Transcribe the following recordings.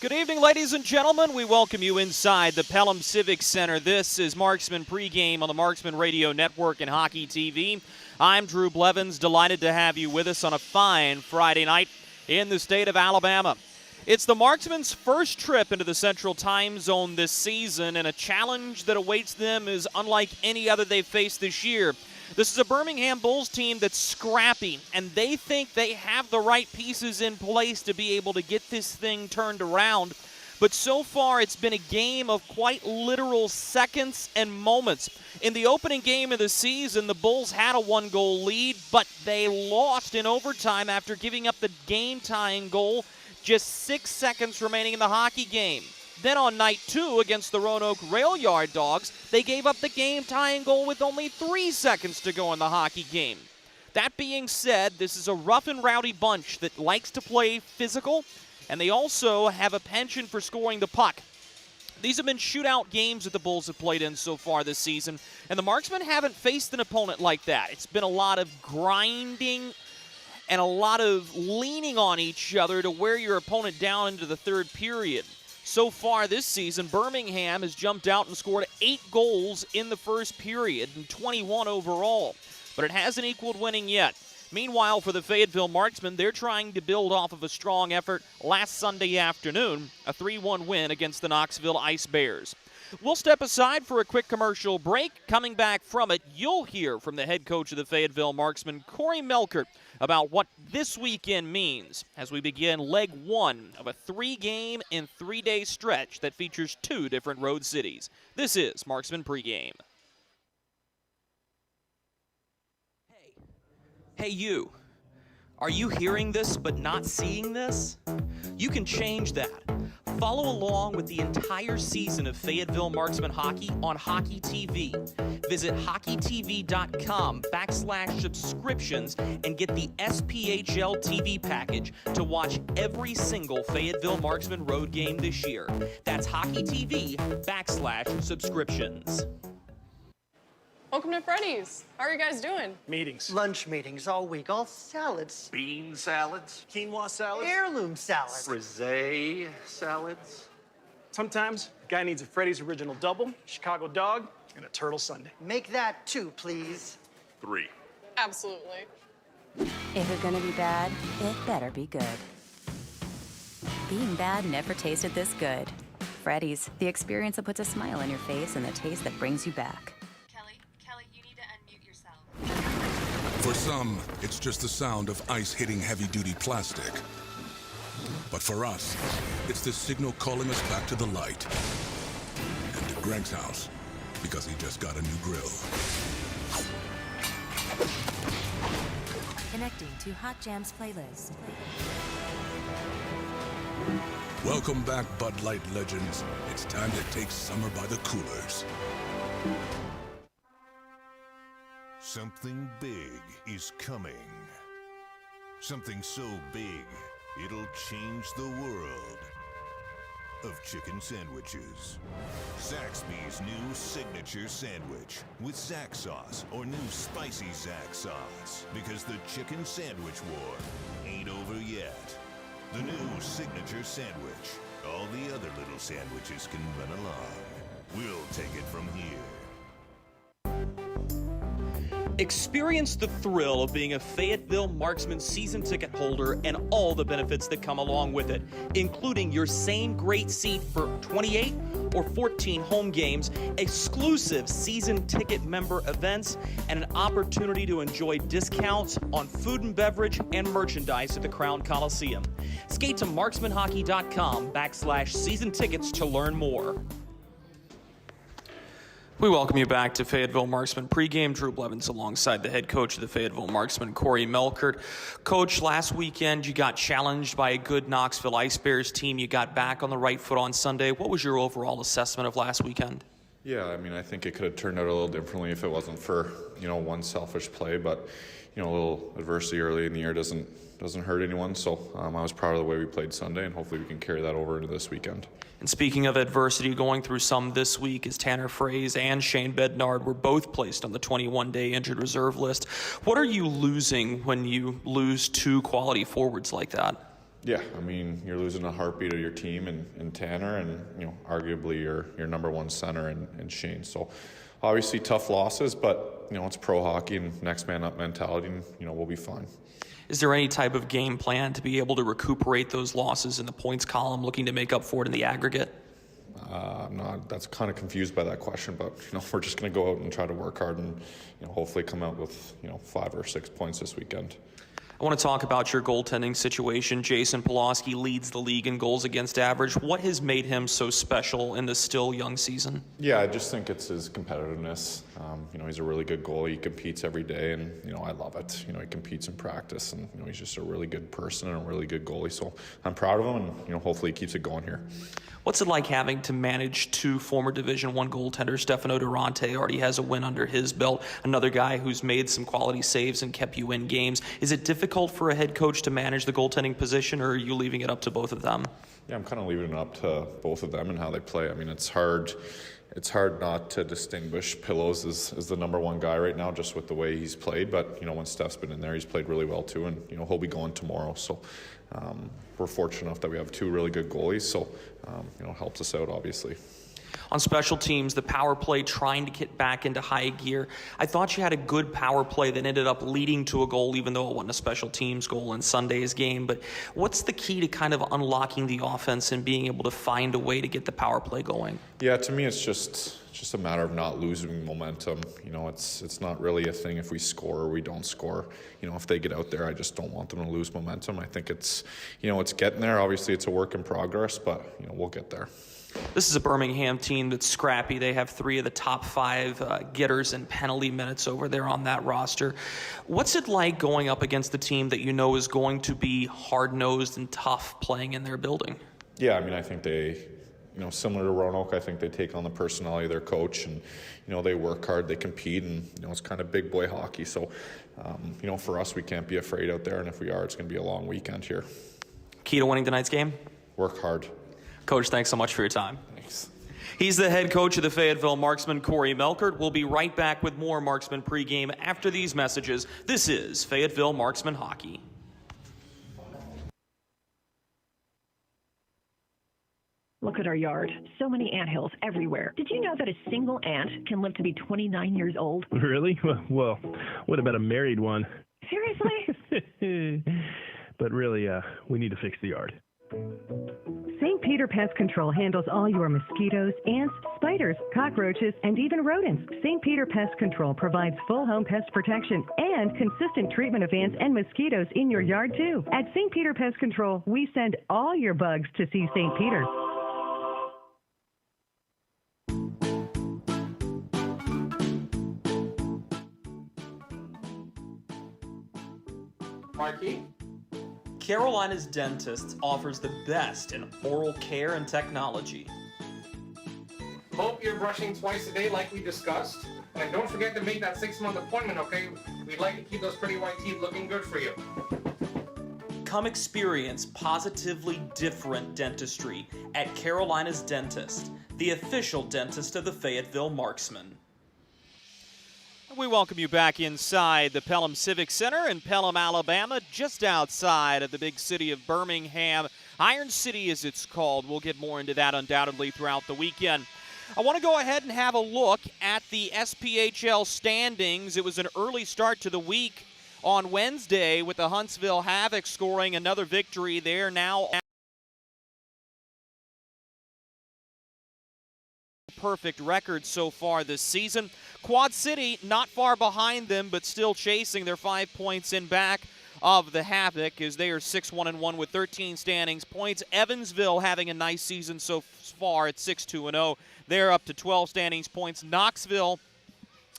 Good evening, ladies and gentlemen. We welcome you inside the Pelham Civic Center. This is Marksman pregame on the Marksman Radio Network and Hockey TV. I'm Drew Blevins, delighted to have you with us on a fine Friday night in the state of Alabama. It's the Marksmen's first trip into the Central Time Zone this season, and a challenge that awaits them is unlike any other they've faced this year. This is a Birmingham Bulls team that's scrappy, and they think they have the right pieces in place to be able to get this thing turned around. But so far, it's been a game of quite literal seconds and moments. In the opening game of the season, the Bulls had a one-goal lead, but they lost in overtime after giving up the game-tying goal just 6 seconds remaining in the hockey game. Then on night 2 against the Roanoke Rail Yard Dogs, they gave up the game-tying goal with only 3 seconds to go in the hockey game. That being said, this is a rough and rowdy bunch that likes to play physical, and they also have a penchant for scoring the puck. These have been shootout games that the Bulls have played in so far this season, and the Marksmen haven't faced an opponent like that. It's been a lot of grinding and a lot of leaning on each other to wear your opponent down into the third period. So far this season, Birmingham has jumped out and scored 8 goals in the first period and 21 overall, but it hasn't equaled winning yet. Meanwhile, for the Fayetteville Marksmen, they're trying to build off of a strong effort last Sunday afternoon, a 3-1 win against the Knoxville Ice Bears. We'll step aside for a quick commercial break. Coming back from it, you'll hear from the head coach of the Fayetteville Marksmen, Corey Melkert, about what this weekend means as we begin leg 1 of a 3-game and 3-day stretch that features 2 different road cities. This is Marksman Pregame. Hey you, are you hearing this but not seeing this? You can change that. Follow along with the entire season of Fayetteville Marksman hockey on Hockey TV. Visit hockeytv.com/subscriptions and get the SPHL TV package to watch every single Fayetteville Marksman road game this year. That's hockeytv.com/subscriptions. Welcome to Freddy's. How are you guys doing? Meetings. Lunch meetings all week, all salads. Bean salads. Quinoa salads. Heirloom salads. Frase salads. Sometimes a guy needs a Freddy's Original Double, Chicago Dog, and a Turtle Sundae. Make that 2, please. 3. Absolutely. If it's gonna be bad, it better be good. Being bad never tasted this good. Freddy's, the experience that puts a smile on your face and the taste that brings you back. Kelly, you need to unmute yourself. For some, it's just the sound of ice hitting heavy-duty plastic. But for us, it's the signal calling us back to the light. And to Greg's house, because he just got a new grill. Connecting to Hot Jams playlist. Welcome back, Bud Light legends. It's time to take summer by the coolers. Something big is coming. Something so big, it'll change the world of chicken sandwiches. Zaxby's new signature sandwich with Zax sauce or new spicy Zax sauce. Because the chicken sandwich war ain't over yet. The new signature sandwich. All the other little sandwiches can run along. We'll take it from here. Experience the thrill of being a Fayetteville Marksman season ticket holder and all the benefits that come along with it, including your same great seat for 28 or 14 home games, exclusive season ticket member events, and an opportunity to enjoy discounts on food and beverage and merchandise at the Crown Coliseum. Skate to marksmanhockey.com/season tickets to learn more. We welcome you back to Fayetteville Marksman pregame. Drew Blevins alongside the head coach of the Fayetteville Marksmen, Corey Melkert. Coach, last weekend you got challenged by a good Knoxville Ice Bears team. You got back on the right foot on Sunday. What was your overall assessment of last weekend? Yeah, I mean, I think it could have turned out a little differently if it wasn't for, one selfish play. But, a little adversity early in the year doesn't hurt anyone. So I was proud of the way we played Sunday, and hopefully we can carry that over into this weekend. And speaking of adversity, going through some this week as Tanner Frase and Shane Bednard were both placed on the 21-day injured reserve list. What are you losing when you lose 2 quality forwards like that? Yeah, I mean, you're losing a heartbeat of your team in Tanner and, arguably your number one center in Shane. So obviously tough losses, but, it's pro hockey and next man up mentality and, we'll be fine. Is there any type of game plan to be able to recuperate those losses in the points column, looking to make up for it in the aggregate? I'm not. That's kind of confused by that question, but we're just going to go out and try to work hard and hopefully come out with 5 or 6 points this weekend. I want to talk about your goaltending situation. Jason Polowski leads the league in goals against average. What has made him so special in this still young season? Yeah, I just think it's his competitiveness. He's a really good goalie. He competes every day, and I love it. He competes in practice, and he's just a really good person and a really good goalie. So I'm proud of him, and hopefully he keeps it going here. What's it like having to manage 2 former Division I goaltenders? Stefano Durante already has a win under his belt. Another guy who's made some quality saves and kept you in games. Is it difficult for a head coach to manage the goaltending position, or are you leaving it up to both of them? Yeah, I'm kind of leaving it up to both of them and how they play. I mean, it's hard not to distinguish Pillows as the number one guy right now, just with the way he's played. But when Steph's been in there, he's played really well too, and he'll be going tomorrow. So we're fortunate enough that we have 2 really good goalies. So it helps us out, obviously. On special teams, the power play trying to get back into high gear. I thought you had a good power play that ended up leading to a goal, even though it wasn't a special teams goal in Sunday's game. But what's the key to kind of unlocking the offense and being able to find a way to get the power play going? Yeah, to me, it's just a matter of not losing momentum. It's not really a thing if we score or we don't score. If they get out there, I just don't want them to lose momentum. I think it's getting there. Obviously, it's a work in progress, but we'll get there. This is a Birmingham team that's scrappy. They have 3 of the top 5 getters and penalty minutes over there on that roster. What's it like going up against the team that is going to be hard-nosed and tough playing in their building? Yeah, I mean, I think they, similar to Roanoke, I think they take on the personality of their coach and, they work hard, they compete, and, it's kind of big boy hockey. So, for us, we can't be afraid out there, and if we are, it's going to be a long weekend here. Key to winning tonight's game? Work hard. Coach, thanks so much for your time. Thanks. He's the head coach of the Fayetteville Marksmen, Corey Melkert. We'll be right back with more Marksmen pregame after these messages. This is Fayetteville Marksmen Hockey. Look at our yard. So many anthills everywhere. Did you know that a single ant can live to be 29 years old? Really? Well, what about a married one? Seriously? But really, we need to fix the yard. St. Peter Pest Control handles all your mosquitoes, ants, spiders, cockroaches, and even rodents. St. Peter Pest Control provides full home pest protection and consistent treatment of ants and mosquitoes in your yard, too. At St. Peter Pest Control, we send all your bugs to see St. Peter. Marky? Carolina's Dentists offers the best in oral care and technology. Hope you're brushing twice a day like we discussed. And don't forget to make that 6-month appointment, okay? We'd like to keep those pretty white teeth looking good for you. Come experience positively different dentistry at Carolina's Dentist, the official dentist of the Fayetteville Marksmen. We welcome you back inside the Pelham Civic Center in Pelham, Alabama, just outside of the big city of Birmingham. Iron City, as it's called. We'll get more into that undoubtedly throughout the weekend. I want to go ahead and have a look at the SPHL standings. It was an early start to the week on Wednesday with the Huntsville Havoc scoring another victory. They're now perfect record so far this season. Quad City not far behind them, but still chasing. Their 5 points in back of the Havoc as they are 6-1-1 with 13 standings points. Evansville having a nice season so far at 6-2-0. They're up to 12 standings points. Knoxville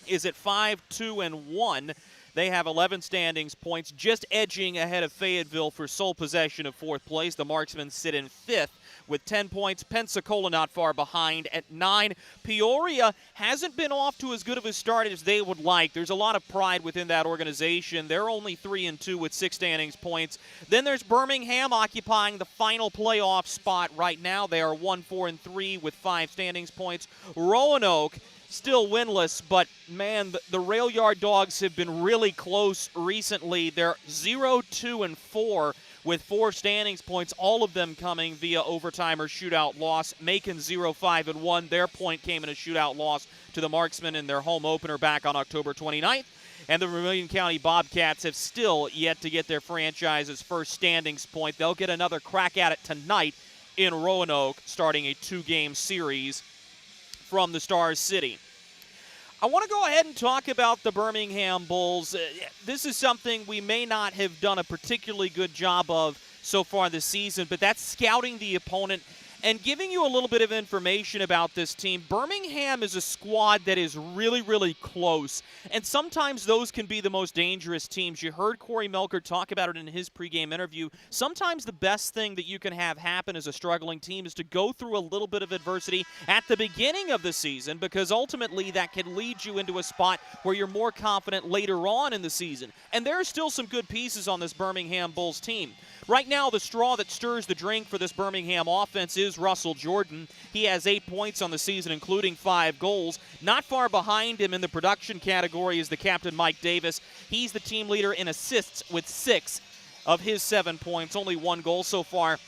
is at 5-2-1. They have 11 standings points, just edging ahead of Fayetteville for sole possession of 4th place. The Marksmen sit in 5th with 10 points. Pensacola not far behind at 9. Peoria hasn't been off to as good of a start as they would like. There's a lot of pride within that organization. They're only 3-2 with 6 standings points. Then there's Birmingham occupying the final playoff spot right now. They are 1-4-3 with 5 standings points. Roanoke still winless, but man, the Rail Yard Dogs have been really close recently. They're 0-2-4 with 4 standings points, all of them coming via overtime or shootout loss. Macon 0-5-1. Their point came in a shootout loss to the Marksmen in their home opener back on October 29th. And the Vermilion County Bobcats have still yet to get their franchise's first standings point. They'll get another crack at it tonight in Roanoke, starting a 2-game series from the Stars City. I want to go ahead and talk about the Birmingham Bulls. This is something we may not have done a particularly good job of so far this season, but that's scouting the opponent and giving you a little bit of information about this team. Birmingham is a squad that is really, really close, and sometimes those can be the most dangerous teams. You heard Corey Melker talk about it in his pregame interview. Sometimes the best thing that you can have happen as a struggling team is to go through a little bit of adversity at the beginning of the season, because ultimately that can lead you into a spot where you're more confident later on in the season. And there are still some good pieces on this Birmingham Bulls team. Right now, the straw that stirs the drink for this Birmingham offense is Russell Jordan. He has 8 points on the season, including 5 goals. Not far behind him in the production category is the captain, Mike Davis. He's the team leader in assists with 6 of his 7 points, only 1 goal so far.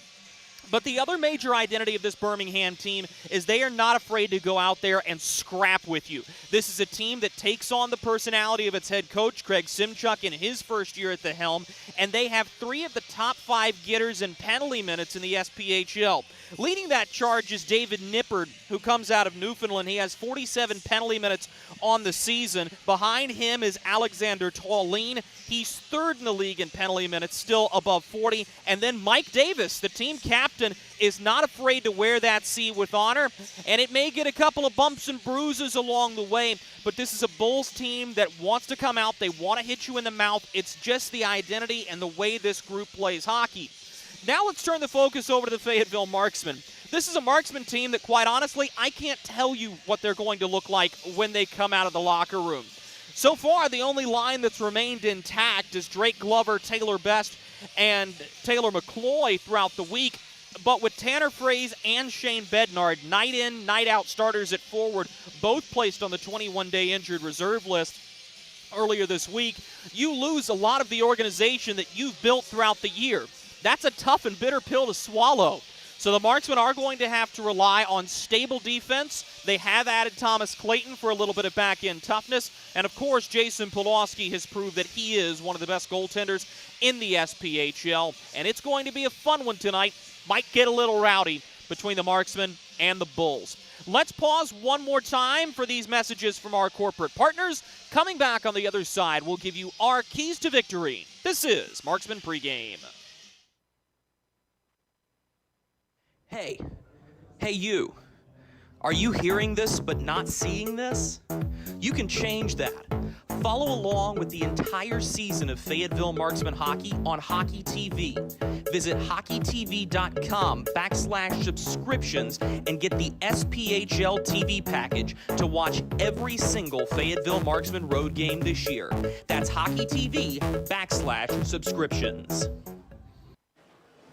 But the other major identity of this Birmingham team is they are not afraid to go out there and scrap with you. This is a team that takes on the personality of its head coach, Craig Simchuk, in his first year at the helm, and they have 3 of the top 5 getters in penalty minutes in the SPHL. Leading that charge is David Nippard, who comes out of Newfoundland. He has 47 penalty minutes on the season. Behind him is Alexander Tallene. He's 3rd in the league in penalty minutes, still above 40. And then Mike Davis, the team captain, is not afraid to wear that C with honor. And it may get a couple of bumps and bruises along the way, but this is a Bulls team that wants to come out. They want to hit you in the mouth. It's just the identity and the way this group plays hockey. Now let's turn the focus over to the Fayetteville Marksmen. This is a Marksman team that, quite honestly, I can't tell you what they're going to look like when they come out of the locker room. So far, the only line that's remained intact is Drake Glover, Taylor Best, and Taylor Mccoy throughout the week. But with Tanner Frase and Shane Bednard, night in, night out starters at forward, both placed on the 21-day injured reserve list earlier this week, you lose a lot of the organization that you've built throughout the year. That's a tough and bitter pill to swallow. So the Marksmen are going to have to rely on stable defense. They have added Thomas Clayton for a little bit of back-end toughness. And, of course, Jason Polowski has proved that he is one of the best goaltenders in the SPHL. And it's going to be a fun one tonight. Might get a little rowdy between the Marksmen and the Bulls. Let's pause one more time for these messages from our corporate partners. Coming back on the other side, we'll give you our keys to victory. This is Marksman Pregame. Hey you, are you hearing this but not seeing this? You can change that. Follow along with the entire season of Fayetteville Marksman hockey on Hockey TV. Visit hockeytv.com/subscriptions and get the SPHL TV package to watch every single Fayetteville Marksman road game this year. That's hockeytv.com/subscriptions.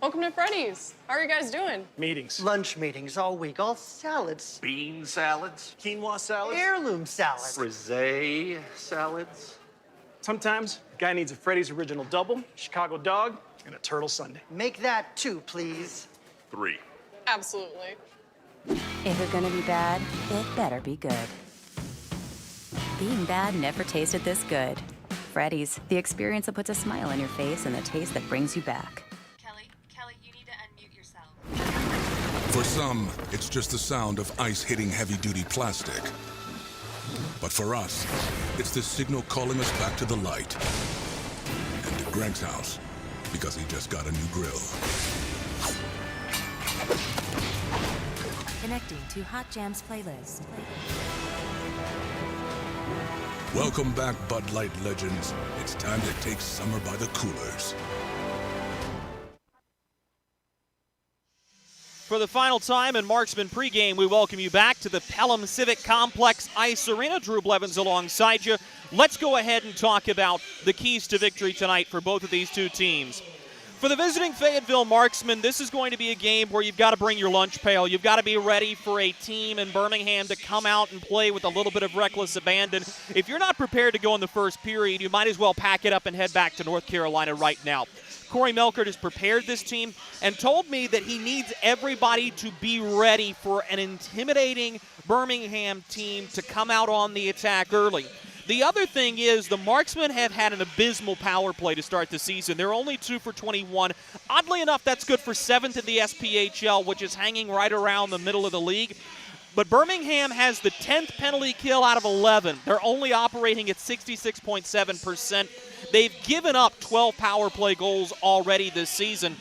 Welcome to Freddy's. How are you guys doing? Meetings. Lunch meetings all week, all salads. Bean salads. Quinoa salads. Heirloom salads. Frase salads. Sometimes a guy needs a Freddy's Original Double, Chicago Dog, and a Turtle Sundae. Make that 2, please. 3. Absolutely. If you're gonna be bad, it better be good. Being bad never tasted this good. Freddy's, the experience that puts a smile on your face and the taste that brings you back. Kelly, you need to unmute yourself. For some, it's just the sound of ice hitting heavy-duty plastic. But for us, it's the signal calling us back to the light. And to Greg's house, because he just got a new grill. Connecting to Hot Jams playlist. Welcome back, Bud Light legends. It's time to take summer by the coolers. For the final time in Marksman Pregame, we welcome you back to the Pelham Civic Complex Ice Arena. Drew Blevins alongside you. Let's go ahead and talk about the keys to victory tonight for both of these two teams. For the visiting Fayetteville Marksmen, this is going to be a game where you've got to bring your lunch pail. You've got to be ready for a team in Birmingham to come out and play with a little bit of reckless abandon. If you're not prepared to go in the first period, you might as well pack it up and head back to North Carolina right now. Corey Melkert has prepared this team and told me that he needs everybody to be ready for an intimidating Birmingham team to come out on the attack early. The other thing is the Marksmen have had an abysmal power play to start the season. They're only 2 for 21. Oddly enough, that's good for 7th in the SPHL, which is hanging right around the middle of the league. But Birmingham has the 10th penalty kill out of 11. They're only operating at 66.7%. They've given up 12 power play goals already this season,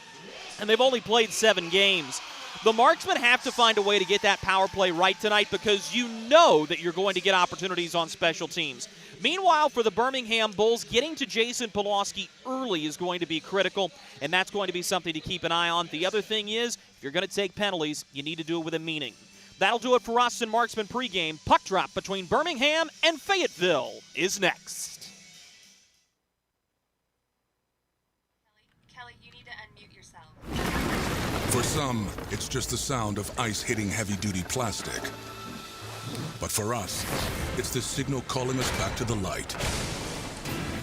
and they've only played 7 games. The Marksmen have to find a way to get that power play right tonight because you know that you're going to get opportunities on special teams. Meanwhile, for the Birmingham Bulls, getting to Jason Polowski early is going to be critical, and that's going to be something to keep an eye on. The other thing is, if you're going to take penalties, you need to do it with a meaning. That'll do it for us in Marksman pregame. Puck drop between Birmingham and Fayetteville is next. Kelly, you need to unmute yourself. For some, it's just the sound of ice hitting heavy-duty plastic. But for us, it's the signal calling us back to the light.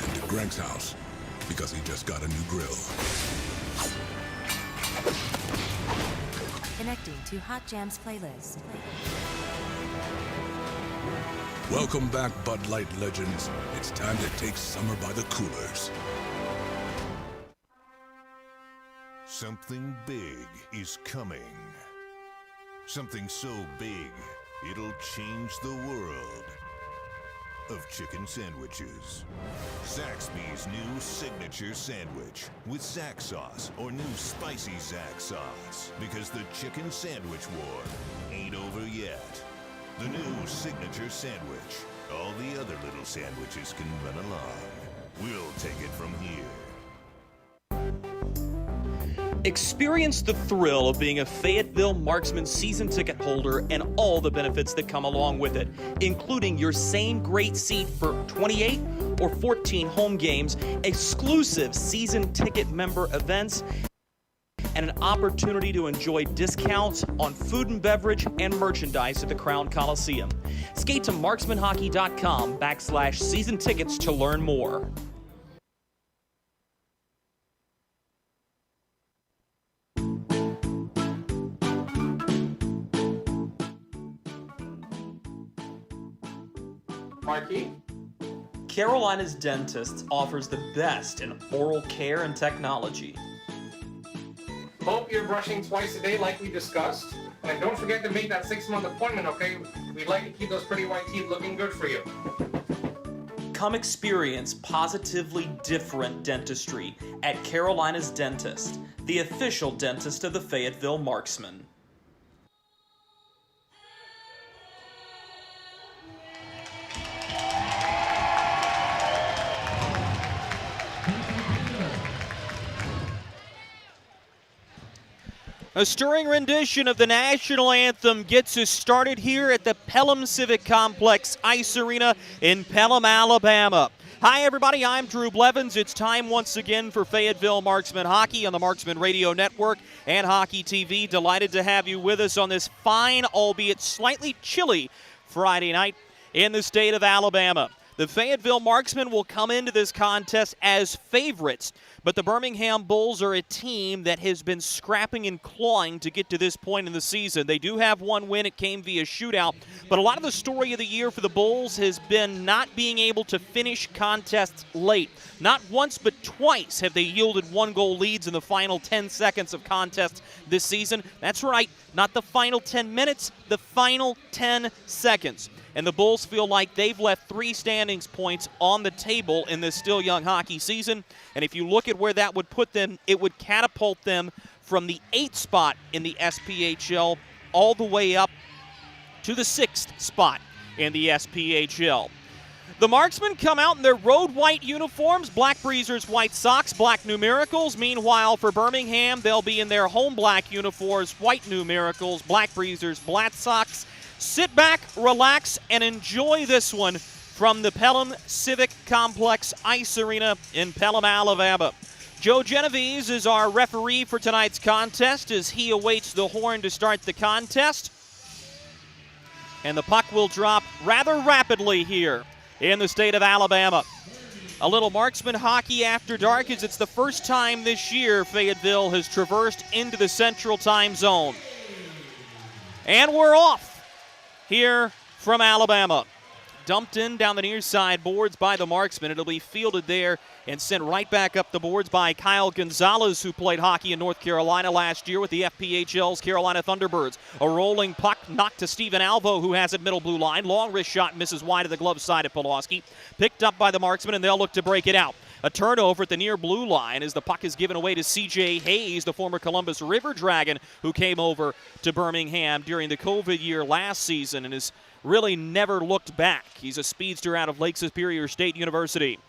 And to Greg's house, because he just got a new grill. Connecting to Hot Jams playlist. Welcome back, Bud Light legends. It's time to take summer by the coolers. Something big is coming. Something so big, it'll change the world of chicken sandwiches. Zaxby's new signature sandwich with Zax sauce or new spicy Zax sauce, because the chicken sandwich war ain't over yet. The new signature sandwich. All the other little sandwiches can run along. We'll take it from here. Experience the thrill of being a Fayetteville Marksmen season ticket holder and all the benefits that come along with it, including your same great seat for 28 or 14 home games, exclusive season ticket member events, and an opportunity to enjoy discounts on food and beverage and merchandise at the Crown Coliseum. Skate to marksmanhockey.com/season tickets to learn more. Marky? Carolina's Dentist offers the best in oral care and technology. Hope you're brushing twice a day like we discussed. And don't forget to make that 6-month appointment, okay? We'd like to keep those pretty white teeth looking good for you. Come experience positively different dentistry at Carolina's Dentist, the official dentist of the Fayetteville Marksmen. A stirring rendition of the national anthem gets us started here at the Pelham Civic Complex Ice Arena in Pelham, Alabama. Hi, everybody. I'm Drew Blevins. It's time once again for Fayetteville Marksmen Hockey on the Marksmen Radio Network and Hockey TV. Delighted to have you with us on this fine, albeit slightly chilly, Friday night in the state of Alabama. The Fayetteville Marksmen will come into this contest as favorites, but the Birmingham Bulls are a team that has been scrapping and clawing to get to this point in the season. They do have one win. It came via shootout, but a lot of the story of the year for the Bulls has been not being able to finish contests late. Not once, but twice have they yielded 1-goal leads in the final 10 seconds of contests this season. That's right, not the final 10 minutes, the final 10 seconds. And the Bulls feel like they've left 3 standings points on the table in this still young hockey season. And if you look at where that would put them, it would catapult them from the 8th spot in the SPHL all the way up to the 6th spot in the SPHL. The Marksmen come out in their road white uniforms, black breezers, white socks, black numericals. Meanwhile, for Birmingham, they'll be in their home black uniforms, white numericals, black breezers, black socks. Sit back, relax, and enjoy this one from the Pelham Civic Complex Ice Arena in Pelham, Alabama. Joe Genovese is our referee for tonight's contest as he awaits the horn to start the contest. And the puck will drop rather rapidly here in the state of Alabama. A little Marksman hockey after dark, as it's the first time this year Fayetteville has traversed into the Central Time Zone. And we're off here from Alabama. Dumped in down the near side boards by the Marksmen. It'll be fielded there and sent right back up the boards by Kyle Gonzalez, who played hockey in North Carolina last year with the FPHL's Carolina Thunderbirds. A rolling puck knocked to Stephen Alvo, who has it middle blue line. Long wrist shot misses wide of the glove side of Polowski. Picked up by the Marksmen, and they'll look to break it out. A turnover at the near blue line as the puck is given away to C.J. Hayes, the former Columbus River Dragon, who came over to Birmingham during the COVID year last season and has really never looked back. He's a speedster out of Lake Superior State University.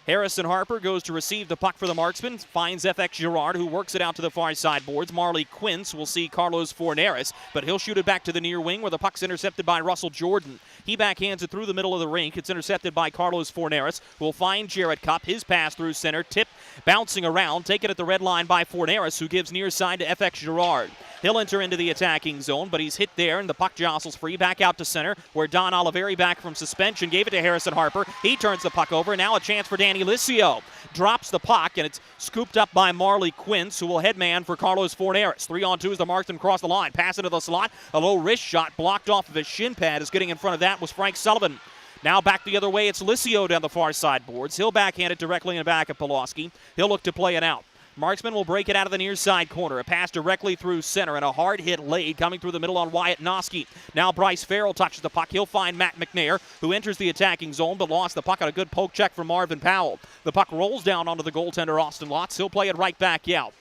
Harrison Harper goes to receive the puck for the Marksmen, finds FX Girard, who works it out to the far side boards. Marley Quince will see Carlos Forneris, but he'll shoot it back to the near wing where the puck's intercepted by Russell Jordan. He backhands it through the middle of the rink. It's intercepted by Carlos Forneris, who will find Jarrett Cupp. His pass through center, tip bouncing around, taken at the red line by Forneris, who gives near side to FX Girard. He'll enter into the attacking zone, but he's hit there, and the puck jostles free back out to center, where Don Oliveri, back from suspension, gave it to Harrison Harper. He turns the puck over, and now a chance for Danny Licio. Drops the puck, and it's scooped up by Marley Quince, who will headman for Carlos Forneris. 3-on-2 as the Marksmen cross the line. Pass into the slot. A low wrist shot blocked off of his shin pad. As getting in front of that was Frank Sullivan. Now back the other way, it's Licio down the far side boards. He'll backhand it directly in the back of Polowski. He'll look to play it out. Marksman will break it out of the near side corner. A pass directly through center and a hard hit laid coming through the middle on Wyatt Noski. Now Bryce Farrell touches the puck. He'll find Matt McNair, who enters the attacking zone but lost the puck on a good poke check from Marvin Powell. The puck rolls down onto the goaltender Austin Lotz. He'll play it right back out.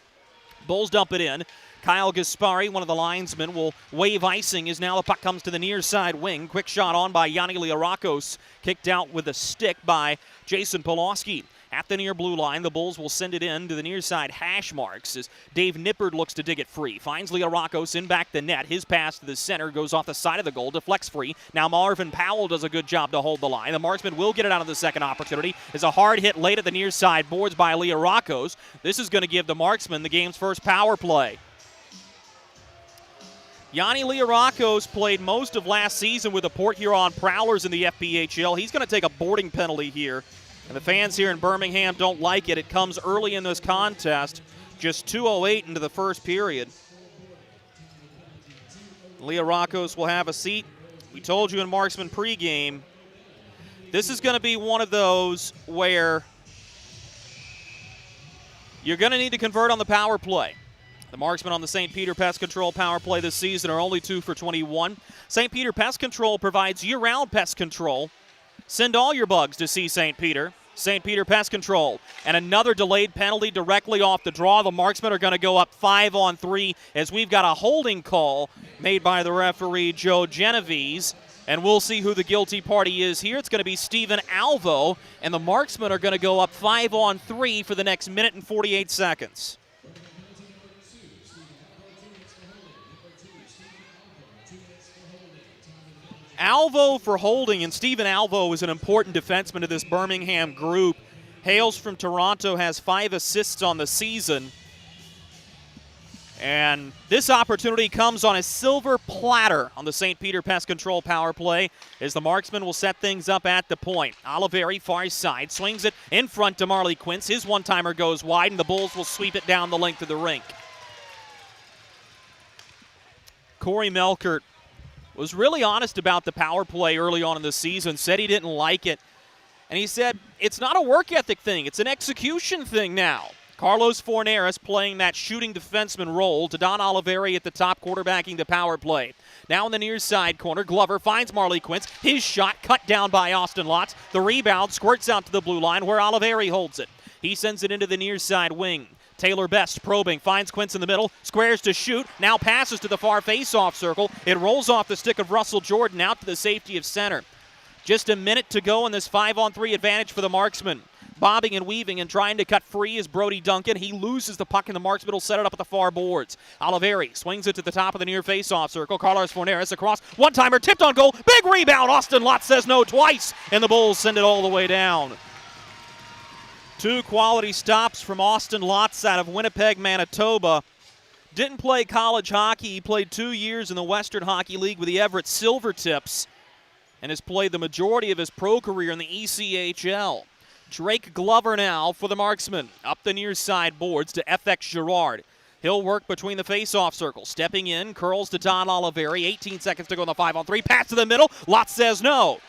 Bulls dump it in. Kyle Gaspari, one of the linesmen, will wave icing as now the puck comes to the near side wing. Quick shot on by Yanni Rockos, kicked out with a stick by Jason Polowski. At the near blue line, the Bulls will send it in to the near side hash marks as Dave Nippard looks to dig it free. Finds Rockos in back the net. His pass to the center goes off the side of the goal, deflects free. Now Marvin Powell does a good job to hold the line. The Marksmen will get it out of the second opportunity. As a hard hit late at the near side boards by Rockos. This is going to give the Marksmen the game's first power play. Yanni Rockos played most of last season with the Port Huron Prowlers in the FPHL. He's going to take a boarding penalty here. And the fans here in Birmingham don't like it. It comes early in this contest, just 2:08 into the first period. Rockos will have a seat. We told you in Marksman pregame, this is going to be one of those where you're going to need to convert on the power play. The Marksmen on the St. Peter Pest Control power play this season are only 2 for 21. St. Peter Pest Control provides year-round pest control. Send all your bugs to see St. Peter. St. Peter Pest Control. And another delayed penalty directly off the draw. The Marksmen are going to go up 5-on-3 as we've got a holding call made by the referee, Joe Genovese. And we'll see who the guilty party is here. It's going to be Stephen Alvo. And the Marksmen are going to go up 5-on-3 for the next minute and 48 seconds. Alvo for holding, and Stephen Alvo is an important defenseman to this Birmingham group. Hails from Toronto, has 5 assists on the season. And this opportunity comes on a silver platter on the St. Peter Pest Control power play as the Marksmen will set things up at the point. Oliveri, far side, swings it in front to Marley Quince. His one-timer goes wide, and the Bulls will sweep it down the length of the rink. Corey Melkert was really honest about the power play early on in the season, said he didn't like it. And he said, it's not a work ethic thing, it's an execution thing now. Carlos Forneris playing that shooting defenseman role to Don Oliveri at the top, quarterbacking the power play. Now in the near side corner, Glover finds Marley Quince. His shot cut down by Austin Lotz. The rebound squirts out to the blue line where Oliveri holds it. He sends it into the near side wing. Taylor Best probing, finds Quince in the middle, squares to shoot, now passes to the far face-off circle. It rolls off the stick of Russell Jordan out to the safety of center. Just a minute to go in this 5-on-3 advantage for the Marksmen. Bobbing and weaving and trying to cut free is Brody Duncan. He loses the puck, and the Marksmen will set it up at the far boards. Oliveri swings it to the top of the near face-off circle. Carlos Forneris across. One-timer tipped on goal. Big rebound. Austin Lotz says no twice, and the Bulls send it all the way down. 2 quality stops from Austin Lotz out of Winnipeg, Manitoba. Didn't play college hockey. He played 2 years in the Western Hockey League with the Everett Silvertips and has played the majority of his pro career in the ECHL. Drake Glover now for the Marksmen. Up the near side boards to FX Girard. He'll work between the face-off circle. Stepping in, curls to Don Oliveri. 18 seconds to go in the 5-on-3. Pass to the middle. Lotz says no.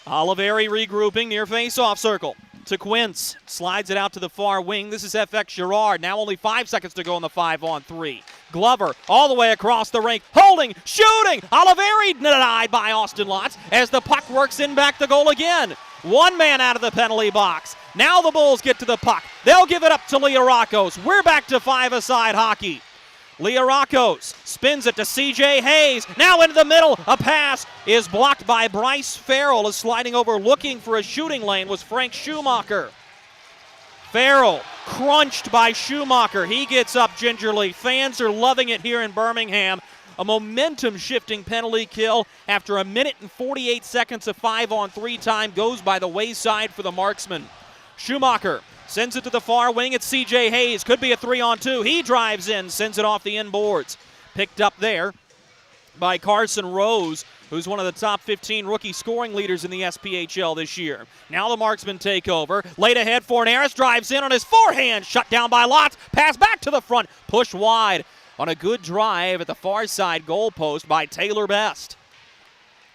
Oliveri regrouping near face-off circle. To Quince. Slides it out to the far wing. This is FX Girard. Now only 5 seconds to go in the 5-on-3. Glover all the way across the rink. Holding, shooting. Oliveri denied by Austin Lotz as the puck works in back to goal again. One man out of the penalty box. Now the Bulls get to the puck. They'll give it up to Leah Rockos. We're back to five-a-side hockey. Leah Rockos spins it to C.J. Hayes. Now into the middle. A pass is blocked by Bryce Farrell. Is sliding over looking for a shooting lane was Frank Schumacher. Farrell crunched by Schumacher. He gets up gingerly. Fans are loving it here in Birmingham. A momentum-shifting penalty kill after a minute and 48 seconds of 5-on-3 time goes by the wayside for the Marksmen. Schumacher sends it to the far wing. It's C.J. Hayes. Could be a 3-on-2. He drives in, sends it off the inboards. Picked up there by Carson Rose, who's one of the top 15 rookie scoring leaders in the SPHL this year. Now the Marksmen take over. Late ahead, Fornaris drives in on his forehand. Shut down by Lotz. Pass back to the front. Push wide on a good drive at the far side goal post by Taylor Best.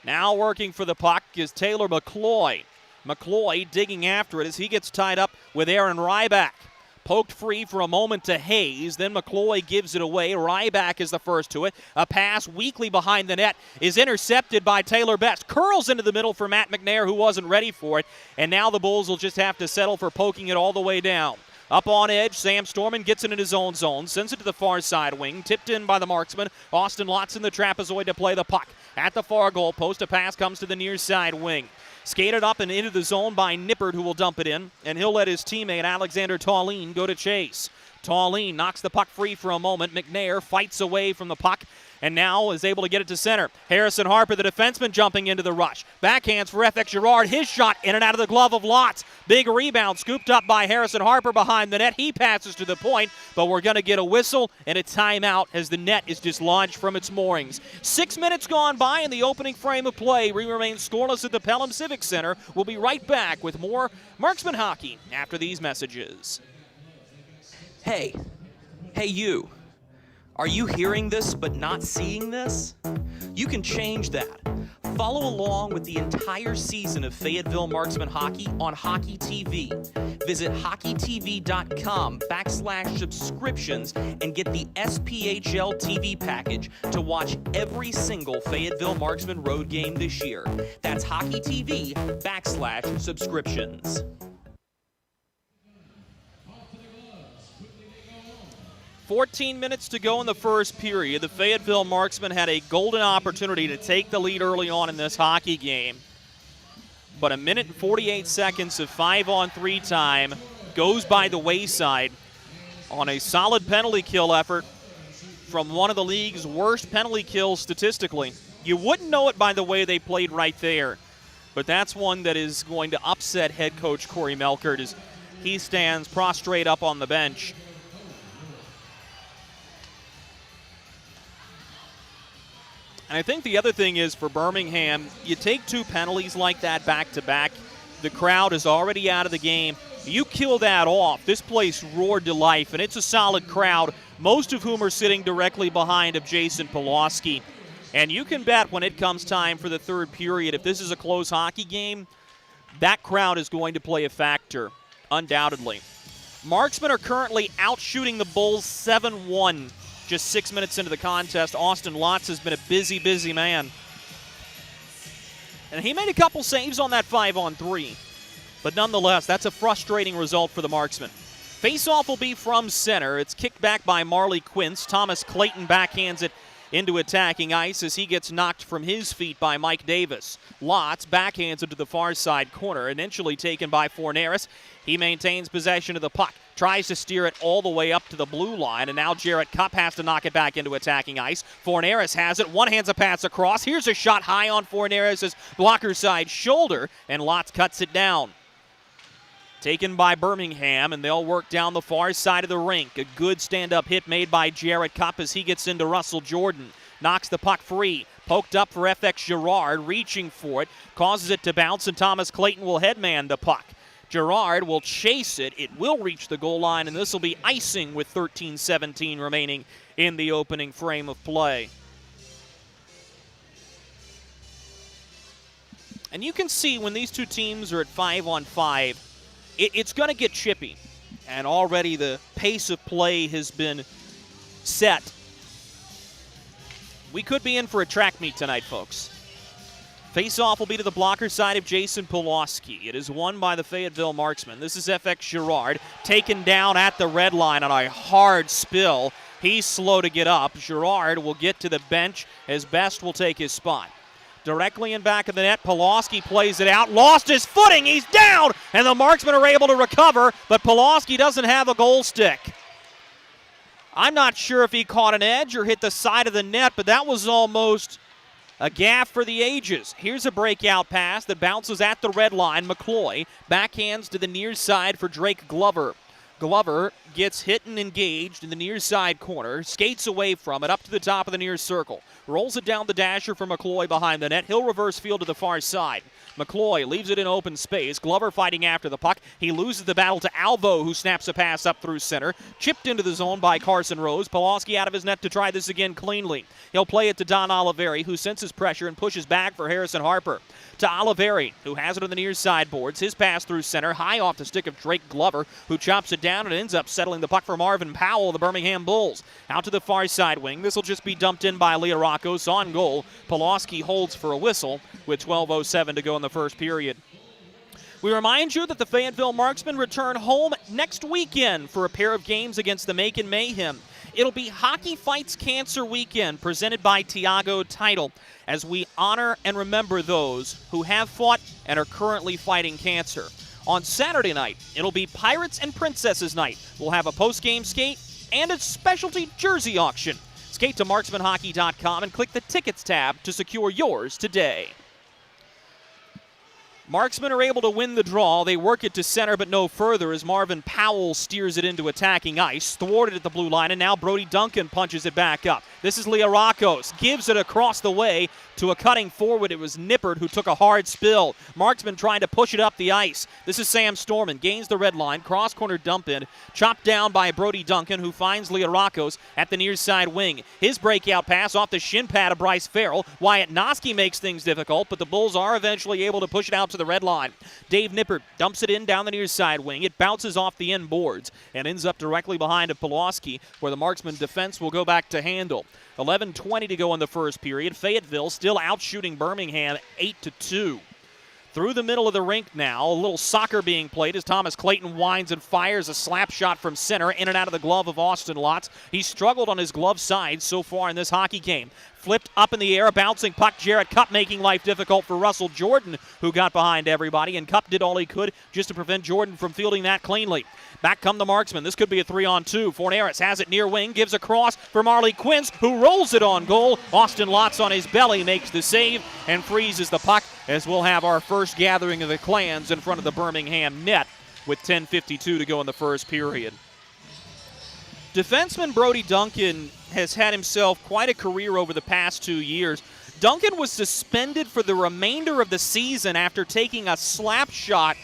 Now working for the puck is Taylor Mccoy. Mccoy digging after it as he gets tied up with Aaron Ryback. Poked free for a moment to Hayes, then Mccoy gives it away. Ryback is the first to it. A pass weakly behind the net is intercepted by Taylor Best. Curls into the middle for Matt McNair, who wasn't ready for it. And now the Bulls will just have to settle for poking it all the way down. Up on edge, Sam Storman gets it in his own zone, sends it to the far side wing, tipped in by the Marksman. Austin Lotz in the trapezoid to play the puck. At the far goal post, a pass comes to the near side wing. Skated up and into the zone by Nippert, who will dump it in, and he'll let his teammate Alexander Tauline go to chase. Tauline knocks the puck free for a moment. McNair fights away from the puck and now is able to get it to center. Harrison Harper, the defenseman, jumping into the rush. Backhands for FX Girard. His shot in and out of the glove of Lotz. Big rebound scooped up by Harrison Harper behind the net. He passes to the point, but we're going to get a whistle and a timeout as the net is dislodged from its moorings. 6 minutes gone by in the opening frame of play. We remain scoreless at the Pelham Civic Center. We'll be right back with more Marksman hockey after these messages. Hey you. Are you hearing this but not seeing this? You can change that. Follow along with the entire season of Fayetteville Marksmen hockey on Hockey TV. Visit hockeytv.com/subscriptions and get the SPHL TV package to watch every single Fayetteville Marksmen road game this year. That's hockeytv.com/subscriptions. 14 minutes to go in the first period. The Fayetteville Marksmen had a golden opportunity to take the lead early on in this hockey game. But a minute and 48 seconds of 5-on-3 time goes by the wayside on a solid penalty kill effort from one of the league's worst penalty kills statistically. You wouldn't know it by the way they played right there. But that's one that is going to upset head coach Corey Melkert as he stands prostrate up on the bench. And I think the other thing is for Birmingham, you take two penalties like that back-to-back, the crowd is already out of the game. You kill that off, this place roared to life, and it's a solid crowd, most of whom are sitting directly behind of Jason Polowski. And you can bet when it comes time for the third period, if this is a close hockey game, that crowd is going to play a factor, undoubtedly. Marksmen are currently out-shooting the Bulls 7-1. Just 6 minutes into the contest, Austin Lotz has been a busy, busy man. And he made a couple saves on that 5-on-3. But nonetheless, that's a frustrating result for the Marksmen. Face-off will be from center. It's kicked back by Marley Quince. Thomas Clayton backhands it into attacking ice as he gets knocked from his feet by Mike Davis. Lotz backhands it to the far side corner, eventually taken by Fornaris. He maintains possession of the puck, tries to steer it all the way up to the blue line, and now Jarrett Cupp has to knock it back into attacking ice. Fornaris has it, one-hands a pass across. Here's a shot high on Fornaris' blocker side shoulder, and Lotz cuts it down. Taken by Birmingham, and they'll work down the far side of the rink. A good stand-up hit made by Jarrett Cupp as he gets into Russell Jordan. Knocks the puck free. Poked up for FX Girard, reaching for it. Causes it to bounce, and Thomas Clayton will headman the puck. Girard will chase it. It will reach the goal line, and this will be icing with 13-17 remaining in the opening frame of play. And you can see when these two teams are at 5-on-5, it's going to get chippy. And already the pace of play has been set. We could be in for a track meet tonight, folks. Face-off will be to the blocker side of Jason Polowski. It is won by the Fayetteville Marksmen. This is FX Girard, taken down at the red line on a hard spill. He's slow to get up. Girard will get to the bench as Best will take his spot. Directly in back of the net, Polowski plays it out, lost his footing, he's down, and the Marksmen are able to recover, but Polowski doesn't have a goal stick. I'm not sure if he caught an edge or hit the side of the net, but that was almost a gaff for the ages. Here's a breakout pass that bounces at the red line. Mccoy backhands to the near side for Drake Glover. Glover gets hit and engaged in the near side corner, skates away from it up to the top of the near circle. Rolls it down the dasher for Mccoy behind the net. He'll reverse field to the far side. Mccoy leaves it in open space. Glover fighting after the puck. He loses the battle to Alvo, who snaps a pass up through center. Chipped into the zone by Carson Rose. Polowski out of his net to try this again cleanly. He'll play it to Don Oliveri, who senses pressure and pushes back for Harrison Harper. To Oliveri, who has it on the near side boards. His pass through center, high off the stick of Drake Glover, who chops it down and ends up settling the puck for Marvin Powell, the Birmingham Bulls. Out to the far side wing. This will just be dumped in by Leah Rockos on goal. Polowski holds for a whistle with 12:07 to go in the first period. We remind you that the Fayetteville Marksmen return home next weekend for a pair of games against the Macon Mayhem. It'll be Hockey Fights Cancer Weekend presented by Untitled as we honor and remember those who have fought and are currently fighting cancer. On Saturday night, it'll be Pirates and Princesses Night. We'll have a post-game skate and a specialty jersey auction. Skate to marksmanhockey.com and click the Tickets tab to secure yours today. Marksmen are able to win the draw. They work it to center, but no further as Marvin Powell steers it into attacking ice. Thwarted at the blue line, and now Brody Duncan punches it back up. This is Leah Rockos. Gives it across the way to a cutting forward. It was Nippert who took a hard spill. Marksman trying to push it up the ice. This is Sam Storman. Gains the red line. Cross-corner dump in. Chopped down by Brody Duncan, who finds Leah Rockos at the near side wing. His breakout pass off the shin pad of Bryce Farrell. Wyatt Noski makes things difficult, but the Bulls are eventually able to push it out to the red line. Dave Nippert dumps it in down the near side wing. It bounces off the end boards and ends up directly behind a Polowski, where the Marksman defense will go back to handle. 11:20 to go in the first period. Fayetteville still outshooting Birmingham 8-2. Through the middle of the rink now, a little soccer being played as Thomas Clayton winds and fires a slap shot from center in and out of the glove of Austin Lotz. He struggled on his glove side so far in this hockey game. Flipped up in the air, a bouncing puck. Jarrett Cupp making life difficult for Russell Jordan, who got behind everybody, and Cupp did all he could just to prevent Jordan from fielding that cleanly. Back come the Marksmen. This could be a 3-on-2. Forneris has it near wing, gives a cross for Marley Quince, who rolls it on goal. Austin Lotz on his belly makes the save and freezes the puck, as we'll have our first gathering of the Clans in front of the Birmingham net with 10:52 to go in the first period. Defenseman Brody Duncan has had himself quite a career over the past 2 years. Duncan was suspended for the remainder of the season after taking a slap shot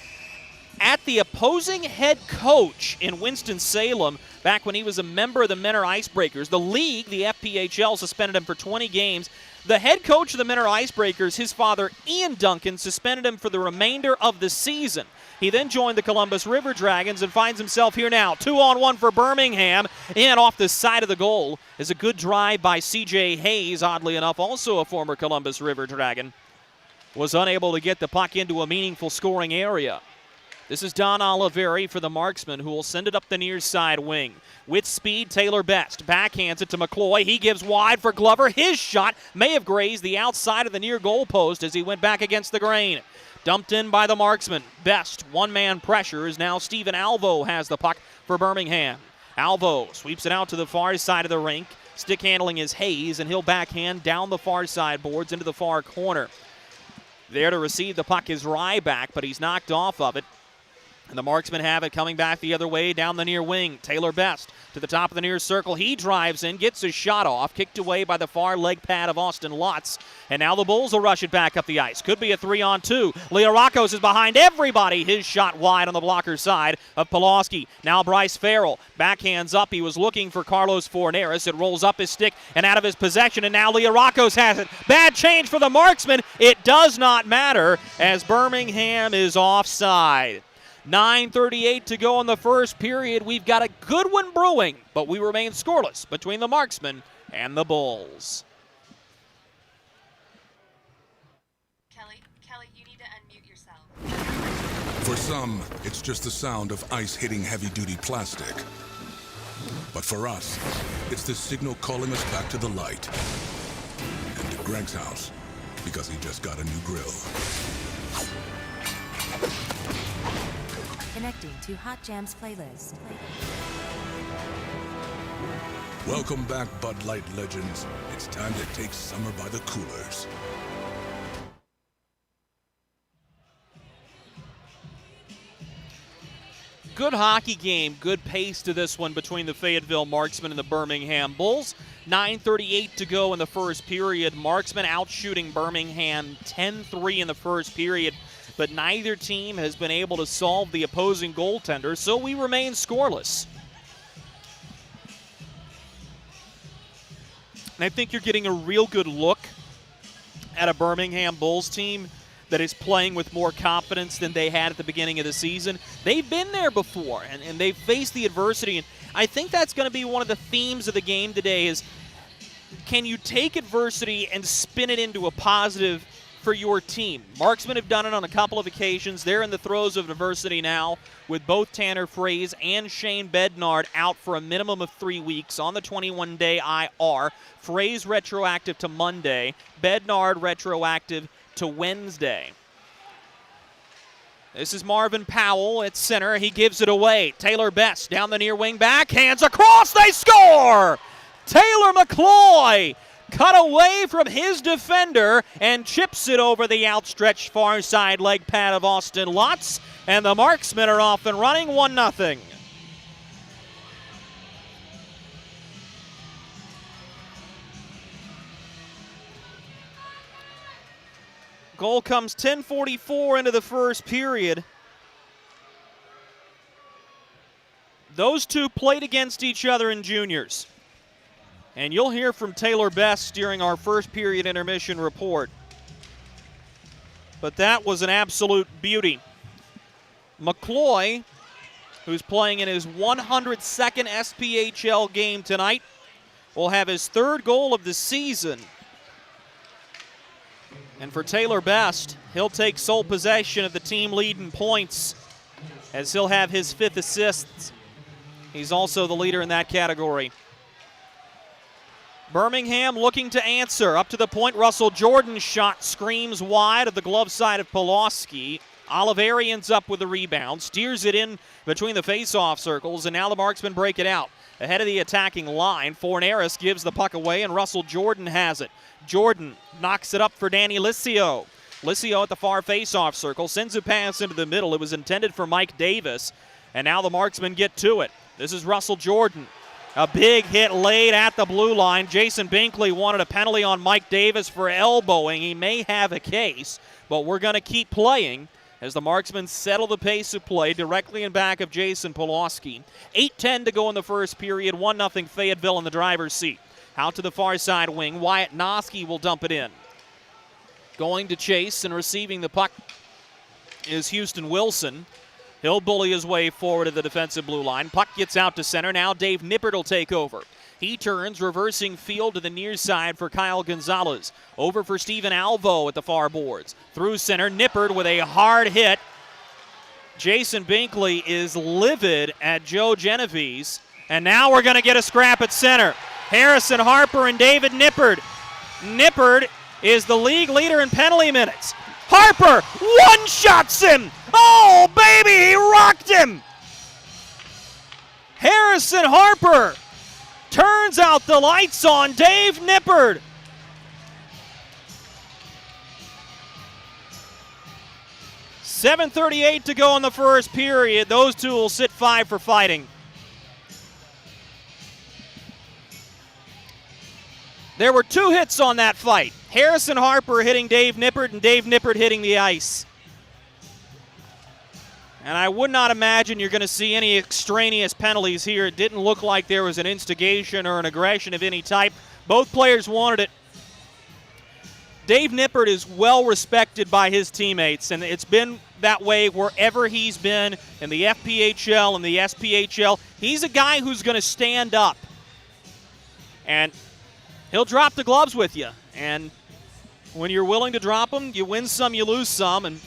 at the opposing head coach in Winston-Salem back when he was a member of the Menor Icebreakers. The league, the FPHL, suspended him for 20 games. The head coach of the Menor Icebreakers, his father, Ian Duncan, suspended him for the remainder of the season. He then joined the Columbus River Dragons and finds himself here now. 2-on-1 for Birmingham. And off the side of the goal is a good drive by C.J. Hayes, oddly enough, also a former Columbus River Dragon. Was unable to get the puck into a meaningful scoring area. This is Don Oliveri for the Marksmen, who will send it up the near side wing. With speed, Taylor Best backhands it to Mccoy. He gives wide for Glover. His shot may have grazed the outside of the near goal post as he went back against the grain. Dumped in by the Marksmen. Best one-man pressure is now Stephen Alvo has the puck for Birmingham. Alvo sweeps it out to the far side of the rink. Stick handling is Hayes, and he'll backhand down the far side boards into the far corner. There to receive the puck is Ryback, but he's knocked off of it. And the Marksmen have it coming back the other way down the near wing. Taylor Best to the top of the near circle. He drives in, gets his shot off, kicked away by the far leg pad of Austin Lutz. And now the Bulls will rush it back up the ice. Could be a 3-on-2. Leo Rockos is behind everybody. His shot wide on the blocker side of Polowski. Now Bryce Farrell backhands up. He was looking for Carlos Forneris. It rolls up his stick and out of his possession. And now Leo Rockos has it. Bad change for the Marksmen. It does not matter as Birmingham is offside. 9:38 to go in the first period. We've got a good one brewing, but we remain scoreless between the Marksmen and the Bulls. Kelly, you need to unmute yourself. For some, it's just the sound of ice hitting heavy-duty plastic. But for us, it's the signal calling us back to the light. And to Greg's house, because he just got a new grill. Connecting to Hot Jams playlist. Welcome back, Bud Light legends. It's time to take summer by the coolers. Good hockey game, good pace to this one between the Fayetteville Marksmen and the Birmingham Bulls. 9:38 to go in the first period. Marksmen outshooting Birmingham 10-3 in the first period, but neither team has been able to solve the opposing goaltender, so we remain scoreless. And I think you're getting a real good look at a Birmingham Bulls team that is playing with more confidence than they had at the beginning of the season. They've been there before, and they've faced the adversity. And I think that's going to be one of the themes of the game today is, can you take adversity and spin it into a positive for your team? Marksmen have done it on a couple of occasions. They're in the throes of adversity now with both Tanner Frase and Shane Bednard out for a minimum of 3 weeks on the 21-day IR. Frase retroactive to Monday, Bednard retroactive to Wednesday. This is Marvin Powell at center. He gives it away. Taylor Best down the near wing, backhands across. They score! Taylor Mccoy cut away from his defender and chips it over the outstretched far side leg pad of Austin Lutz. And the Marksmen are off and running 1-0. Goal comes 10:44 into the first period. Those two played against each other in juniors. And you'll hear from Taylor Best during our first period intermission report. But that was an absolute beauty. Mccoy, who's playing in his 102nd SPHL game tonight, will have his third goal of the season. And for Taylor Best, he'll take sole possession of the team lead in points as he'll have his 5th assist. He's also the leader in that category. Birmingham looking to answer. Up to the point, Russell Jordan's shot screams wide of the glove side of Polowski. Oliverian's up with the rebound, steers it in between the face-off circles, and now the Marksmen break it out. Ahead of the attacking line, Forneris gives the puck away, and Russell Jordan has it. Jordan knocks it up for Danny Licio. Licio at the far face-off circle, sends a pass into the middle. It was intended for Mike Davis, and now the Marksmen get to it. This is Russell Jordan. A big hit laid at the blue line. Jason Binkley wanted a penalty on Mike Davis for elbowing. He may have a case, but we're going to keep playing as the Marksmen settle the pace of play directly in back of Jason Polowski. 8:10 to go in the first period. 1-0 Fayetteville in the driver's seat. Out to the far side wing. Wyatt Noski will dump it in. Going to chase and receiving the puck is Houston Wilson. He'll bully his way forward to the defensive blue line. Puck gets out to center. Now Dave Nippert will take over. He turns, reversing field to the near side for Kyle Gonzalez. Over for Steven Alvo at the far boards. Through center, Nippert with a hard hit. Jason Binkley is livid at Joe Genovese. And now we're going to get a scrap at center. Harrison Harper and David Nippert. Nippert is the league leader in penalty minutes. Harper one-shots him. Oh, baby, he rocked him. Harrison Harper turns out the lights on Dave Nippert. 7:38 to go in the first period. Those two will sit 5 for fighting. There were 2 hits on that fight. Harrison Harper hitting Dave Nippert and Dave Nippert hitting the ice. And I would not imagine you're going to see any extraneous penalties here. It didn't look like there was an instigation or an aggression of any type. Both players wanted it. Dave Nippert is well respected by his teammates, and it's been that way wherever he's been in the FPHL and the SPHL. He's a guy who's going to stand up, and he'll drop the gloves with you. And when you're willing to drop them, you win some, you lose some, and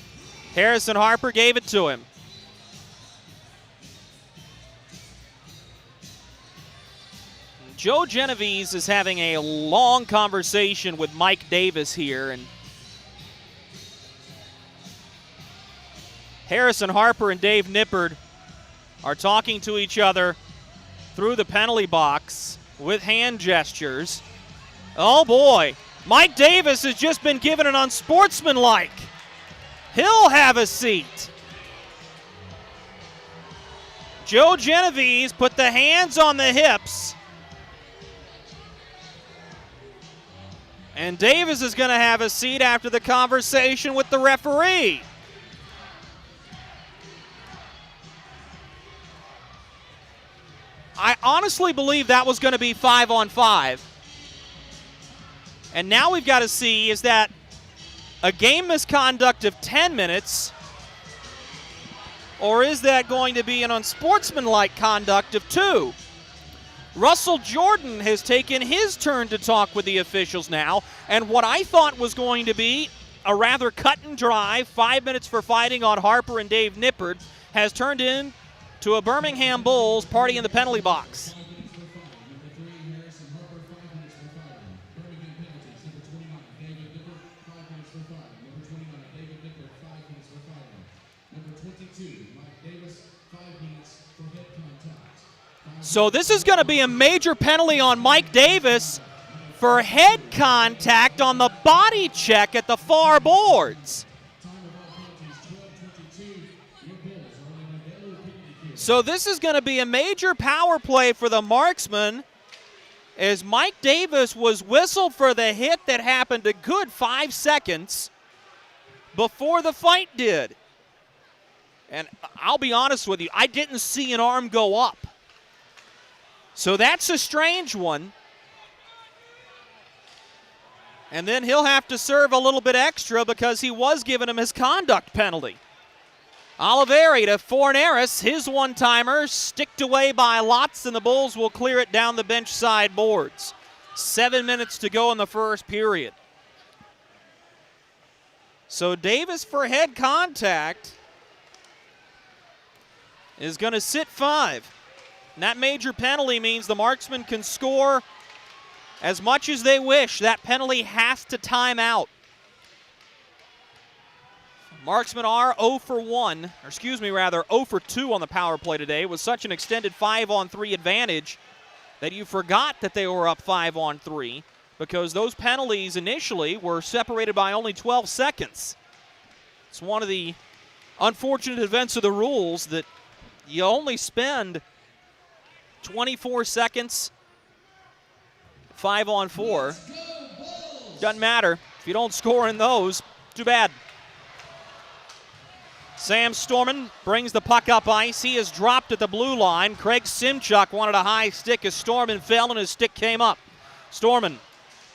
Harrison Harper gave it to him. Joe Genovese is having a long conversation with Mike Davis here, and Harrison Harper and Dave Nippert are talking to each other through the penalty box with hand gestures. Oh boy, Mike Davis has just been given an unsportsmanlike. He'll have a seat. Joe Genovese put the hands on the hips, and Davis is going to have a seat after the conversation with the referee. I honestly believe that was going to be 5-on-5. And now we've got to see, is that a game misconduct of 10 minutes, or is that going to be an unsportsmanlike conduct of 2? Russell Jordan has taken his turn to talk with the officials now, and what I thought was going to be a rather cut and dry 5 minutes for fighting on Harper and Dave Nippert has turned into a Birmingham Bulls party in the penalty box. So this is going to be a major penalty on Mike Davis for head contact on the body check at the far boards. So this is going to be a major power play for the Marksmen, as Mike Davis was whistled for the hit that happened a good 5 seconds before the fight did. And I'll be honest with you, I didn't see an arm go up. So that's a strange one. And then he'll have to serve a little bit extra because he was giving him his conduct penalty. Oliveri to Forneris, his one-timer, sticked away by Lotz, and the Bulls will clear it down the bench side boards. 7 minutes to go in the first period. So Davis for head contact is going to sit 5. And that major penalty means the Marksmen can score as much as they wish. That penalty has to time out. Marksmen are 0 for 2 on the power play today. It was such an extended 5-on-3 advantage that you forgot that they were up 5-on-3 because those penalties initially were separated by only 12 seconds. It's one of the unfortunate events of the rules that you only spend 24 seconds, 5-on-4. Doesn't matter. If you don't score in those, too bad. Sam Storman brings the puck up ice. He is dropped at the blue line. Craig Simchuk wanted a high stick as Storman fell and his stick came up. Storman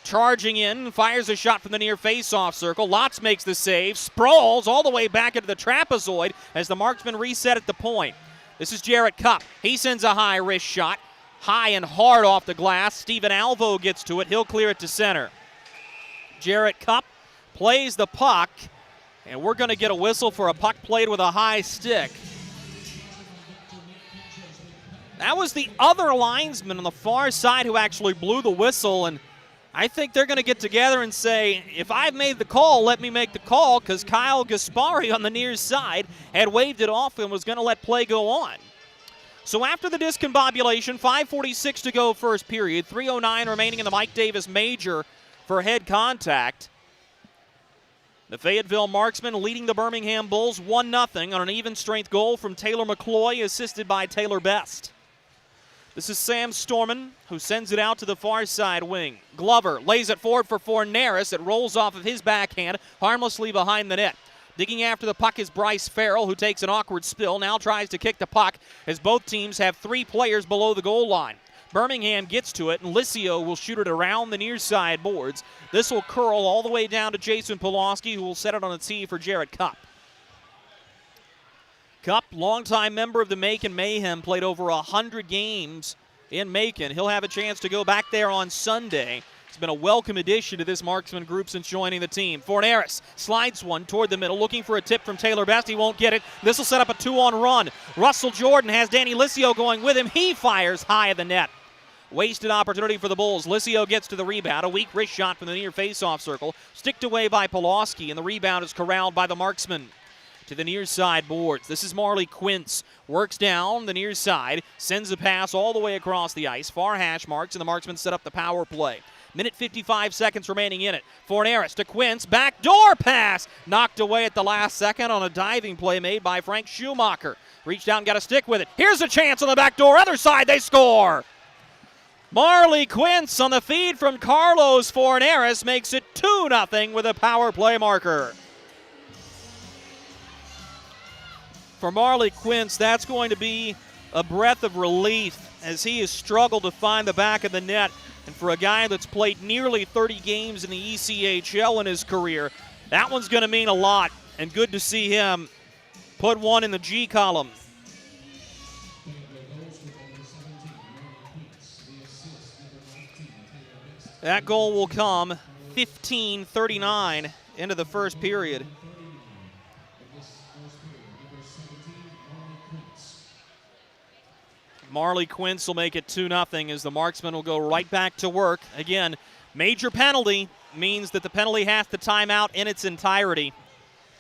charging in, fires a shot from the near face-off circle. Lotz makes the save, sprawls all the way back into the trapezoid as the Marksmen reset at the point. This is Jarrett Cupp. He sends a high wrist shot, high and hard off the glass. Steven Alvo gets to it. He'll clear it to center. Jarrett Cupp plays the puck, and we're going to get a whistle for a puck played with a high stick. That was the other linesman on the far side who actually blew the whistle, and I think they're going to get together and say, if I've made the call, let me make the call, because Kyle Gaspari on the near side had waved it off and was going to let play go on. So after the discombobulation, 5:46 to go first period, 3:09 remaining in the Mike Davis major for head contact. The Fayetteville Marksmen leading the Birmingham Bulls 1-0 on an even-strength goal from Taylor Mccoy, assisted by Taylor Best. This is Sam Storman, who sends it out to the far side wing. Glover lays it forward for Fornaris. It rolls off of his backhand, harmlessly behind the net. Digging after the puck is Bryce Farrell, who takes an awkward spill, now tries to kick the puck as both teams have 3 players below the goal line. Birmingham gets to it, and Licio will shoot it around the near side boards. This will curl all the way down to Jason Polowski, who will set it on a tee for Jarrett Cupp. Cupp, longtime member of the Macon Mayhem, played over 100 games in Macon. He'll have a chance to go back there on Sunday. It's been a welcome addition to this Marksman group since joining the team. Fornaris slides one toward the middle, looking for a tip from Taylor Best. He won't get it. This will set up a 2-on-run. Russell Jordan has Danny Licio going with him. He fires high of the net. Wasted opportunity for the Bulls. Licio gets to the rebound. A weak wrist shot from the near face-off circle. Sticked away by Polowski, and the rebound is corralled by the Marksman. To the near side boards. This is Marley Quince. Works down the near side. Sends a pass all the way across the ice. Far hash marks, and the Marksmen set up the power play. Minute 55 seconds remaining in it. Fornaris to Quince. Backdoor pass. Knocked away at the last second on a diving play made by Frank Schumacher. Reached out and got a stick with it. Here's a chance on the back door. Other side, they score. Marley Quince on the feed from Carlos Fornaris makes it 2-0 with a power play marker. For Marley Quince, that's going to be a breath of relief as he has struggled to find the back of the net. And for a guy that's played nearly 30 games in the ECHL in his career, that one's going to mean a lot. And good to see him put one in the G column. That goal will come 15:39 into the first period. Marley Quince will make it 2-0 as the Marksmen will go right back to work. Again, major penalty means that the penalty has to time out in its entirety.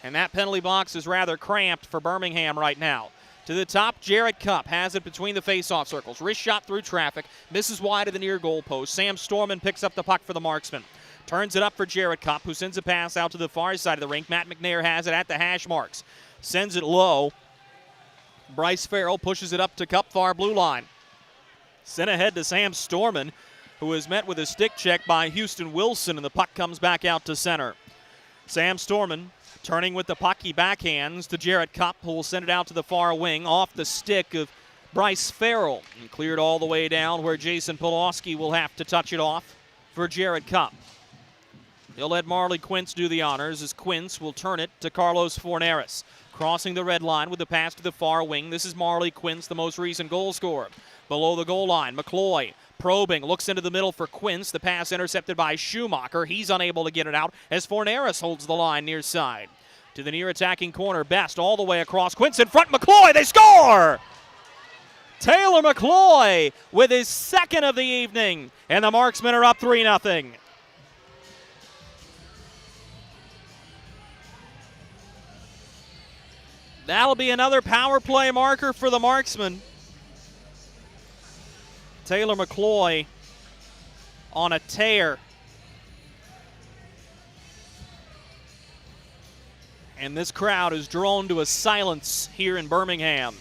And that penalty box is rather cramped for Birmingham right now. To the top, Jarrett Cupp has it between the face-off circles. Wrist shot through traffic, misses wide of the near goal post. Sam Storman picks up the puck for the Marksmen. Turns it up for Jarrett Cupp, who sends a pass out to the far side of the rink. Matt McNair has it at the hash marks. Sends it low. Bryce Farrell pushes it up to Cupp, far blue line. Sent ahead to Sam Storman, who is met with a stick check by Houston Wilson, and the puck comes back out to center. Sam Storman turning with the puck, he backhands to Jarrett Cupp, who will send it out to the far wing off the stick of Bryce Farrell, and cleared all the way down where Jason Polowski will have to touch it off for Jarrett Cupp. He'll let Marley Quince do the honors as Quince will turn it to Carlos Fornaris. Crossing the red line with the pass to the far wing. This is Marley Quince, the most recent goal scorer. Below the goal line, Mccoy probing, looks into the middle for Quince. The pass intercepted by Schumacher. He's unable to get it out as Fornaris holds the line near side. To the near attacking corner, Best all the way across. Quince in front, Mccoy, they score! Taylor Mccoy with his second of the evening, and the Marksmen are up 3-0. That'll be another power play marker for the Marksmen. Taylor Mccoy on a tear. And this crowd is drawn to a silence here in Birmingham.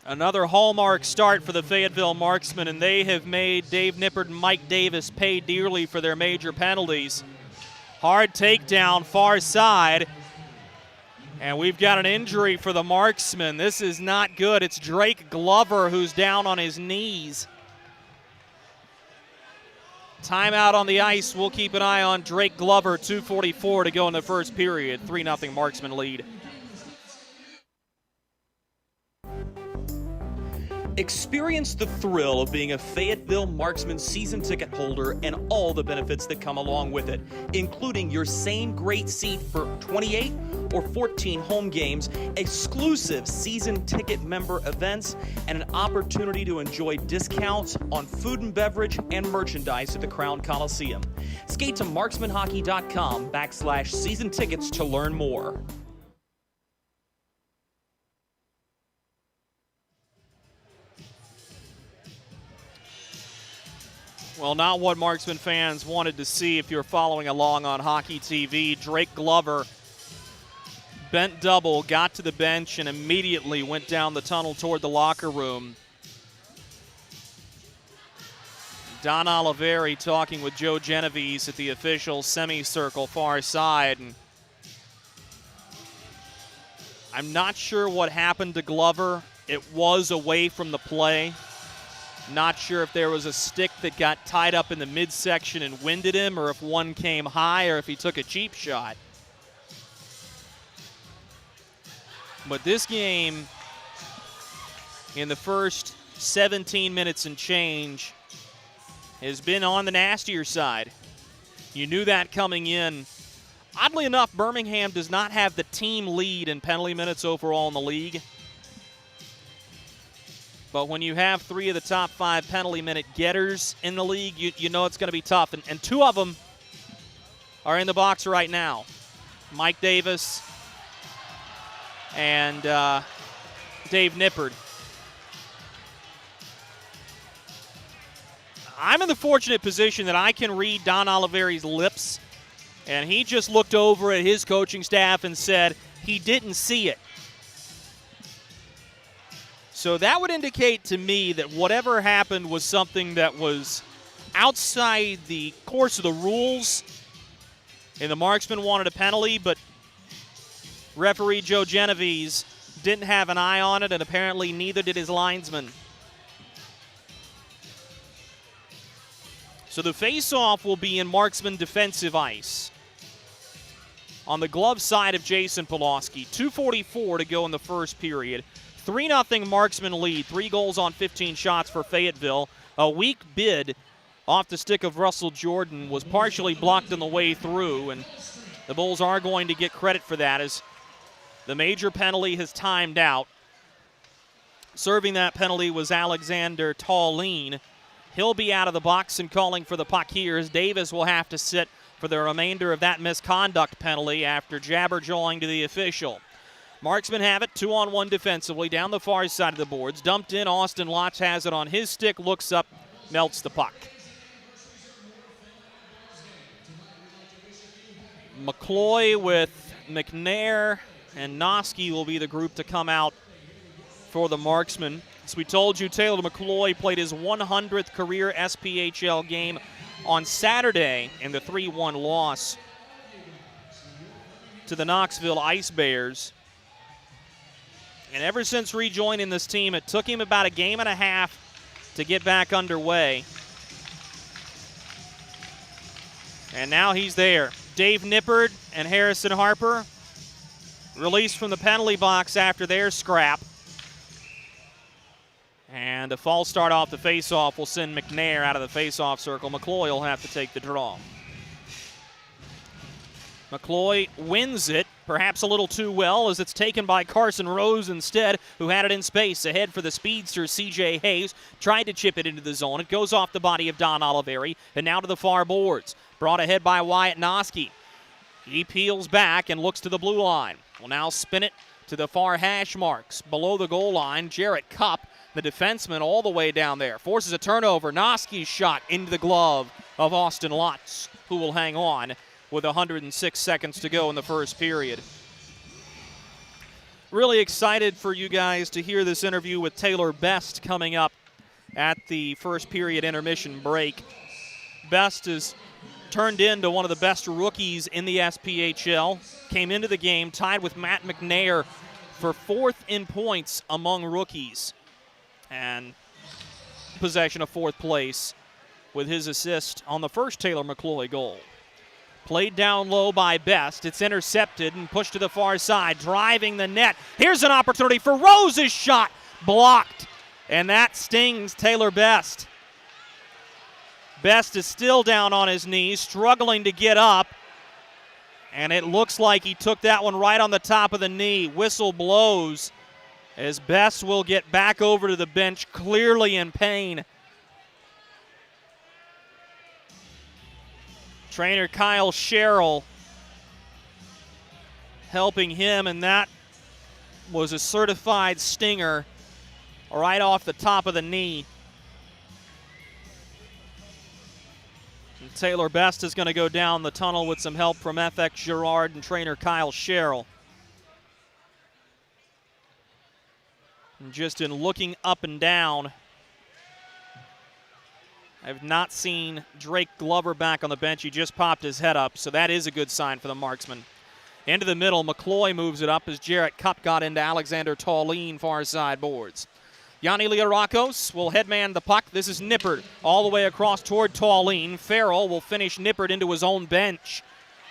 Another hallmark start for the Fayetteville Marksmen, and they have made Dave Nippert and Mike Davis pay dearly for their major penalties. Hard takedown, far side. And we've got an injury for the Marksmen. This is not good. It's Drake Glover who's down on his knees. Timeout on the ice. We'll keep an eye on Drake Glover. 2:44 to go in the first period. 3-0 Marksmen lead. Experience the thrill of being a Fayetteville Marksmen season ticket holder and all the benefits that come along with it, including your same great seat for 28 or 14 home games, exclusive season ticket member events, and an opportunity to enjoy discounts on food and beverage and merchandise at the Crown Coliseum. Skate to marksmanhockey.com/season tickets to learn more. Well, not what Marksman fans wanted to see if you're following along on Hockey TV. Drake Glover bent double, got to the bench, and immediately went down the tunnel toward the locker room. Don Oliveri talking with Joe Genovese at the official semicircle far side. And I'm not sure what happened to Glover. It was away from the play. Not sure if there was a stick that got tied up in the midsection and winded him, or if one came high, or if he took a cheap shot. But this game, in the first 17 minutes and change, has been on the nastier side. You knew that coming in. Oddly enough, Birmingham does not have the team lead in penalty minutes overall in the league. But when you have 3 of the top 5 penalty minute getters in the league, you know it's going to be tough. And 2 of them are in the box right now. Mike Davis and Dave Nippard. I'm in the fortunate position that I can read Don Oliveri's lips, and he just looked over at his coaching staff and said he didn't see it. So that would indicate to me that whatever happened was something that was outside the course of the rules, and the Marksman wanted a penalty, but referee Joe Genovese didn't have an eye on it, and apparently neither did his linesman. So the face-off will be in Marksman defensive ice. On the glove side of Jason Polowski, 2:44 to go in the first period. 3-0 Marksman lead, 3 goals on 15 shots for Fayetteville. A weak bid off the stick of Russell Jordan was partially blocked on the way through, and the Bulls are going to get credit for that as the major penalty has timed out. Serving that penalty was Alexander Tallene. He'll be out of the box and calling for the puck here as Davis will have to sit for the remainder of that misconduct penalty after jabber-jawing to the official. Marksmen have it 2-on-1 defensively down the far side of the boards. Dumped in, Austin Lotz has it on his stick, looks up, melts the puck. Mccoy with McNair and Noski will be the group to come out for the Marksmen. As we told you, Taylor McCloy played his 100th career SPHL game on Saturday in the 3-1 loss to the Knoxville Ice Bears. And ever since rejoining this team, it took him about a game and a half to get back underway. And now he's there. Dave Nippard and Harrison Harper released from the penalty box after their scrap. And a false start off the faceoff will send McNair out of the faceoff circle. McCloy will have to take the draw. McCloy wins it, perhaps a little too well, as it's taken by Carson Rose instead, who had it in space. Ahead for the speedster, C.J. Hayes. Tried to chip it into the zone. It goes off the body of Don Oliveri, and now to the far boards. Brought ahead by Wyatt Noski. He peels back and looks to the blue line. Will now spin it to the far hash marks. Below the goal line, Jarrett Cupp, the defenseman, all the way down there. Forces a turnover. Noski's shot into the glove of Austin Lotz, who will hang on with 106 seconds to go in the first period. Really excited for you guys to hear this interview with Taylor Best coming up at the first period intermission break. Best is turned into one of the best rookies in the SPHL. Came into the game tied with Matt McNair for 4th in points among rookies. And possession of 4th place with his assist on the first Taylor McCloy goal. Played down low by Best. It's intercepted and pushed to the far side, driving the net. Here's an opportunity for Rose's shot. Blocked. And that stings Taylor Best. Best is still down on his knees, struggling to get up. And it looks like he took that one right on the top of the knee. Whistle blows as Best will get back over to the bench, clearly in pain. Trainer Kyle Sherrill helping him, and that was a certified stinger right off the top of the knee. Taylor Best is going to go down the tunnel with some help from FX Girard and trainer Kyle Sherrill. And just in looking up and down, I've not seen Drake Glover back on the bench. He just popped his head up, so that is a good sign for the Marksmen. Into the middle, Mccoy moves it up as Jarrett Cupp got into Alexander Tallien far side boards. Yanni Rockos will headman the puck. This is Nippert all the way across toward Tallien. Farrell will finish Nippert into his own bench.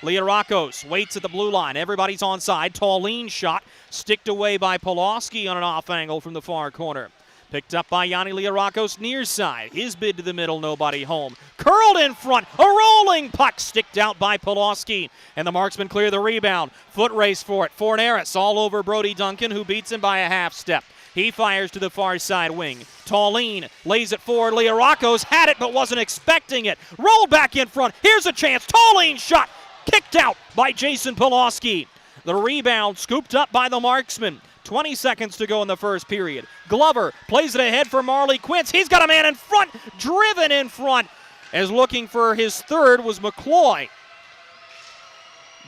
Rockos waits at the blue line. Everybody's onside. Tallien shot sticked away by Polowski on an off angle from the far corner. Picked up by Yanni Rockos near side. His bid to the middle, nobody home. Curled in front, a rolling puck sticked out by Polowski. And the Marksmen clear the rebound. Foot race for it. Fornaris all over Brody Duncan, who beats him by a half step. He fires to the far side wing. Tallien lays it forward. Rockos had it but wasn't expecting it. Rolled back in front. Here's a chance. Tallien shot. Kicked out by Jason Polowski. The rebound scooped up by the Marksmen. 20 seconds to go in the first period. Glover plays it ahead for Marley Quince. He's got a man in front, driven in front, as looking for his third was Mccoy.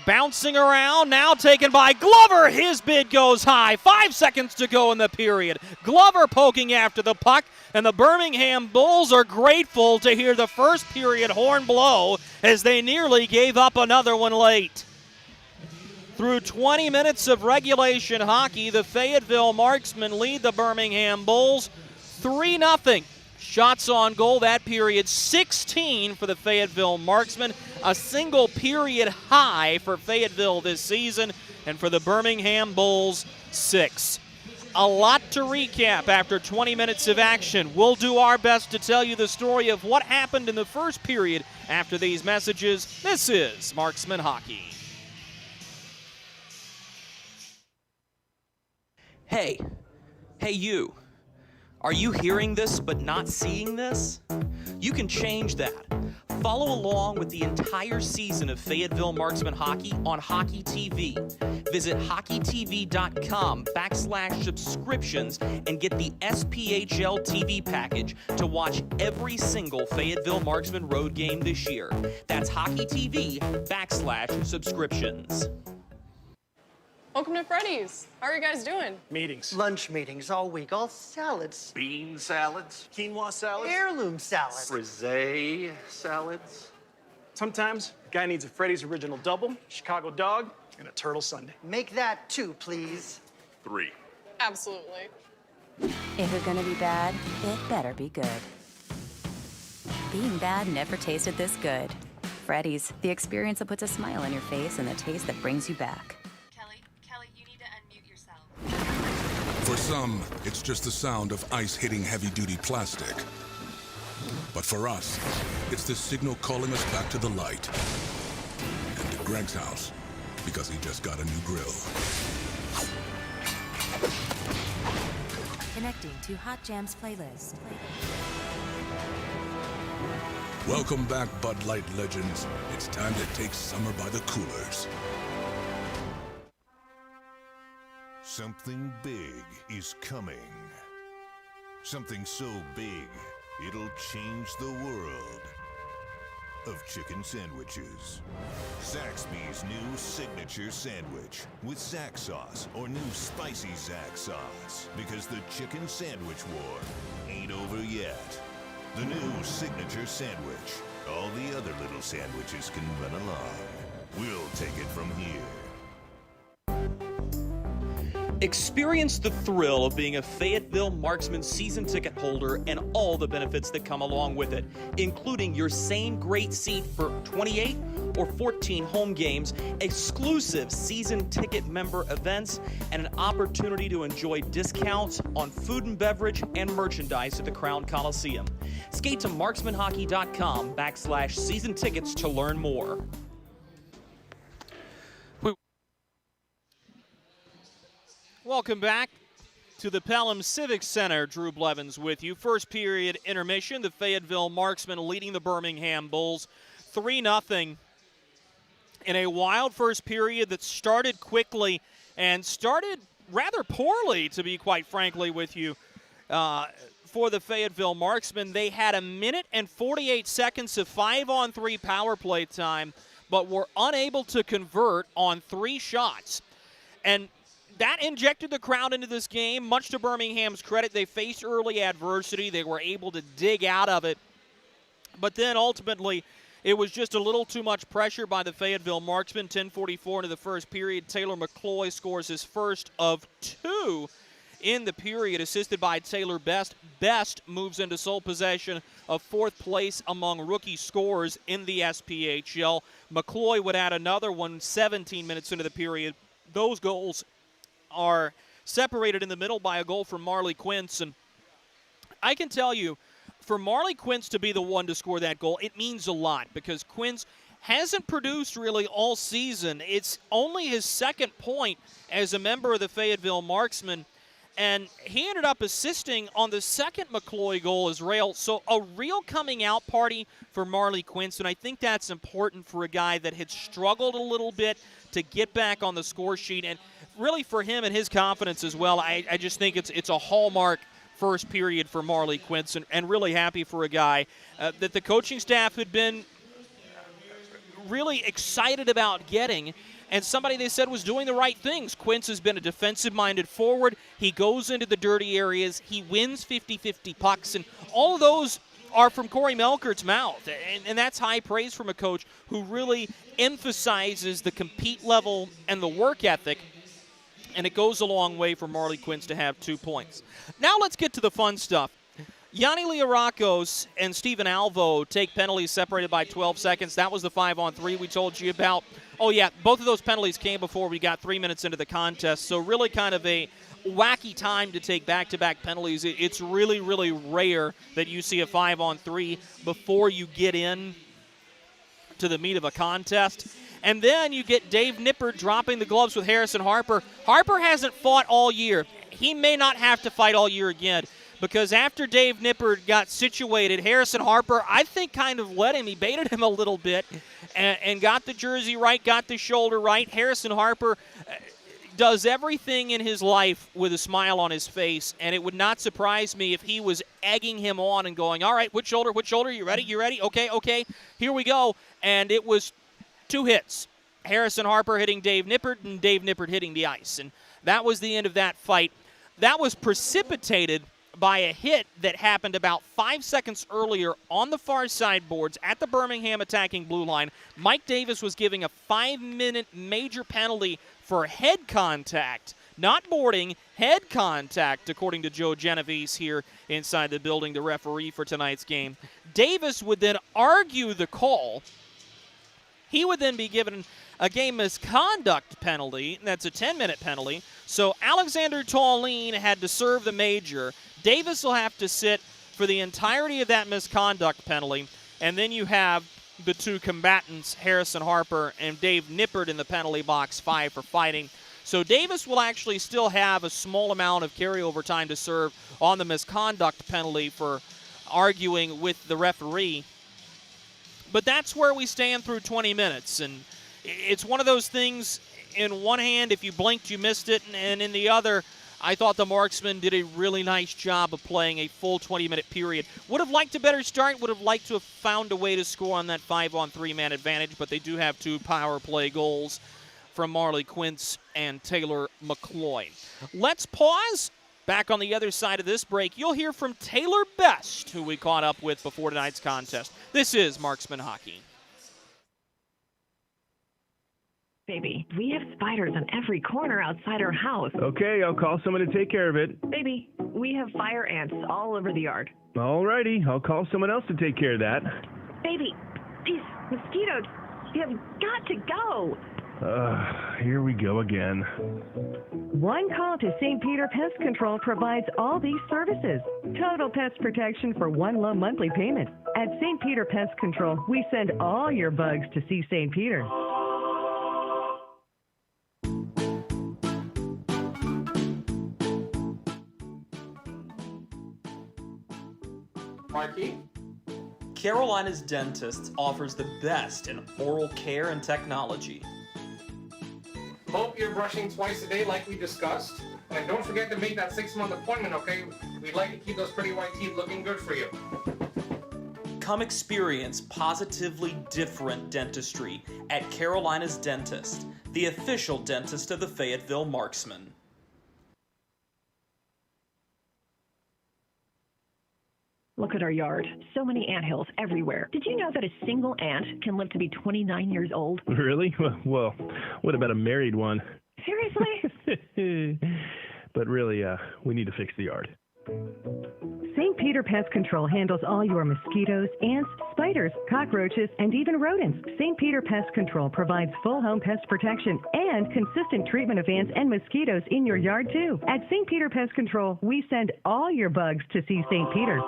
Bouncing around, now taken by Glover. His bid goes high. 5 seconds to go in the period. Glover poking after the puck, and the Birmingham Bulls are grateful to hear the first period horn blow as they nearly gave up another one late. Through 20 minutes of regulation hockey, the Fayetteville Marksmen lead the Birmingham Bulls 3-0. Shots on goal that period, 16 for the Fayetteville Marksmen, a single period high for Fayetteville this season, and for the Birmingham Bulls, 6. A lot to recap after 20 minutes of action. We'll do our best to tell you the story of what happened in the first period after these messages. This is Marksman Hockey. Hey you. Are you hearing this but not seeing this? You can change that. Follow along with the entire season of Fayetteville Marksmen hockey on Hockey TV. Visit hockeytv.com/subscriptions and get the SPHL TV package to watch every single Fayetteville Marksmen road game this year. That's hockeytv.com/subscriptions. Welcome to Freddy's. How are you guys doing? Meetings. Lunch meetings all week, all salads. Bean salads. Quinoa salads. Heirloom salads. Frase salads. Sometimes a guy needs a Freddy's Original Double, Chicago Dog, and a Turtle Sundae. Make that 2, please. 3. Absolutely. If you're gonna be bad, it better be good. Being bad never tasted this good. Freddy's, the experience that puts a smile on your face and the taste that brings you back. Kelly, you need to unmute yourself. For some, it's just the sound of ice hitting heavy-duty plastic. But for us, it's the signal calling us back to the light. And to Greg's house, because he just got a new grill. Connecting to Hot Jams playlist. Welcome back, Bud Light legends. It's time to take summer by the coolers. Something big is coming. Something so big, it'll change the world of chicken sandwiches. Zaxby's new signature sandwich with Zax sauce or new spicy Zax sauce. Because the chicken sandwich war ain't over yet. The new signature sandwich. All the other little sandwiches can run along. We'll take it from here. Experience the thrill of being a Fayetteville Marksmen season ticket holder and all the benefits that come along with it, including your same great seat for 28 or 14 home games, exclusive season ticket member events, and an opportunity to enjoy discounts on food and beverage and merchandise at the Crown Coliseum. Skate to marksmanhockey.com/season tickets to learn more. Welcome back to the Pelham Civic Center. Drew Blevins with you. First period intermission. The Fayetteville Marksmen leading the Birmingham Bulls 3-0 in a wild first period that started quickly and started rather poorly, to be quite frankly with you. for the Fayetteville Marksmen. They had 1 minute and 48 seconds of 5-on-3 power play time, but were unable to convert on 3 shots. And that injected the crowd into this game. Much to Birmingham's credit, they faced early adversity. They were able to dig out of it. But then ultimately, it was just a little too much pressure by the Fayetteville Marksmen. 10:44 into the first period. Taylor Mccoy scores his first of 2 in the period, assisted by Taylor Best. Best moves into sole possession of 4th place among rookie scorers in the SPHL. Mccoy would add another one 17 minutes into the period. Those goals are separated in the middle by a goal from Marley Quince. And I can tell you, for Marley Quince to be the one to score that goal, it means a lot because Quince hasn't produced really all season. It's only his 2nd point as a member of the Fayetteville Marksmen, and he ended up assisting on the 2nd Mccoy goal as well. So a real coming out party for Marley Quince, and I think that's important for a guy that had struggled a little bit to get back on the score sheet, and really for him and his confidence as well. I just think it's a hallmark first period for Marley Quince, and really happy for a guy that the coaching staff had been really excited about getting, and somebody they said was doing the right things. Quince has been a defensive-minded forward. He goes into the dirty areas. He wins 50-50 pucks, and all of those are from Corey Melkert's mouth, and that's high praise from a coach who really emphasizes the compete level and the work ethic. And it goes a long way for Marley Quince to have 2 points. Now let's get to the fun stuff. Yanni Rockos and Stephen Alvo take penalties separated by 12 seconds. That was the 5-on-3 we told you about. Oh, yeah, both of those penalties came before we got 3 minutes into the contest, so really kind of a wacky time to take back-to-back penalties. It's really, really rare that you see a 5-on-3 before you get in to the meat of a contest. And then you get Dave Nippert dropping the gloves with Harrison Harper. Harper hasn't fought all year. He may not have to fight all year again, because after Dave Nippert got situated, Harrison Harper, I think, kind of let him. He baited him a little bit and got the jersey right, got the shoulder right. Harrison Harper does everything in his life with a smile on his face, and it would not surprise me if he was egging him on and going, all right, which shoulder, you ready, okay, here we go. And it was 2 hits. Harrison Harper hitting Dave Nippert and Dave Nippert hitting the ice. And that was the end of that fight. That was precipitated by a hit that happened about 5 seconds earlier on the far side boards at the Birmingham attacking blue line. Mike Davis was giving a 5-minute major penalty for head contact. Not boarding, head contact, according to Joe Genovese here inside the building, the referee for tonight's game. Davis would then argue the call. He would then be given a game misconduct penalty. That's a 10-minute penalty. So Alexander Tallene had to serve the major. Davis will have to sit for the entirety of that misconduct penalty. And then you have the 2 combatants, Harrison Harper and Dave Nippert, in the penalty box, 5 for fighting. So Davis will actually still have a small amount of carryover time to serve on the misconduct penalty for arguing with the referee. But that's where we stand through 20 minutes. And it's one of those things, in one hand, if you blinked, you missed it. And in the other, I thought the Marksmen did a really nice job of playing a full 20-minute period. Would have liked a better start, would have liked to have found a way to score on that 5-on-3 man advantage, but they do have 2 power play goals from Marley Quince and Taylor Mccoy. Let's pause. Back on the other side of this break, you'll hear from Taylor Best, who we caught up with before tonight's contest. This is Marksman Hockey. Baby, we have spiders on every corner outside our house. Okay, I'll call someone to take care of it. Baby, we have fire ants all over the yard. All righty, I'll call someone else to take care of that. Baby, these mosquitoes, you have got to go. Here we go again. One call to St. Peter Pest Control provides all these services. Total pest protection for one low monthly payment. At St. Peter Pest Control, we send all your bugs to see St. Peter. Marky? Carolina's Dentists offers the best in oral care and technology. Hope you're brushing twice a day like we discussed. And don't forget to make that 6-month appointment, okay? We'd like to keep those pretty white teeth looking good for you. Come experience positively different dentistry at Carolina's Dentist, the official dentist of the Fayetteville Marksmen. Look at our yard. So many anthills everywhere. Did you know that a single ant can live to be 29 years old? Really? Well, what about a married one? Seriously? But really, we need to fix the yard. St. Peter Pest Control handles all your mosquitoes, ants, spiders, cockroaches, and even rodents. St. Peter Pest Control provides full home pest protection and consistent treatment of ants and mosquitoes in your yard, too. At St. Peter Pest Control, we send all your bugs to see St. Peter.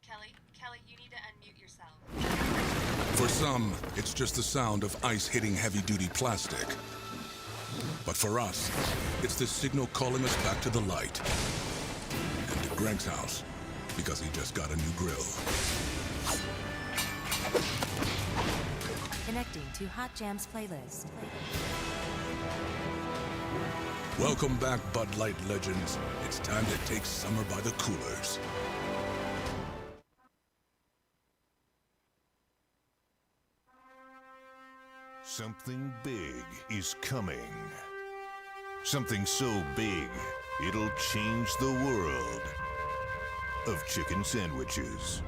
Kelly, you need to unmute yourself. For some, it's just the sound of ice hitting heavy-duty plastic. But for us, it's the signal calling us back to the light. And to Greg's house, because he just got a new grill. Connecting to Hot Jams playlist. Welcome back, Bud Light legends. It's time to take summer by the coolers. Something big is coming. Something so big, it'll change the world of chicken sandwiches.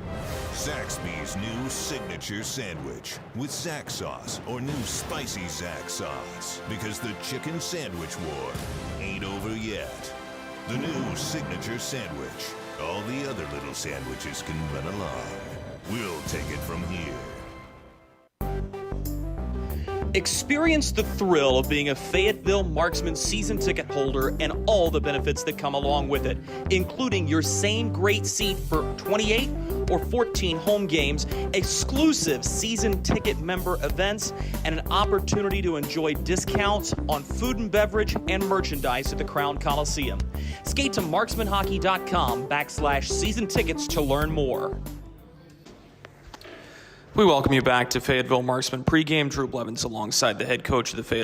Zaxby's new signature sandwich with Zax sauce or new spicy Zax sauce. Because the chicken sandwich war ain't over yet. The new signature sandwich. All the other little sandwiches can run along. We'll take it from here. Experience the thrill of being a Fayetteville Marksmen season ticket holder and all the benefits that come along with it, including your same great seat for 28 or 14 home games, exclusive season ticket member events, and an opportunity to enjoy discounts on food and beverage and merchandise at the Crown Coliseum. Skate to marksmanhockey.com/season tickets to learn more. We welcome you back to Fayetteville Marksmen pregame. Drew Blevins alongside the head coach of the Fayetteville.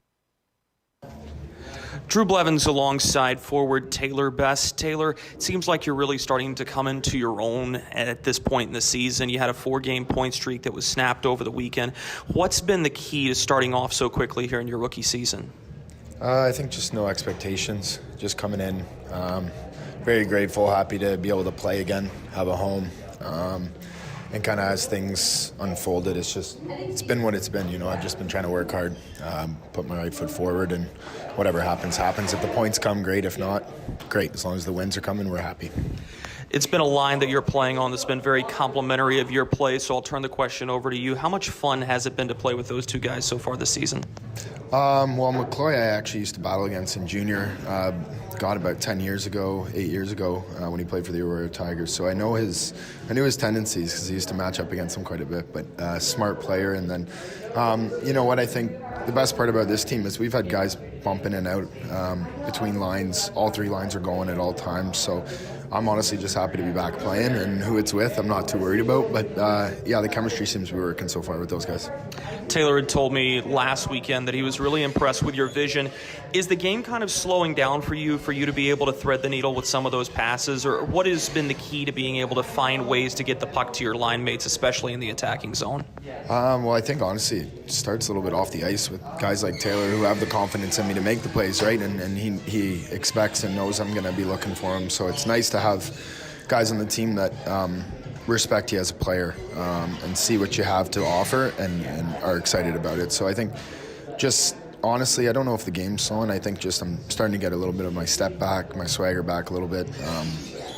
Drew Blevins alongside forward Taylor Best. Taylor, it seems like you're really starting to come into your own at this point in the season. You had a 4-game point streak that was snapped over the weekend. What's been the key to starting off so quickly here in your rookie season? I think just no expectations, just coming in. Very grateful, happy to be able to play again, have a home. And kind of as things unfolded, it's been what it's been. You know, I've just been trying to work hard, put my right foot forward, and whatever happens, happens. If the points come, great. If not, great. As long as the wins are coming, we're happy. It's been a line that you're playing on that's been very complimentary of your play, so I'll turn the question over to you. How much fun has it been to play with those two guys so far this season? Well, Mccoy I actually used to battle against in junior. God, about 8 years ago, when he played for the Aurora Tigers. So I knew his tendencies because he used to match up against him quite a bit. But smart player. And then, you know what I think the best part about this team is we've had guys bump in and out between lines. All 3 lines are going at all times. So I'm honestly just happy to be back playing, and who it's with, I'm not too worried about. But yeah, the chemistry seems to be working so far with those guys. Taylor had told me last weekend that he was really impressed with your vision. Is the game kind of slowing down for you to be able to thread the needle with some of those passes, or what has been the key to being able to find ways to get the puck to your line mates, especially in the attacking zone? Well, I think honestly it starts a little bit off the ice with guys like Taylor who have the confidence in me to make the plays, right? And he expects and knows I'm going to be looking for him. So it's nice to have guys on the team that respect you as a player and see what you have to offer and are excited about it. So I think just honestly, I don't know if the game's slowing. I think just I'm starting to get a little bit of my step back, my swagger back a little bit.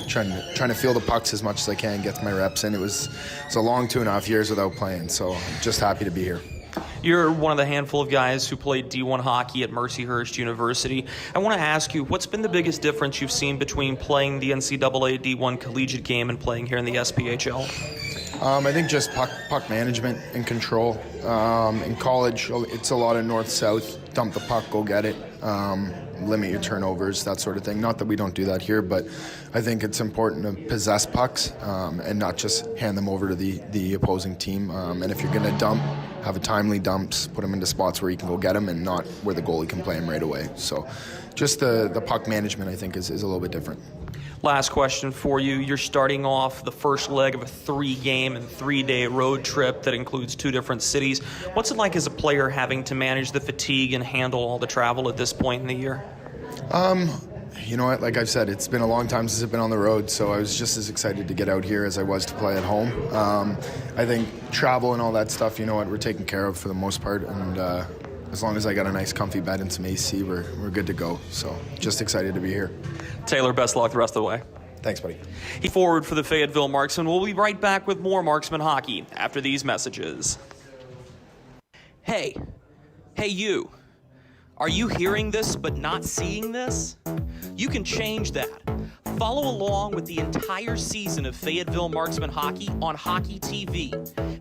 Trying to feel the pucks as much as I can, get my reps in. It's a long 2.5 years without playing, so I'm just happy to be here. You're one of the handful of guys who played D1 hockey at Mercyhurst University. I want to ask you, what's been the biggest difference you've seen between playing the NCAA D1 collegiate game and playing here in the SPHL? I think just puck management and control. In college, it's a lot of north-south, dump the puck, go get it, limit your turnovers, that sort of thing. Not that we don't do that here, but I think it's important to possess pucks and not just hand them over to the opposing team. And if you're going to dump, have a timely dumps, put them into spots where you can go get them and not where the goalie can play them right away. So just the puck management, I think, is a little bit different. Last question for you. You're starting off the first leg of a 3-game and 3-day road trip that includes 2 different cities. What's it like as a player having to manage the fatigue and handle all the travel at this point in the year? You know what, like I've said, it's been a long time since I've been on the road, so I was just as excited to get out here as I was to play at home. I think travel and all that stuff, you know what, we're taken care of for the most part, and as long as I got a nice comfy bed and some AC, we're good to go. So just excited to be here. Taylor, best luck the rest of the way. Thanks, buddy. He forward for the Fayetteville Marksmen. We'll be right back with more Marksman hockey after these messages. Hey you. Are you hearing this but not seeing this? You can change that. Follow along with the entire season of Fayetteville Marksmen hockey on Hockey TV.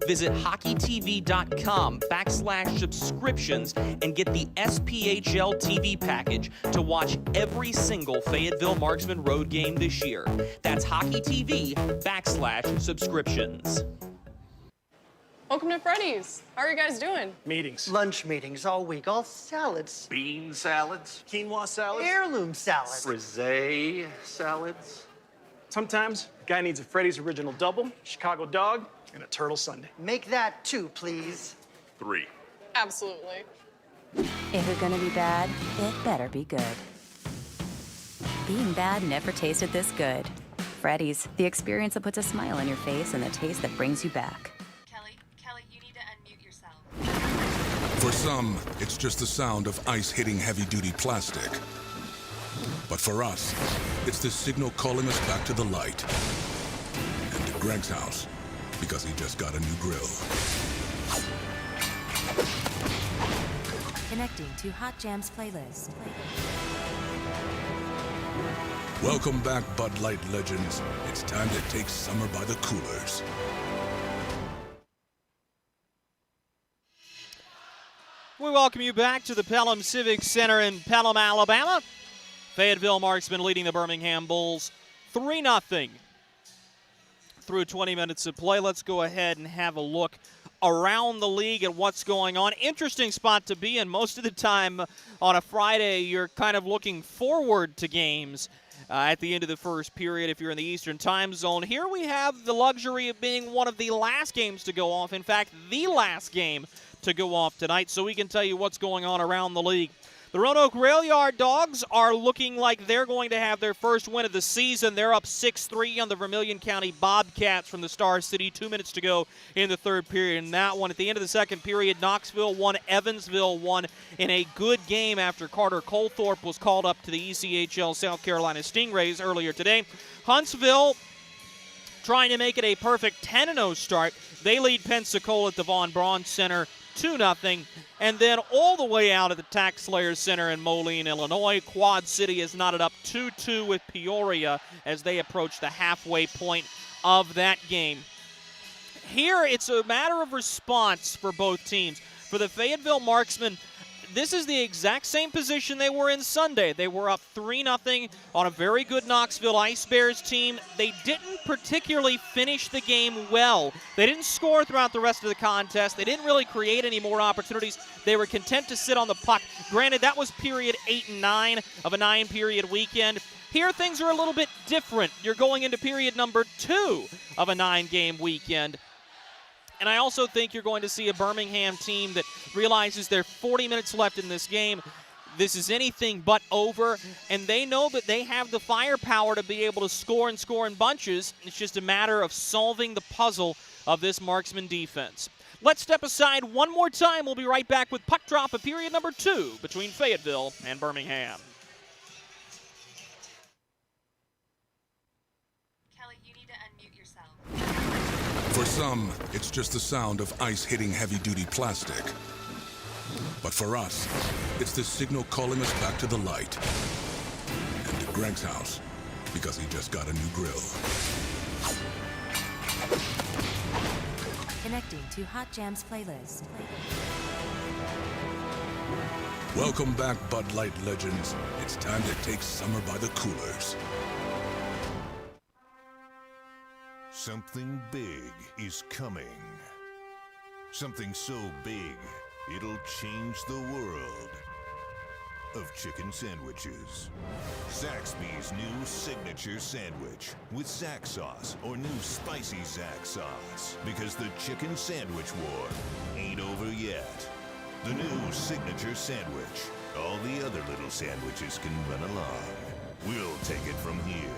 Visit hockeytv.com/subscriptions and get the SPHL TV package to watch every single Fayetteville Marksmen road game this year. That's hockeytv.com/subscriptions. Welcome to Freddy's. How are you guys doing? Meetings. Lunch meetings all week, all salads. Bean salads. Quinoa salads. Heirloom salads. Frase salads. Sometimes a guy needs a Freddy's Original Double, Chicago Dog, and a Turtle Sundae. Make that 2, please. 3. Absolutely. If you're gonna be bad, it better be good. Being bad never tasted this good. Freddy's, the experience that puts a smile on your face and the taste that brings you back. Kelly, you need to unmute yourself. For some, it's just the sound of ice hitting heavy-duty plastic. But for us, it's the signal calling us back to the light. And to Greg's house, because he just got a new grill. Connecting to Hot Jams playlist. Welcome back, Bud Light legends. It's time to take summer by the coolers. We welcome you back to the Pelham Civic Center in Pelham, Alabama. Fayetteville Marksmen leading the Birmingham Bulls 3-0 through 20 minutes of play. Let's go ahead and have a look around the league at what's going on. Interesting spot to be in. Most of the time on a Friday, you're kind of looking forward to games at the end of the first period if you're in the Eastern time zone. Here we have the luxury of being one of the last games to go off. In fact, the last game to go off tonight, so we can tell you what's going on around the league. The Roanoke Rail Yard Dogs are looking like they're going to have their first win of the season. They're up 6-3 on the Vermilion County Bobcats from the Star City. 2 minutes to go in the third period. And that one, at the end of the second period, Knoxville won, Evansville won in a good game after Carter Colthorpe was called up to the ECHL South Carolina Stingrays earlier today. Huntsville trying to make it a perfect 10-0 start. They lead Pensacola at the Von Braun Center 2-0, and then all the way out at the Tax Slayer Center in Moline, Illinois, Quad City has knotted up 2-2 with Peoria as they approach the halfway point of that game. Here, it's a matter of response for both teams. For the Fayetteville Marksmen, this is the exact same position they were in Sunday. They were up 3-0 on a very good Knoxville Ice Bears team. They didn't particularly finish the game well. They didn't score throughout the rest of the contest. They didn't really create any more opportunities. They were content to sit on the puck. Granted, that was period 8 and 9 of a 9-period weekend. Here, things are a little bit different. You're going into period number 2 of a 9-game weekend. And I also think you're going to see a Birmingham team that realizes there are 40 minutes left in this game. This is anything but over, and they know that they have the firepower to be able to score and score in bunches. It's just a matter of solving the puzzle of this Marksman defense. Let's step aside one more time. We'll be right back with puck drop of period number 2 between Fayetteville and Birmingham. Kelly, you need to unmute yourself. For some, it's just the sound of ice hitting heavy-duty plastic. But for us, it's the signal calling us back to the light. And to Greg's house, because he just got a new grill. Connecting to Hot Jams playlist. Welcome back, Bud Light legends. It's time to take summer by the coolers. Something big is coming. Something so big, it'll change the world of chicken sandwiches. Zaxby's new signature sandwich with Zax sauce or new spicy Zax sauce. Because the chicken sandwich war ain't over yet. The new signature sandwich. All the other little sandwiches can run along. We'll take it from here.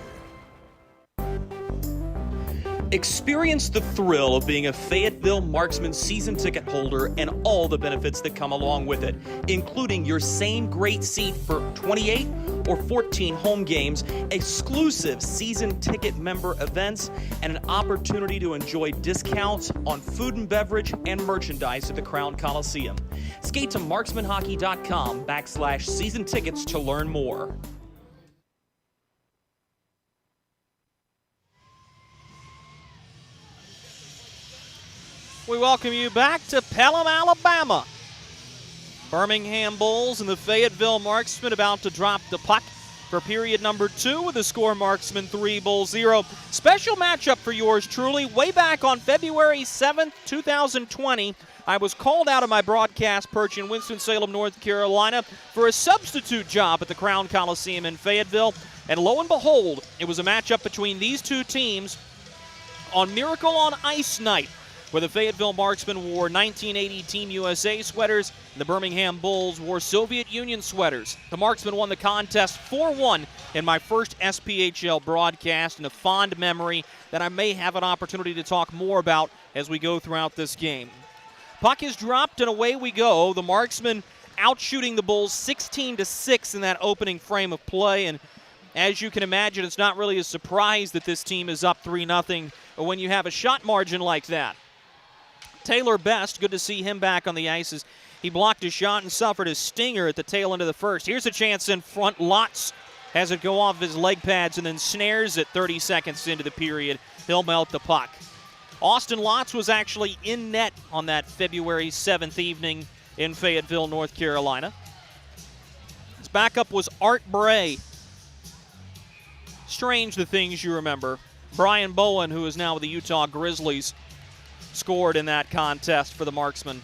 Experience the thrill of being a Fayetteville Marksmen season ticket holder and all the benefits that come along with it, including your same great seat for 28 or 14 home games, exclusive season ticket member events, and an opportunity to enjoy discounts on food and beverage and merchandise at the Crown Coliseum. Skate to marksmanhockey.com/season tickets to learn more. We welcome you back to Pelham, Alabama. Birmingham Bulls and the Fayetteville Marksmen about to drop the puck for period number 2 with the score Marksmen 3, Bulls 0. Special matchup for yours truly. Way back on February 7th, 2020, I was called out of my broadcast perch in Winston-Salem, North Carolina for a substitute job at the Crown Coliseum in Fayetteville. And lo and behold, it was a matchup between these two teams on Miracle on Ice night, where the Fayetteville Marksmen wore 1980 Team USA sweaters, and the Birmingham Bulls wore Soviet Union sweaters. The Marksmen won the contest 4-1 in my first SPHL broadcast, and a fond memory that I may have an opportunity to talk more about as we go throughout this game. Puck is dropped, and away we go. The Marksmen outshooting the Bulls 16-6 in that opening frame of play, and as you can imagine, it's not really a surprise that this team is up 3-0 when you have a shot margin like that. Taylor Best, good to see him back on the ice as he blocked a shot and suffered a stinger at the tail end of the first. Here's a chance in front. Lotz has it go off his leg pads and then snares it 30 seconds into the period. He'll melt the puck. Austin Lotz was actually in net on that February 7th evening in Fayetteville, North Carolina. His backup was Art Bray. Strange the things you remember. Brian Bowen, who is now with the Utah Grizzlies, scored in that contest for the Marksmen.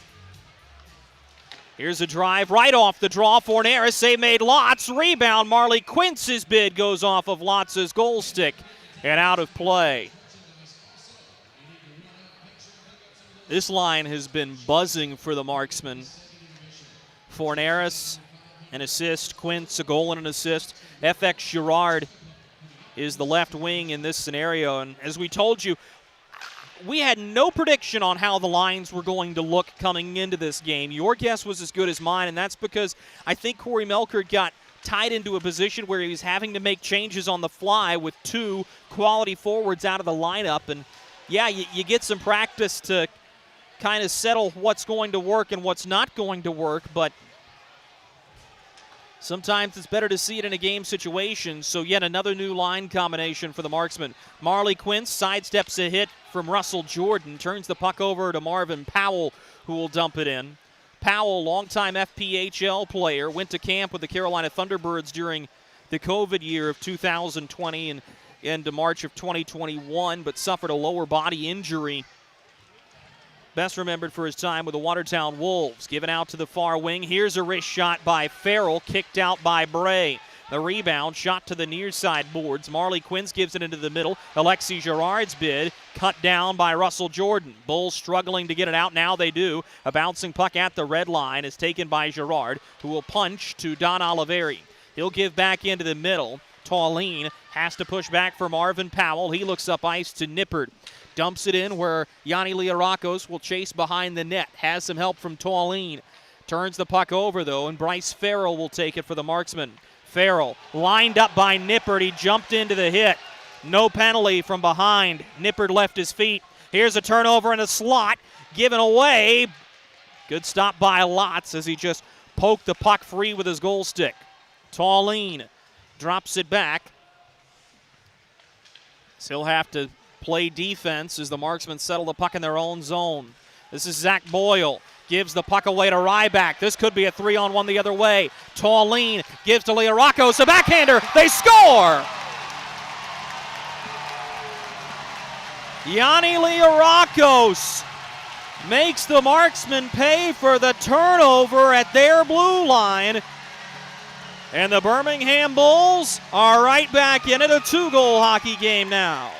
Here's a drive right off the draw. Forneris, save made. Lotz, rebound. Marley Quince's bid goes off of Lotz's goal stick and out of play. This line has been buzzing for the Marksmen. Forneris, an assist. Quince, a goal and an assist. FX Girard is the left wing in this scenario. And as we told you, we had no prediction on how the lines were going to look coming into this game. Your guess was as good as mine, and that's because I think Corey Melkert got tied into a position where he was having to make changes on the fly with two quality forwards out of the lineup. And, yeah, you get some practice to kind of settle what's going to work and what's not going to work, but sometimes it's better to see it in a game situation. So yet another new line combination for the Marksmen. Marley Quince sidesteps a hit from Russell Jordan, turns the puck over to Marvin Powell, who will dump it in. Powell, longtime FPHL player, went to camp with the Carolina Thunderbirds during the COVID year of 2020 and into March of 2021, but suffered a lower body injury. Best remembered for his time with the Watertown Wolves. Given out to the far wing. Here's a wrist shot by Farrell, kicked out by Bray. The rebound, shot to the near side boards. Marley Quince gives it into the middle. Alexis Girard's bid, cut down by Russell Jordan. Bulls struggling to get it out. Now they do. A bouncing puck at the red line is taken by Girard, who will punch to Don Oliveri. He'll give back into the middle. Tauline has to push back for Marvin Powell. He looks up ice to Nippert. Dumps it in where Yanni Rockos will chase behind the net. Has some help from Tauline. Turns the puck over, though, and Bryce Farrell will take it for the Marksmen. Farrell lined up by Nippert. He jumped into the hit. No penalty from behind. Nippert left his feet. Here's a turnover in a slot. Given away. Good stop by Lotz as he just poked the puck free with his goal stick. Tauline drops it back. So he'll have to play defense as the Marksmen settle the puck in their own zone. This is Zach Boyle. Gives the puck away to Ryback. This could be a 3-on-1 the other way. Tall lean. Gives to Leah Rockos. A backhander. They score! Yanni Leah makes the Marksmen pay for the turnover at their blue line. And the Birmingham Bulls are right back in it. A 2-goal hockey game now.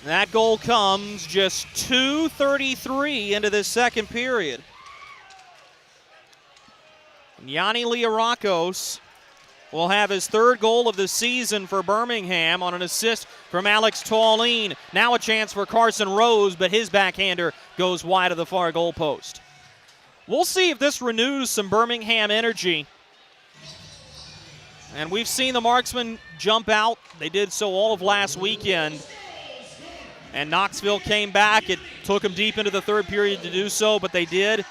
That goal comes just 2:33 into the second period. Yanni Leah will have his third goal of the season for Birmingham on an assist from Alex Tallien. Now a chance for Carson Rose, but his backhander goes wide of the far goal post. We'll see if this renews some Birmingham energy. And we've seen the Marksmen jump out. They did so all of last weekend. And Knoxville came back. It took them deep into the third period to do so, but they did.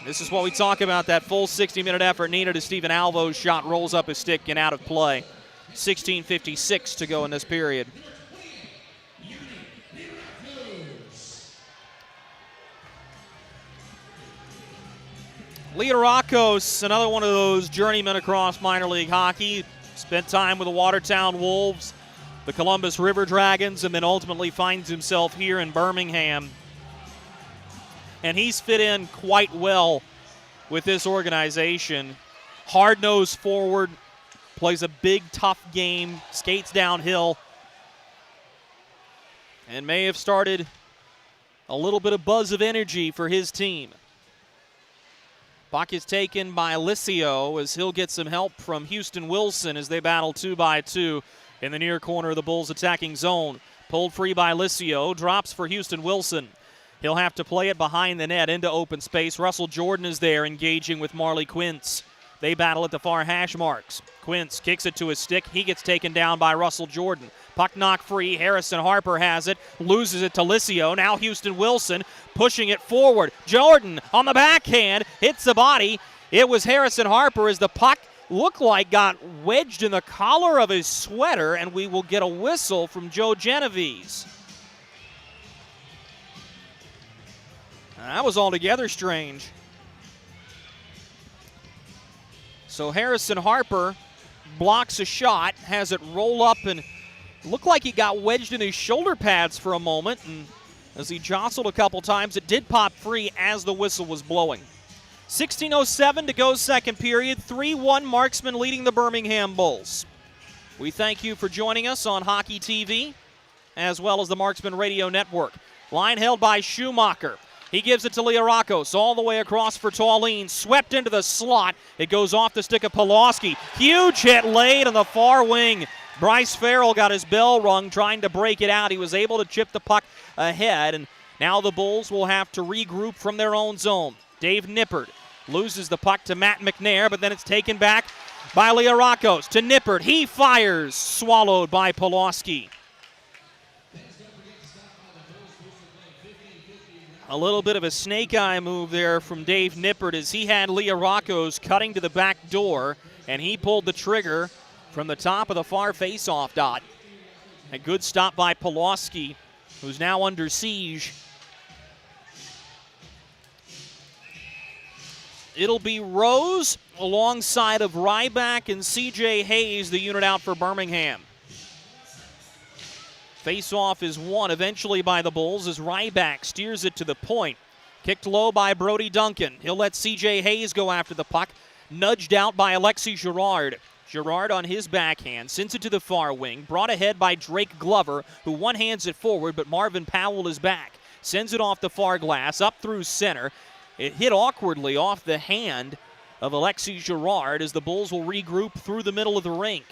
This is what we talk about, that full 60-minute effort needed as Stephen Alvo's shot rolls up his stick and out of play. 16:56 to go in this period. Leah Rockos, another one of those journeymen across minor league hockey. Spent time with the Watertown Wolves, the Columbus River Dragons, and then ultimately finds himself here in Birmingham. And he's fit in quite well with this organization. Hard-nosed forward, plays a big, tough game, skates downhill, and may have started a little bit of buzz of energy for his team. Puck is taken by Licio as he'll get some help from Houston Wilson as they battle 2-by-2 in the near corner of the Bulls' attacking zone. Pulled free by Licio, drops for Houston Wilson. He'll have to play it behind the net into open space. Russell Jordan is there engaging with Marley Quince. They battle at the far hash marks. Quince kicks it to his stick. He gets taken down by Russell Jordan. Puck knocked free. Harrison Harper has it. Loses it to Licio. Now Houston Wilson pushing it forward. Jordan on the backhand. Hits the body. It was Harrison Harper as the puck looked like got wedged in the collar of his sweater, and we will get a whistle from Joe Genovese. That was altogether strange. So Harrison Harper blocks a shot, has it roll up, and looked like he got wedged in his shoulder pads for a moment, and as he jostled a couple times, it did pop free as the whistle was blowing. 16:07 to go second period, 3-1 Marksmen leading the Birmingham Bulls. We thank you for joining us on Hockey TV, as well as the Marksmen Radio Network. Line held by Schumacher. He gives it to Leah Rockos all the way across for Tallien. Swept into the slot. It goes off the stick of Polowski. Huge hit laid on the far wing. Bryce Farrell got his bell rung trying to break it out. He was able to chip the puck ahead, and now the Bulls will have to regroup from their own zone. Dave Nippert loses the puck to Matt McNair, but then it's taken back by Leah Rockos to Nippert. He fires, swallowed by Polowski. A little bit of a snake eye move there from Dave Nippert as he had Leah Rockos cutting to the back door, and he pulled the trigger from the top of the far face-off dot. A good stop by Polowski, who's now under siege. It'll be Rose alongside of Ryback and C.J. Hayes, the unit out for Birmingham. Face-off is won eventually by the Bulls as Ryback steers it to the point. Kicked low by Brody Duncan. He'll let C.J. Hayes go after the puck. Nudged out by Alexis Girard. Girard on his backhand sends it to the far wing. Brought ahead by Drake Glover, who one-hands it forward, but Marvin Powell is back. Sends it off the far glass, up through center. It hit awkwardly off the hand of Alexis Girard as the Bulls will regroup through the middle of the rink.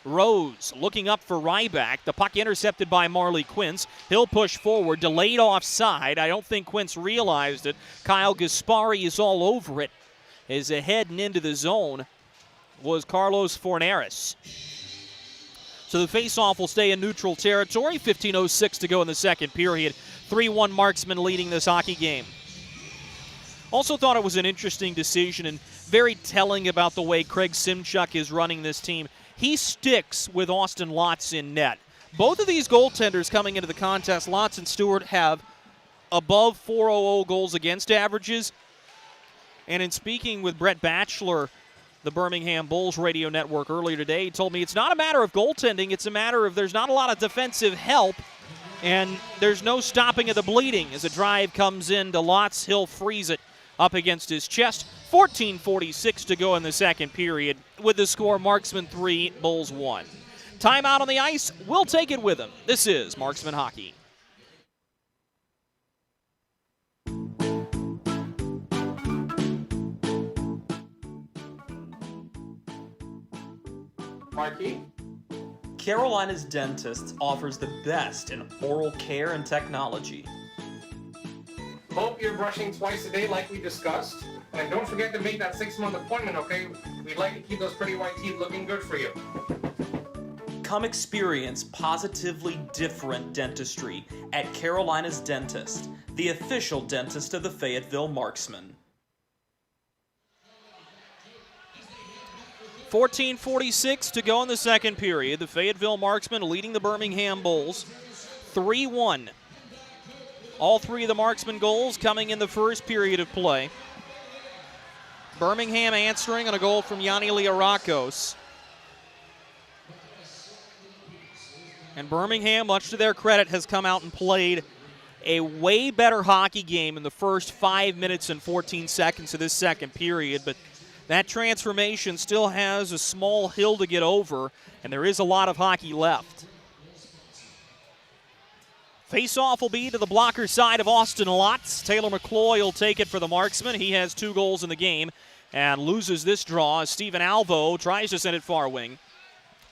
Rose looking up for Ryback. The puck intercepted by Marley Quince. He'll push forward, delayed offside. I don't think Quince realized it. Kyle Gaspari is all over it. As ahead and into the zone was Carlos Forneris. So the faceoff will stay in neutral territory. 15:06 to go in the second period. 3-1 Marksmen leading this hockey game. Also thought it was an interesting decision and very telling about the way Craig Simchuk is running this team. He sticks with Austin Lotz in net. Both of these goaltenders coming into the contest, Lotz and Stewart, have above .400 goals against averages. And in speaking with Brett Batchelor, the Birmingham Bulls radio network earlier today, he told me it's not a matter of goaltending, it's a matter of there's not a lot of defensive help, and there's no stopping of the bleeding. As a drive comes in to Lotz, he'll freeze it up against his chest. 14:46 to go in the second period. With the score, Marksmen 3, Bulls 1. Timeout on the ice, we'll take it with him. This is Marksmen Hockey. Marky? Carolina's Dentist offers the best in oral care and technology. Hope you're brushing twice a day like we discussed. And don't forget to make that 6-month appointment, okay? We'd like to keep those pretty white teeth looking good for you. Come experience positively different dentistry at Carolina's Dentist, the official dentist of the Fayetteville Marksmen. 14:46 to go in the second period. The Fayetteville Marksmen leading the Birmingham Bulls 3-1. All three of the Marksmen goals coming in the first period of play. Birmingham answering on a goal from Yanni Rockos. And Birmingham, much to their credit, has come out and played a way better hockey game in the first 5 minutes and 14 seconds of this second period, but that transformation still has a small hill to get over, and there is a lot of hockey left. Face-off will be to the blocker side of Austin Lotz. Taylor Mccoy will take it for the Marksmen. He has 2 goals in the game and loses this draw as Steven Alvo tries to send it far wing.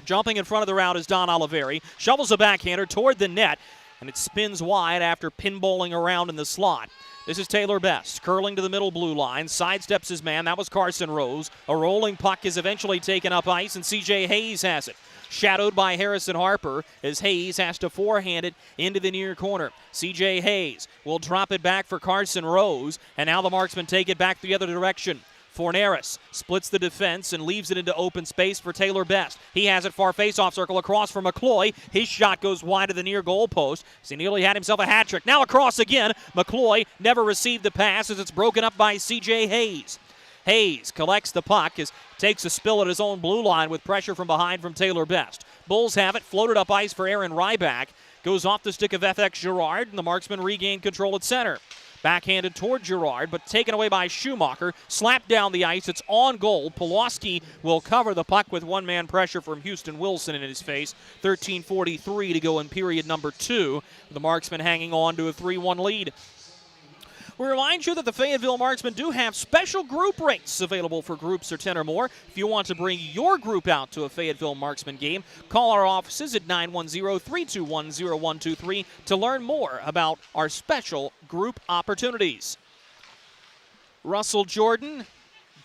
Jumping in front of the route is Don Oliveri. Shovels a backhander toward the net, and it spins wide after pinballing around in the slot. This is Taylor Best, curling to the middle blue line, sidesteps his man. That was Carson Rose. A rolling puck is eventually taken up ice, and C.J. Hayes has it. Shadowed by Harrison Harper as Hayes has to forehand it into the near corner. C.J. Hayes will drop it back for Carson Rose, and now the Marksmen take it back the other direction. Forneris splits the defense and leaves it into open space for Taylor Best. He has it far face-off circle across for Mccoy. His shot goes wide of the near goal post. He nearly had himself a hat trick. Now across again. Mccoy never received the pass as it's broken up by C.J. Hayes. Hayes collects the puck, takes a spill at his own blue line with pressure from behind from Taylor Best. Bulls have it, floated up ice for Aaron Ryback. Goes off the stick of FX Girard, and the Marksmen regain control at center. Backhanded toward Girard, but taken away by Schumacher. Slapped down the ice. It's on goal. Polowski will cover the puck with one-man pressure from Houston Wilson in his face. 13:43 to go in period number 2. The Marksmen hanging on to a 3-1 lead. We remind you that the Fayetteville Marksmen do have special group rates available for groups of 10 or more. If you want to bring your group out to a Fayetteville Marksmen game, call our offices at 910-321-0123 to learn more about our special group opportunities. Russell Jordan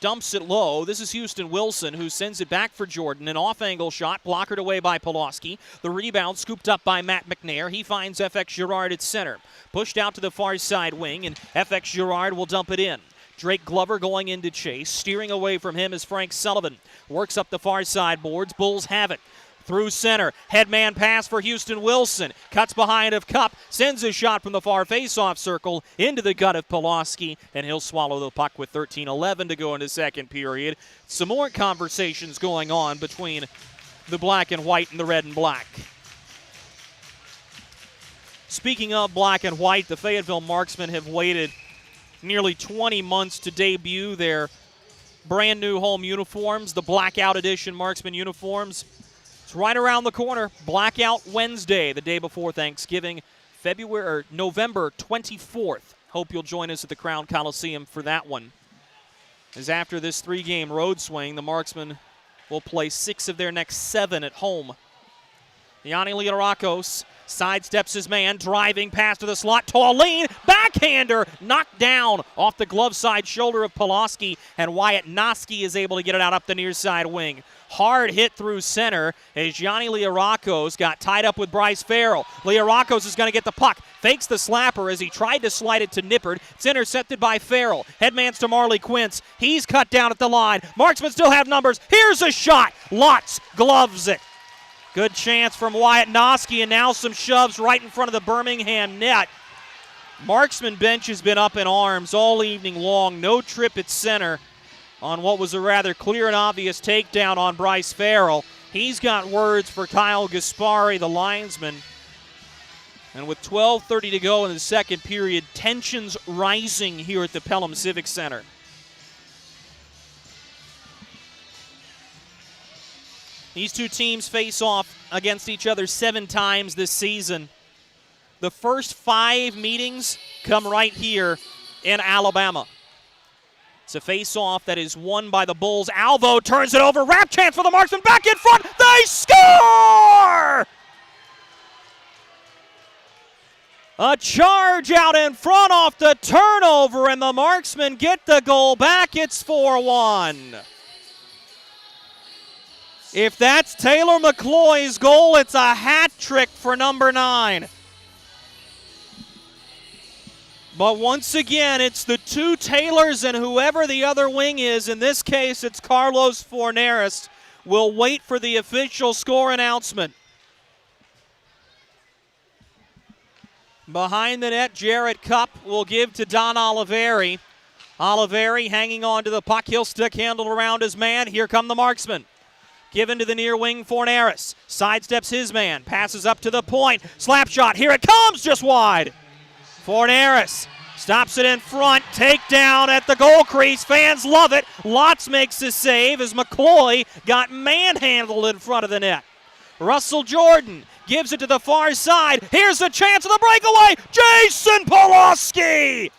dumps it low. This is Houston Wilson who sends it back for Jordan. An off-angle shot, blockered away by Polowski. The rebound scooped up by Matt McNair. He finds FX Girard at center. Pushed out to the far side wing, and FX Girard will dump it in. Drake Glover going into chase. Steering away from him is Frank Sullivan. Works up the far side boards. Bulls have it. Through center, headman pass for Houston Wilson. Cuts behind of Cup, sends a shot from the far face-off circle into the gut of Polowski, and he'll swallow the puck with 13:11 to go into second period. Some more conversations going on between the black and white and the red and black. Speaking of black and white, the Fayetteville Marksmen have waited nearly 20 months to debut their brand new home uniforms, the Blackout Edition Marksmen uniforms. It's right around the corner. Blackout Wednesday, the day before Thanksgiving, November 24th. Hope you'll join us at the Crown Coliseum for that one. As after this 3-game road swing, the Marksmen will play 6 of their next 7 at home. Yanni Rockos sidesteps his man, driving past to the slot. Tall lean, backhander, knocked down off the glove side shoulder of Polowski, and Wyatt Noski is able to get it out up the near side wing. Hard hit through center as Gianni Rockos got tied up with Bryce Farrell. Rockos is going to get the puck. Fakes the slapper as he tried to slide it to Nippert. It's intercepted by Farrell. Headman's to Marley Quince. He's cut down at the line. Marksmen still have numbers. Here's a shot. Lotz gloves it. Good chance from Wyatt Noski, and now some shoves right in front of the Birmingham net. Marksman bench has been up in arms all evening long. No trip at center on what was a rather clear and obvious takedown on Bryce Farrell. He's got words for Kyle Gaspari, the linesman. And with 12:30 to go in the second period, tensions rising here at the Pelham Civic Center. These two teams face off against each other 7 times this season. The first 5 meetings come right here in Alabama. It's a face-off that is won by the Bulls. Alvo turns it over. Wrap chance for the Marksmen. Back in front. They score! A charge out in front off the turnover, and the Marksmen get the goal back. It's 4-1. If that's Taylor Mccoy's goal, it's a hat trick for number 9. But once again, it's the two Taylors and whoever the other wing is. In this case, it's Carlos Forneris. We'll wait for the official score announcement. Behind the net, Jarrett Cupp will give to Don Oliveri. Oliveri hanging on to the puck. He'll stick handle around his man. Here come the Marksmen. Given to the near wing, Forneris. Sidesteps his man. Passes up to the point. Slap shot. Here it comes, just wide. Forneris stops it in front. Takedown at the goal crease. Fans love it. Lotz makes the save as Mccoy got manhandled in front of the net. Russell Jordan gives it to the far side. Here's the chance of the breakaway. Jason Polowski!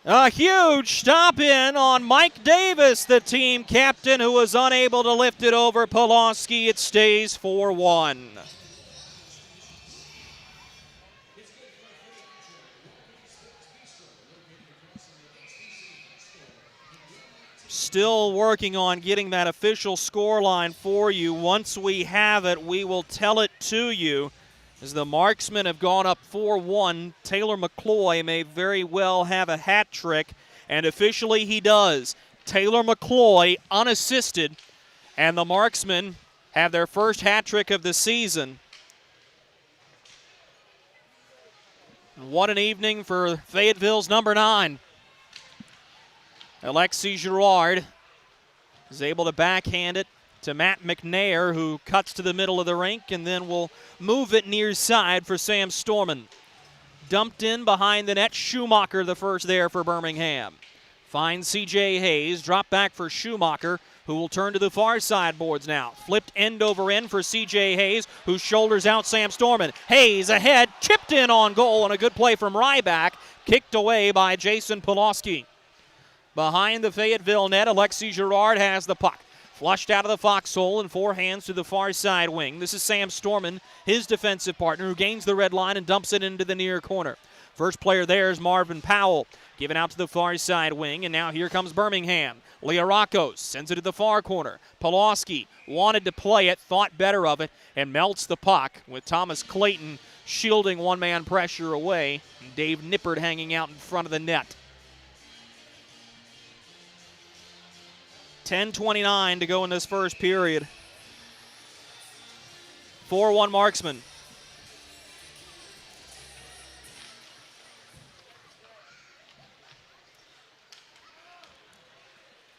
A huge stop in on Mike Davis, the team captain, who was unable to lift it over Polowski. It stays 4-1. Still working on getting that official scoreline for you. Once we have it, we will tell it to you. As the Marksmen have gone up 4-1, Taylor Mccoy may very well have a hat trick, and officially he does. Taylor Mccoy unassisted, and the Marksmen have their first hat trick of the season. What an evening for Fayetteville's number 9. Alexis Girard is able to backhand it to Matt McNair, who cuts to the middle of the rink and then will move it near side for Sam Storman. Dumped in behind the net, Schumacher the first there for Birmingham. Finds C.J. Hayes, drop back for Schumacher, who will turn to the far side boards now. Flipped end over end for C.J. Hayes, who shoulders out Sam Storman. Hayes ahead, chipped in on goal, and a good play from Ryback, kicked away by Jason Polowski. Behind the Fayetteville net, Alexis Girard has the puck. Flushed out of the foxhole and forehands to the far side wing. This is Sam Storman, his defensive partner, who gains the red line and dumps it into the near corner. First player there is Marvin Powell, given out to the far side wing, and now here comes Birmingham. Leah Rockos sends it to the far corner. Polowski wanted to play it, thought better of it, and melts the puck with Thomas Clayton shielding one-man pressure away, and Dave Nippert hanging out in front of the net. 10:29 to go in this first period. 4-1 Marksmen.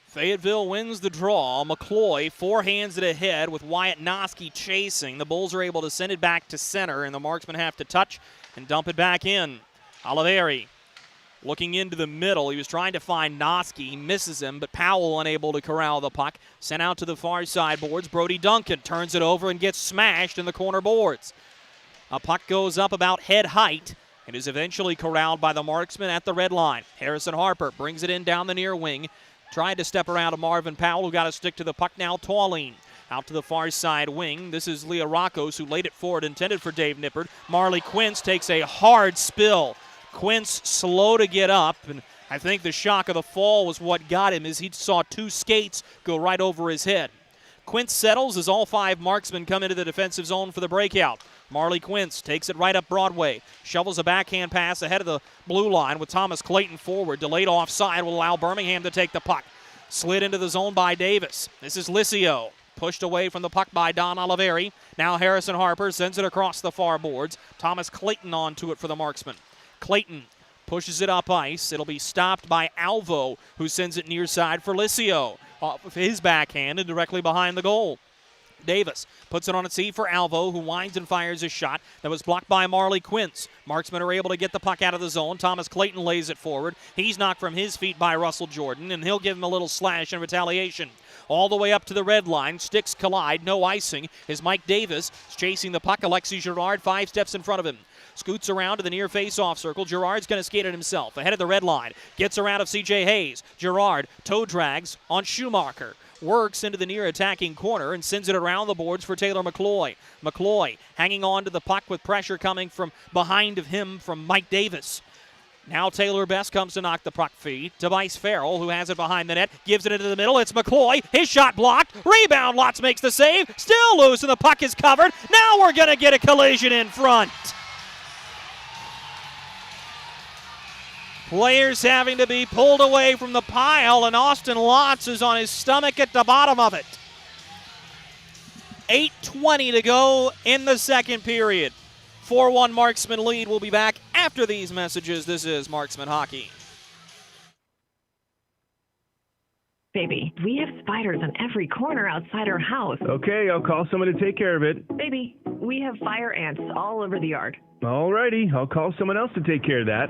Fayetteville wins the draw. Mccoy forehands it ahead with Wyatt Noski chasing. The Bulls are able to send it back to center, and the Marksmen have to touch and dump it back in. Oliveri looking into the middle. He was trying to find Noski. He misses him, but Powell unable to corral the puck. Sent out to the far side boards. Brody Duncan turns it over and gets smashed in the corner boards. A puck goes up about head height and is eventually corralled by the Marksmen at the red line. Harrison Harper brings it in down the near wing. Tried to step around to Marvin Powell, who got to stick to the puck now. Tauline out to the far side wing. This is Leah Rockos, who laid it forward, intended for Dave Nippert. Marley Quince takes a hard spill. Quince slow to get up, and I think the shock of the fall was what got him, as he saw two skates go right over his head. Quince settles as all 5 marksmen come into the defensive zone for the breakout. Marley Quince takes it right up Broadway, shovels a backhand pass ahead of the blue line with Thomas Clayton forward. Delayed offside will allow Birmingham to take the puck. Slid into the zone by Davis. This is Licio. Pushed away from the puck by Don Oliveri. Now Harrison Harper sends it across the far boards. Thomas Clayton onto it for the marksman. Clayton pushes it up ice. It'll be stopped by Alvo, who sends it near side for Licio. Off of his backhand and directly behind the goal. Davis puts it on its eve for Alvo, who winds and fires a shot that was blocked by Marley Quince. Marksmen are able to get the puck out of the zone. Thomas Clayton lays it forward. He's knocked from his feet by Russell Jordan, and he'll give him a little slash in retaliation. All the way up to the red line. Sticks collide. No icing as Mike Davis is chasing the puck. Alexis Girard 5 steps in front of him. Scoots around to the near face-off circle. Girard's going to skate it himself. Ahead of the red line. Gets around of C.J. Hayes. Girard toe drags on Schumacher. Works into the near attacking corner and sends it around the boards for Taylor Mccoy. Mccoy hanging on to the puck with pressure coming from behind of him from Mike Davis. Now Taylor Best comes to knock the puck free to Bryce Farrell, who has it behind the net. Gives it into the middle. It's Mccoy. His shot blocked. Rebound. Lotz makes the save. Still loose, and the puck is covered. Now we're going to get a collision in front. Players having to be pulled away from the pile, and Austin Lotz is on his stomach at the bottom of it. 8:20 to go in the second period. 4-1 Marksman lead. We'll be back after these messages. This is Marksman Hockey. Baby, we have spiders on every corner outside our house. Okay, I'll call someone to take care of it. Baby, we have fire ants all over the yard. All righty, I'll call someone else to take care of that.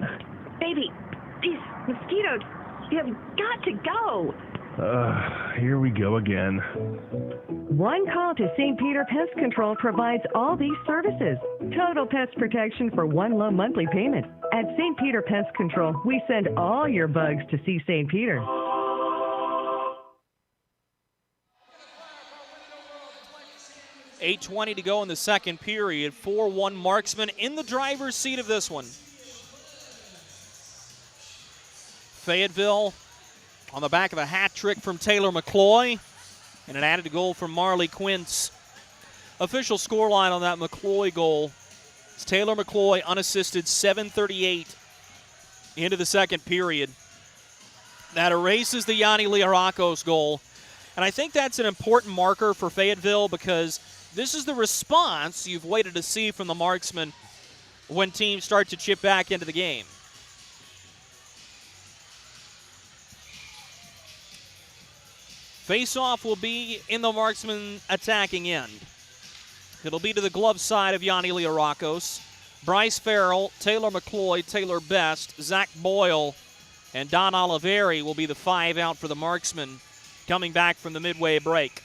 Baby, these mosquitoes, you have got to go. Here we go again. One call to St. Peter Pest Control provides all these services. Total pest protection for one low monthly payment. At St. Peter Pest Control, we send all your bugs to see St. Peter. $8:20 to go in the second period. 4-1 Marksman in the driver's seat of this one. Fayetteville on the back of a hat trick from Taylor Mccoy and an added goal from Marley Quince. Official scoreline on that Mccoy goal is Taylor Mccoy unassisted, 7:38 into the second period. That erases the Yanni Rockos goal. And I think that's an important marker for Fayetteville because this is the response you've waited to see from the Marksmen when teams start to chip back into the game. Face-off will be in the Marksman attacking end. It'll be to the glove side of Yanni Rockos. Bryce Farrell, Taylor Mccoy, Taylor Best, Zach Boyle, and Don Oliveri will be the 5 out for the Marksmen coming back from the midway break.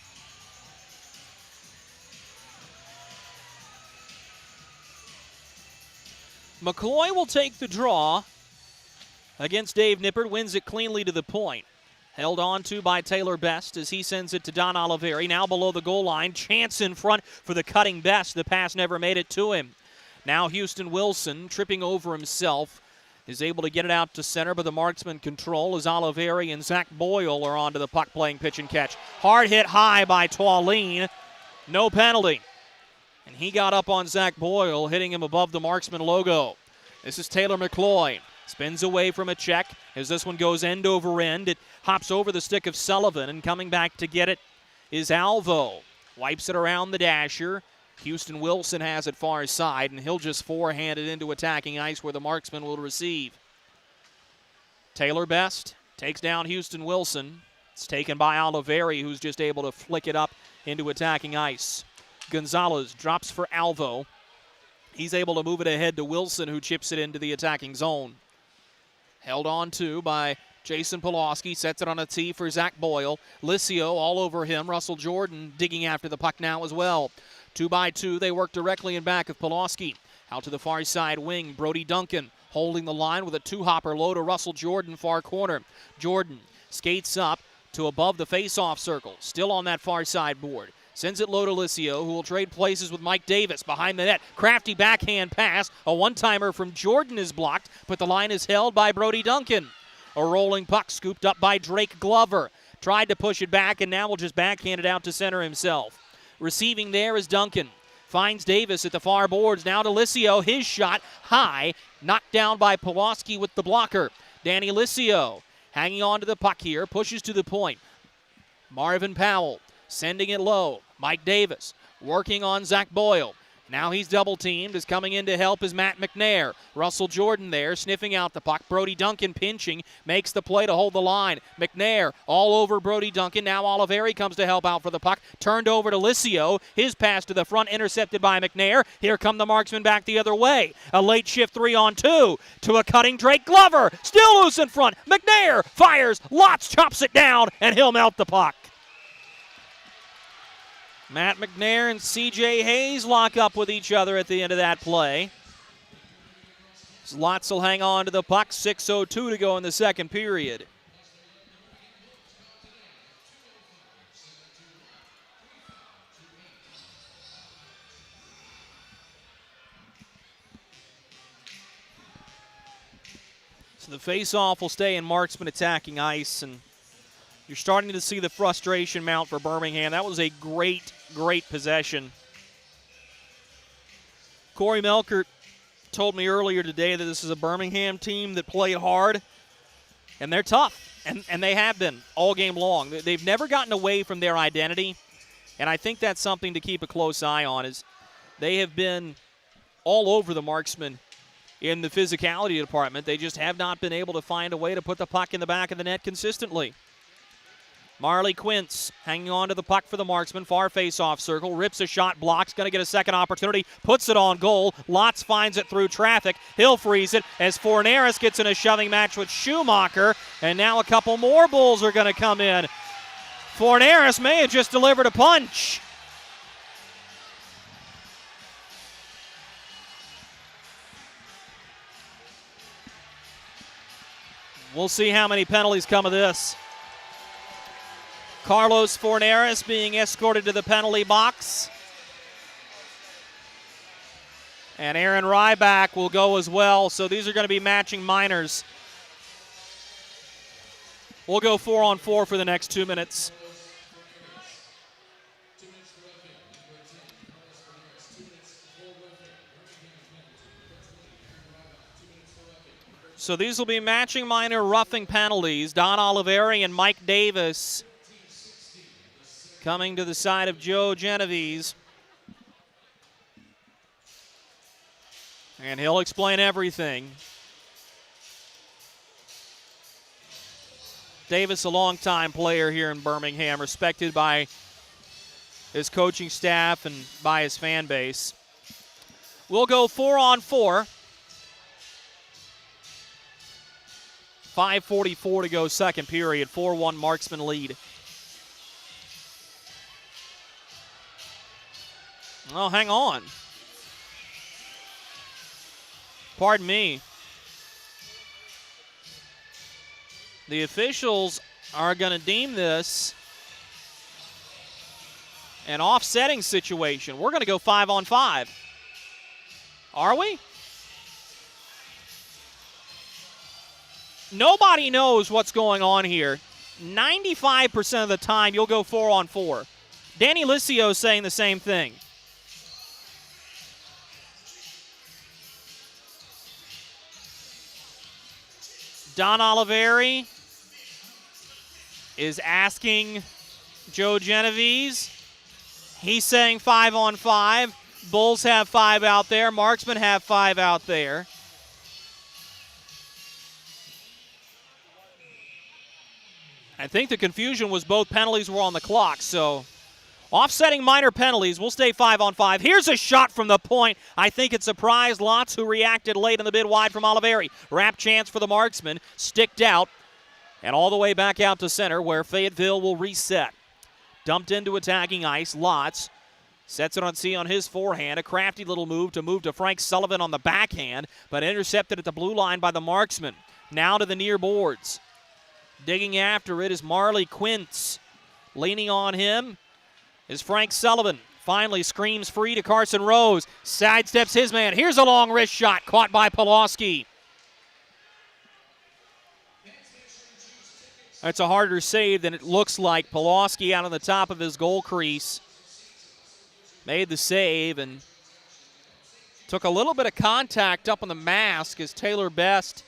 Mccoy will take the draw against Dave Nippert, wins it cleanly to the point. Held on to by Taylor Best as he sends it to Don Oliveri. Now below the goal line. Chance in front for the cutting Best. The pass never made it to him. Now Houston Wilson, tripping over himself, is able to get it out to center, but the Marksman control as Oliveri and Zach Boyle are onto the puck playing pitch and catch. Hard hit high by Twaleen. No penalty. And he got up on Zach Boyle, hitting him above the Marksman logo. This is Taylor Mccoy. Spins away from a check as this one goes end over end. It hops over the stick of Sullivan, and coming back to get it is Alvo. Wipes it around the dasher. Houston Wilson has it far side, and he'll just forehand it into attacking ice where the Marksman will receive. Taylor Best takes down Houston Wilson. It's taken by Oliveri, who's just able to flick it up into attacking ice. Gonzalez drops for Alvo. He's able to move it ahead to Wilson, who chips it into the attacking zone. Held on to by Jason Polowski, sets it on a tee for Zach Boyle. Licio all over him. Russell Jordan digging after the puck now as well. 2-by-2, they work directly in back of Polowski. Out to the far side wing, Brody Duncan holding the line with a two-hopper low to Russell Jordan, far corner. Jordan skates up to above the face-off circle, still on that far side board. Sends it low to Licio, who will trade places with Mike Davis behind the net. Crafty backhand pass. A one-timer from Jordan is blocked, but the line is held by Brody Duncan. A rolling puck scooped up by Drake Glover. tried to push it back, and now will just backhand it out to center himself. Receiving there is Duncan. Finds Davis at the far boards. Now to Licio. His shot high. Knocked down by Polowski with the blocker. Danny Licio hanging on to the puck here. Pushes to the point. Marvin Powell sending it low. Mike Davis working on Zach Boyle. Now he's double-teamed. Is coming in to help is Matt McNair. Russell Jordan there sniffing out the puck. Brody Duncan pinching. Makes the play to hold the line. McNair all over Brody Duncan. Now Oliveri comes to help out for the puck. Turned over to Licio. His pass to the front intercepted by McNair. Here come the Marksmen back the other way. A late shift 3-on-2 to a cutting Drake Glover. Still loose in front. McNair fires. Lotz chops it down, and he'll melt the puck. Matt McNair and C.J. Hayes lock up with each other at the end of that play. Lotz will hang on to the puck. 6:02 to go in the second period. So the face-off will stay in Marksman attacking ice, and you're starting to see the frustration mount for Birmingham. That was a great possession. Corey Melkert told me earlier today that this is a Birmingham team that played hard, and they're tough, and they have been all game long. They've never gotten away from their identity, and I think that's something to keep a close eye on. Is they have been all over the Marksmen in the physicality department. They just have not been able to find a way to put the puck in the back of the net consistently. Marley Quince hanging on to the puck for the Marksman. Far face-off circle. Rips a shot, blocks. Going to get a second opportunity. Puts it on goal. Lotz finds it through traffic. He'll freeze it as Forneris gets in a shoving match with Schumacher. And now a couple more Bulls are going to come in. Forneris may have just delivered a punch. We'll see how many penalties come of this. Carlos Forneris being escorted to the penalty box. And Aaron Ryback will go as well. So these are going to be matching minors. We'll go 4-on-4 for the next 2 minutes. So these will be matching minor roughing penalties. Don Oliveri and Mike Davis coming to the side of Joe Genovese. And he'll explain everything. Davis, a longtime player here in Birmingham, respected by his coaching staff and by his fan base. We'll go 4-on-4. 5:44 to go second period. 4-1 Marksman lead. Oh, hang on. Pardon me. The officials are going to deem this an offsetting situation. We're going to go 5-on-5. Are we? Nobody knows what's going on here. 95% of the time, you'll go 4-on-4. Danny Licio is saying the same thing. Don Oliveri is asking Joe Genovese. He's saying 5-on-5. Bulls have 5 out there. Marksmen have 5 out there. I think the confusion was both penalties were on the clock, so offsetting minor penalties. We'll stay 5-on-5. Here's a shot from the point. I think it surprised Lotz, who reacted late in the bid wide from Oliveri. Wrap chance for the Marksman. Sticked out and all the way back out to center where Fayetteville will reset. Dumped into attacking ice. Lotz sets it on C on his forehand. A crafty little move to Frank Sullivan on the backhand, but intercepted at the blue line by the Marksman. Now to the near boards. Digging after it is Marley Quince. Leaning on him is Frank Sullivan. Finally screams free to Carson Rose. Sidesteps his man. Here's a long wrist shot caught by Polowski. That's a harder save than it looks like. Polowski out on the top of his goal crease. Made the save and took a little bit of contact up on the mask as Taylor Best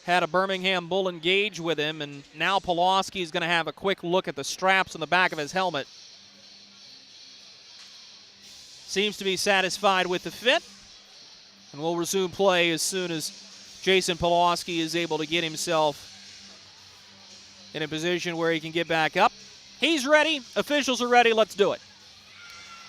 had a Birmingham Bull engage with him, and now Polowski is going to have a quick look at the straps on the back of his helmet. Seems to be satisfied with the fit, and we'll resume play as soon as Jason Polowski is able to get himself in a position where he can get back up. He's ready. Officials are ready. Let's do it.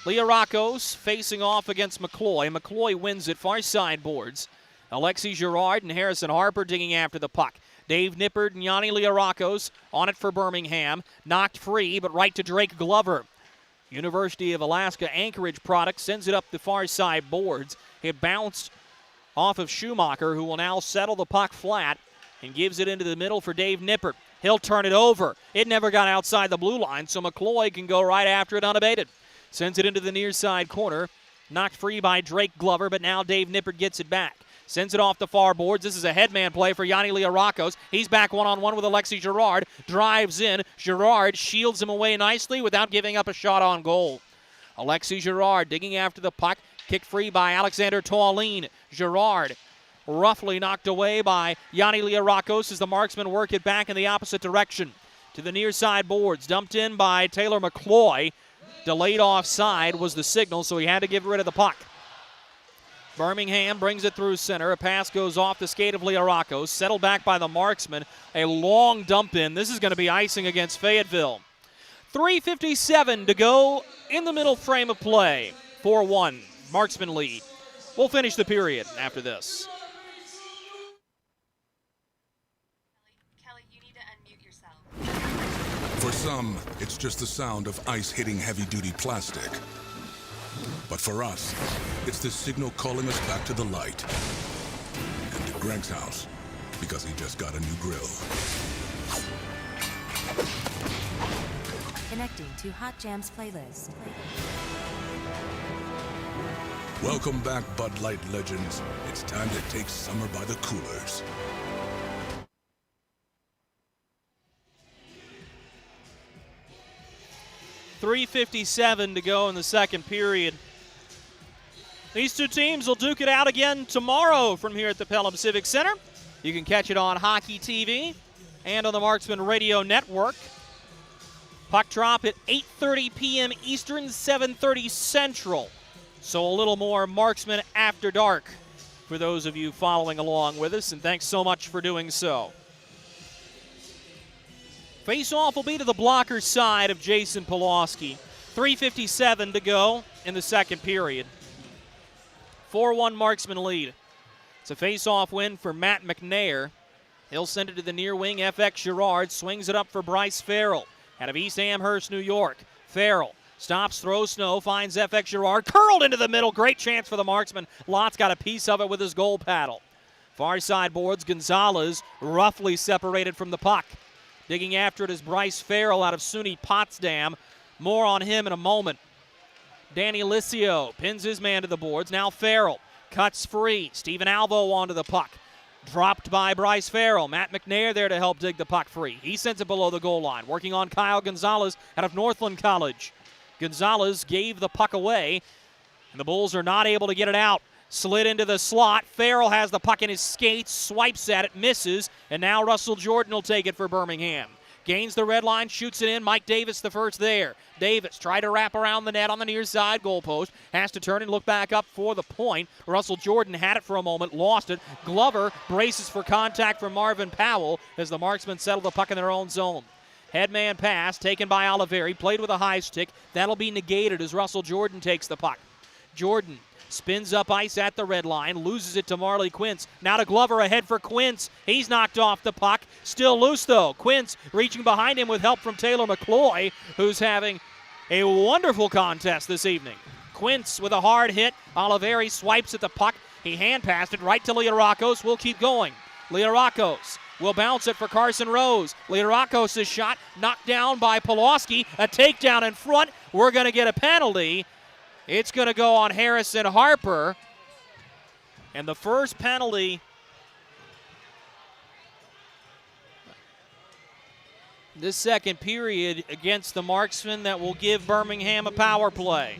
Leah Rockos facing off against Mccoy. Mccoy wins it, far side boards. Alexi Girard and Harrison Harper digging after the puck. Dave Nippert and Yanni Learakos on it for Birmingham. Knocked free, but right to Drake Glover. University of Alaska Anchorage product sends it up the far side boards. It bounced off of Schumacher, who will now settle the puck flat and gives it into the middle for Dave Nippert. He'll turn it over. It never got outside the blue line, so Mccoy can go right after it unabated. Sends it into the near side corner. Knocked free by Drake Glover, but now Dave Nippert gets it back. Sends it off the far boards. This is a headman play for Yanni Learakos. He's back one-on-one with Alexi Girard. Drives in. Girard shields him away nicely without giving up a shot on goal. Alexi Girard digging after the puck. Kicked free by Alexander Tallin. Girard roughly knocked away by Yanni Learakos as the Marksmen work it back in the opposite direction. To the near side boards. Dumped in by Taylor Mccoy. Delayed offside was the signal, so he had to get rid of the puck. Birmingham brings it through center. A pass goes off the skate of Learakos. Settled back by the Marksmen. A long dump in. This is going to be icing against Fayetteville. 3:57 to go in the middle frame of play. 4-1. Marksmen lead. We'll finish the period after this. Kelly, you need to unmute yourself. For some, it's just the sound of ice hitting heavy-duty plastic. But for us, it's the signal calling us back to the light. And to Greg's house, because he just got a new grill. Connecting to Hot Jams playlist. Welcome back, Bud Light legends. It's time to take summer by the coolers. .357 to go in the second period. These two teams will duke it out again tomorrow from here at the Pelham Civic Center. You can catch it on Hockey TV and on the Marksmen Radio Network. Puck drop at 8:30 p.m. Eastern, 7:30 Central. So a little more Marksmen after dark for those of you following along with us, and thanks so much for doing so. Face-off will be to the blocker side of Jason Polowski. 3:57 to go in the second period. 4-1 Marksman lead. It's a face-off win for Matt McNair. He'll send it to the near wing. FX Girard swings it up for Bryce Farrell out of East Amherst, New York. Farrell stops, throws snow, finds FX Girard. Curled into the middle. Great chance for the Marksman. Lott's got a piece of it with his goal paddle. Far side boards. Gonzalez roughly separated from the puck. Digging after it is Bryce Farrell out of SUNY Potsdam. More on him in a moment. Danny Licio pins his man to the boards. Now Farrell cuts free. Stephen Alvo onto the puck. Dropped by Bryce Farrell. Matt McNair there to help dig the puck free. He sends it below the goal line. Working on Kyle Gonzalez out of Northland College. Gonzalez gave the puck away, and the Bulls are not able to get it out. Slid into the slot. Farrell has the puck in his skates, swipes at it, misses, and now Russell Jordan will take it for Birmingham. Gains the red line, shoots it in. Mike Davis the first there. Davis tried to wrap around the net on the near side goalpost. Has to turn and look back up for the point. Russell Jordan had it for a moment, lost it. Glover braces for contact from Marvin Powell as the Marksmen settle the puck in their own zone. Headman pass taken by Oliveri, played with a high stick. That'll be negated as Russell Jordan takes the puck. Jordan spins up ice at the red line, loses it to Marley Quince. Now to Glover ahead for Quince. He's knocked off the puck. Still loose though. Quince reaching behind him with help from Taylor Mccoy, who's having a wonderful contest this evening. Quince with a hard hit. Oliveri swipes at the puck. He hand passed it right to Learakos. We'll keep going. Learakos will bounce it for Carson Rose. Learakos' shot knocked down by Polowski. A takedown in front. We're going to get a penalty. It's going to go on Harrison Harper. And the first penalty this second period against the Marksmen that will give Birmingham a power play.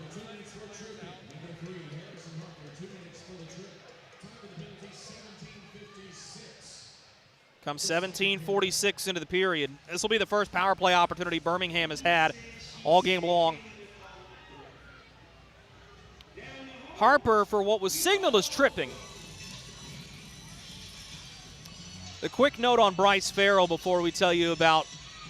Comes 17:46 into the period. This will be the first power play opportunity Birmingham has had all game long. Harper for what was signaled as tripping. A quick note on Bryce Farrell before we tell you about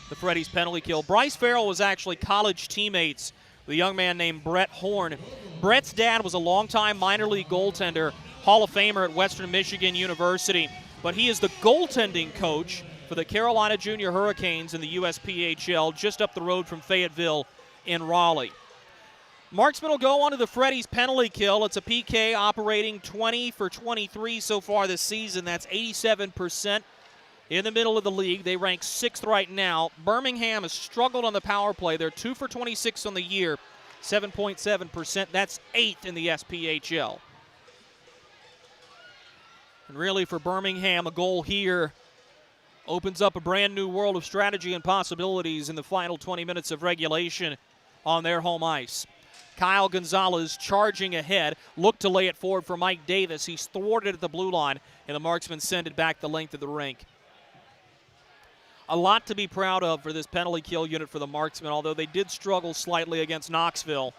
the Freddy's penalty kill. Bryce Farrell was actually college teammates with a young man named Brett Horn. Brett's dad was a longtime minor league goaltender, Hall of Famer at Western Michigan University, but he is the goaltending coach for the Carolina Junior Hurricanes in the USPHL just up the road from Fayetteville in Raleigh. Marksmen will go on to the Freddy's penalty kill. It's a PK operating 20 for 23 so far this season. That's 87% in the middle of the league. They rank 6th right now. Birmingham has struggled on the power play. They're 2 for 26 on the year, 7.7%. That's 8th in the SPHL. And really for Birmingham, a goal here opens up a brand new world of strategy and possibilities in the final 20 minutes of regulation on their home ice. Kyle Gonzalez charging ahead, looked to lay it forward for Mike Davis. He's thwarted at the blue line, and the Marksmen send it back the length of the rink. A lot to be proud of for this penalty kill unit for the Marksmen, although they did struggle slightly against Knoxville.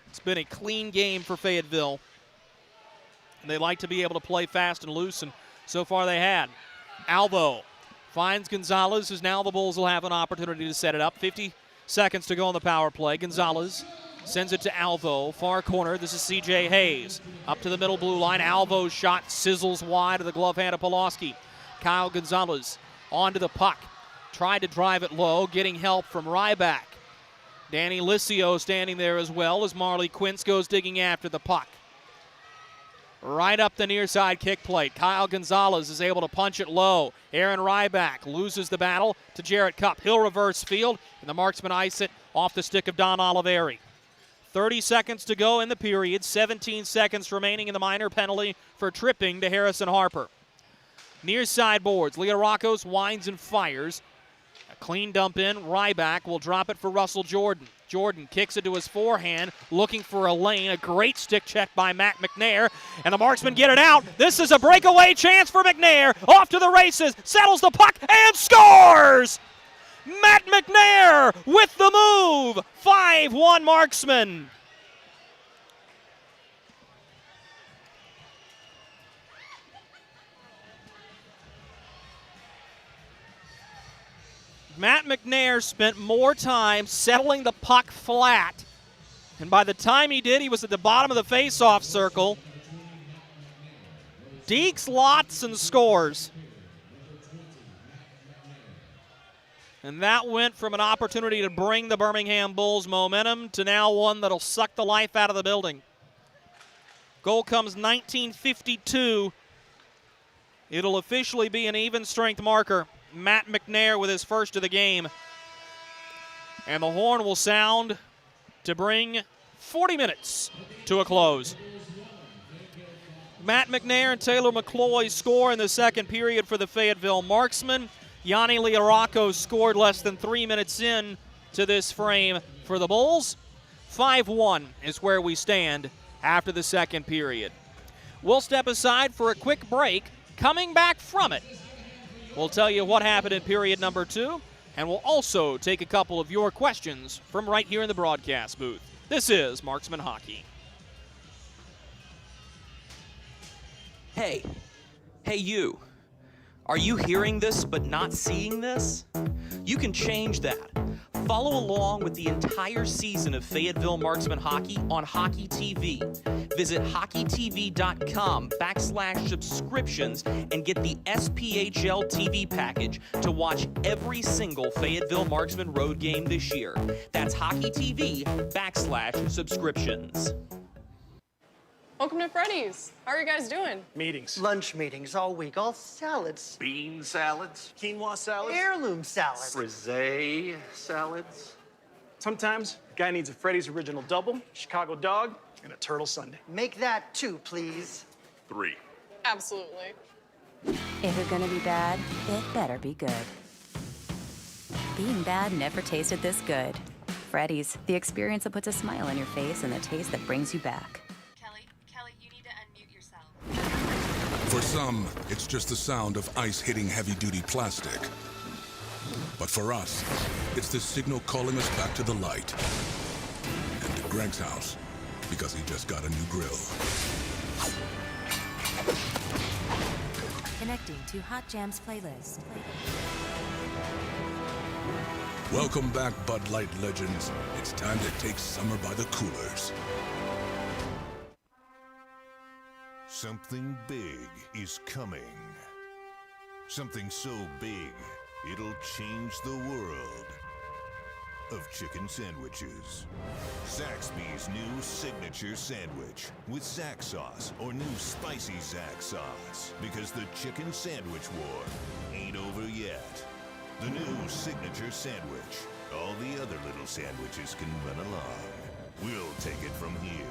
It's been a clean game for Fayetteville, and they like to be able to play fast and loose, and so far they had. Alvo finds Gonzalez, as now the Bulls will have an opportunity to set it up. 50 seconds to go on the power play. Gonzalez sends it to Alvo, far corner. This is C.J. Hayes. Up to the middle blue line. Alvo's shot sizzles wide of the glove hand of Polowski. Kyle Gonzalez onto the puck. Tried to drive it low, getting help from Ryback. Danny Licio standing there as well as Marley Quince goes digging after the puck. Right up the near side kick plate. Kyle Gonzalez is able to punch it low. Aaron Ryback loses the battle to Jarrett Cupp. He'll reverse field, and the Marksmen ice it off the stick of Don Oliveri. 30 seconds to go in the period. 17 seconds remaining in the minor penalty for tripping to Harrison Harper. Near side boards. Leo Rockos winds and fires. A clean dump in. Ryback will drop it for Russell Jordan. Jordan kicks it to his forehand, looking for a lane. A great stick check by Matt McNair, and the Marksmen get it out. This is a breakaway chance for McNair. Off to the races, settles the puck, and scores! Matt McNair with the move. 5-1 Marksmen. Matt McNair spent more time settling the puck flat, and by the time he did, he was at the bottom of the face-off circle. Deeks Lotson scores. And that went from an opportunity to bring the Birmingham Bulls momentum to now one that'll suck the life out of the building. Goal comes 19:52. It'll officially be an even strength marker. Matt McNair with his first of the game. And the horn will sound to bring 40 minutes to a close. Matt McNair and Taylor Mccoy score in the second period for the Fayetteville Marksmen. Yanni Liarako scored less than 3 minutes in to this frame for the Bulls. 5-1 is where we stand after the second period. We'll step aside for a quick break. Coming back from it, we'll tell you what happened in period number 2, and we'll also take a couple of your questions from right here in the broadcast booth. This is Marksman Hockey. Hey you. Are you hearing this but not seeing this? You can change that. Follow along with the entire season of Fayetteville Marksmen hockey on Hockey TV. Visit hockeytv.com/subscriptions and get the SPHL TV package to watch every single Fayetteville Marksmen road game this year. That's hockeytv.com/subscriptions. Welcome to Freddy's. How are you guys doing? Meetings. Lunch meetings all week, all salads. Bean salads. Quinoa salads. Heirloom salads. Frase salads. Sometimes a guy needs a Freddy's Original Double, Chicago Dog, and a Turtle Sundae. Make that 2, please. 3. Absolutely. If you're gonna be bad, it better be good. Being bad never tasted this good. Freddy's, the experience that puts a smile on your face and the taste that brings you back. Kelly, you need to unmute yourself. For some, it's just the sound of ice hitting heavy-duty plastic. But for us, it's the signal calling us back to the light. And to Greg's house, because he just got a new grill. Connecting to Hot Jams playlist. Welcome back, Bud Light legends. It's time to take summer by the coolers. Something big is coming. Something so big, it'll change the world of chicken sandwiches. Zaxby's new signature sandwich with Zax sauce or new spicy Zax sauce. Because the chicken sandwich war ain't over yet. The new signature sandwich. All the other little sandwiches can run along. We'll take it from here.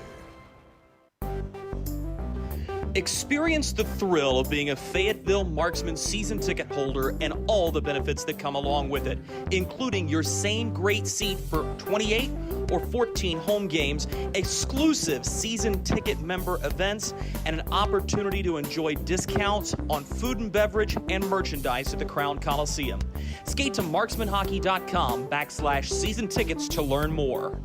Experience the thrill of being a Fayetteville Marksmen season ticket holder and all the benefits that come along with it, including your same great seat for 28 or 14 home games, exclusive season ticket member events, and an opportunity to enjoy discounts on food and beverage and merchandise at the Crown Coliseum. Skate to marksmanhockey.com/season tickets to learn more.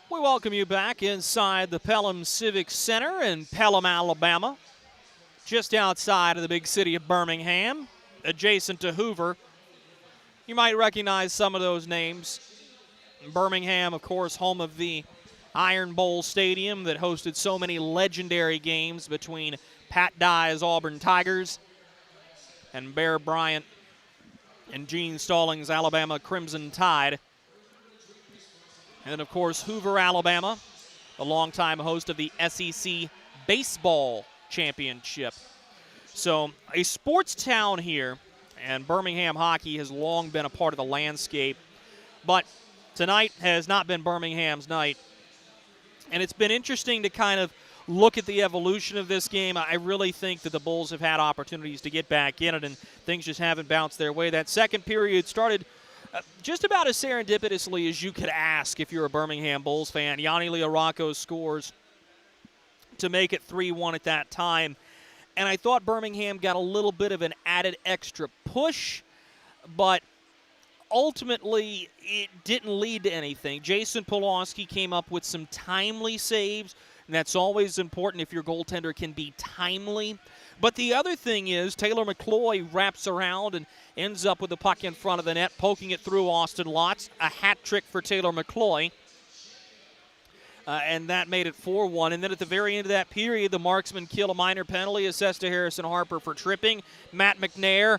We welcome you back inside the Pelham Civic Center in Pelham, Alabama, just outside of the big city of Birmingham, adjacent to Hoover. You might recognize some of those names. Birmingham, of course, home of the Iron Bowl Stadium that hosted so many legendary games between Pat Dye's Auburn Tigers and Bear Bryant and Gene Stallings' Alabama Crimson Tide. And, of course, Hoover, Alabama, the longtime host of the SEC Baseball Championship. So a sports town here, and Birmingham hockey has long been a part of the landscape. But tonight has not been Birmingham's night. And it's been interesting to kind of look at the evolution of this game. I really think that the Bulls have had opportunities to get back in it, and things just haven't bounced their way. That second period started just about as serendipitously as you could ask if you're a Birmingham Bulls fan. Yanni Rockos scores to make it 3-1 at that time. And I thought Birmingham got a little bit of an added extra push, but ultimately it didn't lead to anything. Jason Polowski came up with some timely saves, and that's always important if your goaltender can be timely. But the other thing is Taylor Mccoy wraps around and ends up with the puck in front of the net, poking it through Austin Lotz. A hat trick for Taylor Mccoy. And that made it 4-1. And then at the very end of that period, the Marksmen kill a minor penalty, assessed to Harrison Harper for tripping. Matt McNair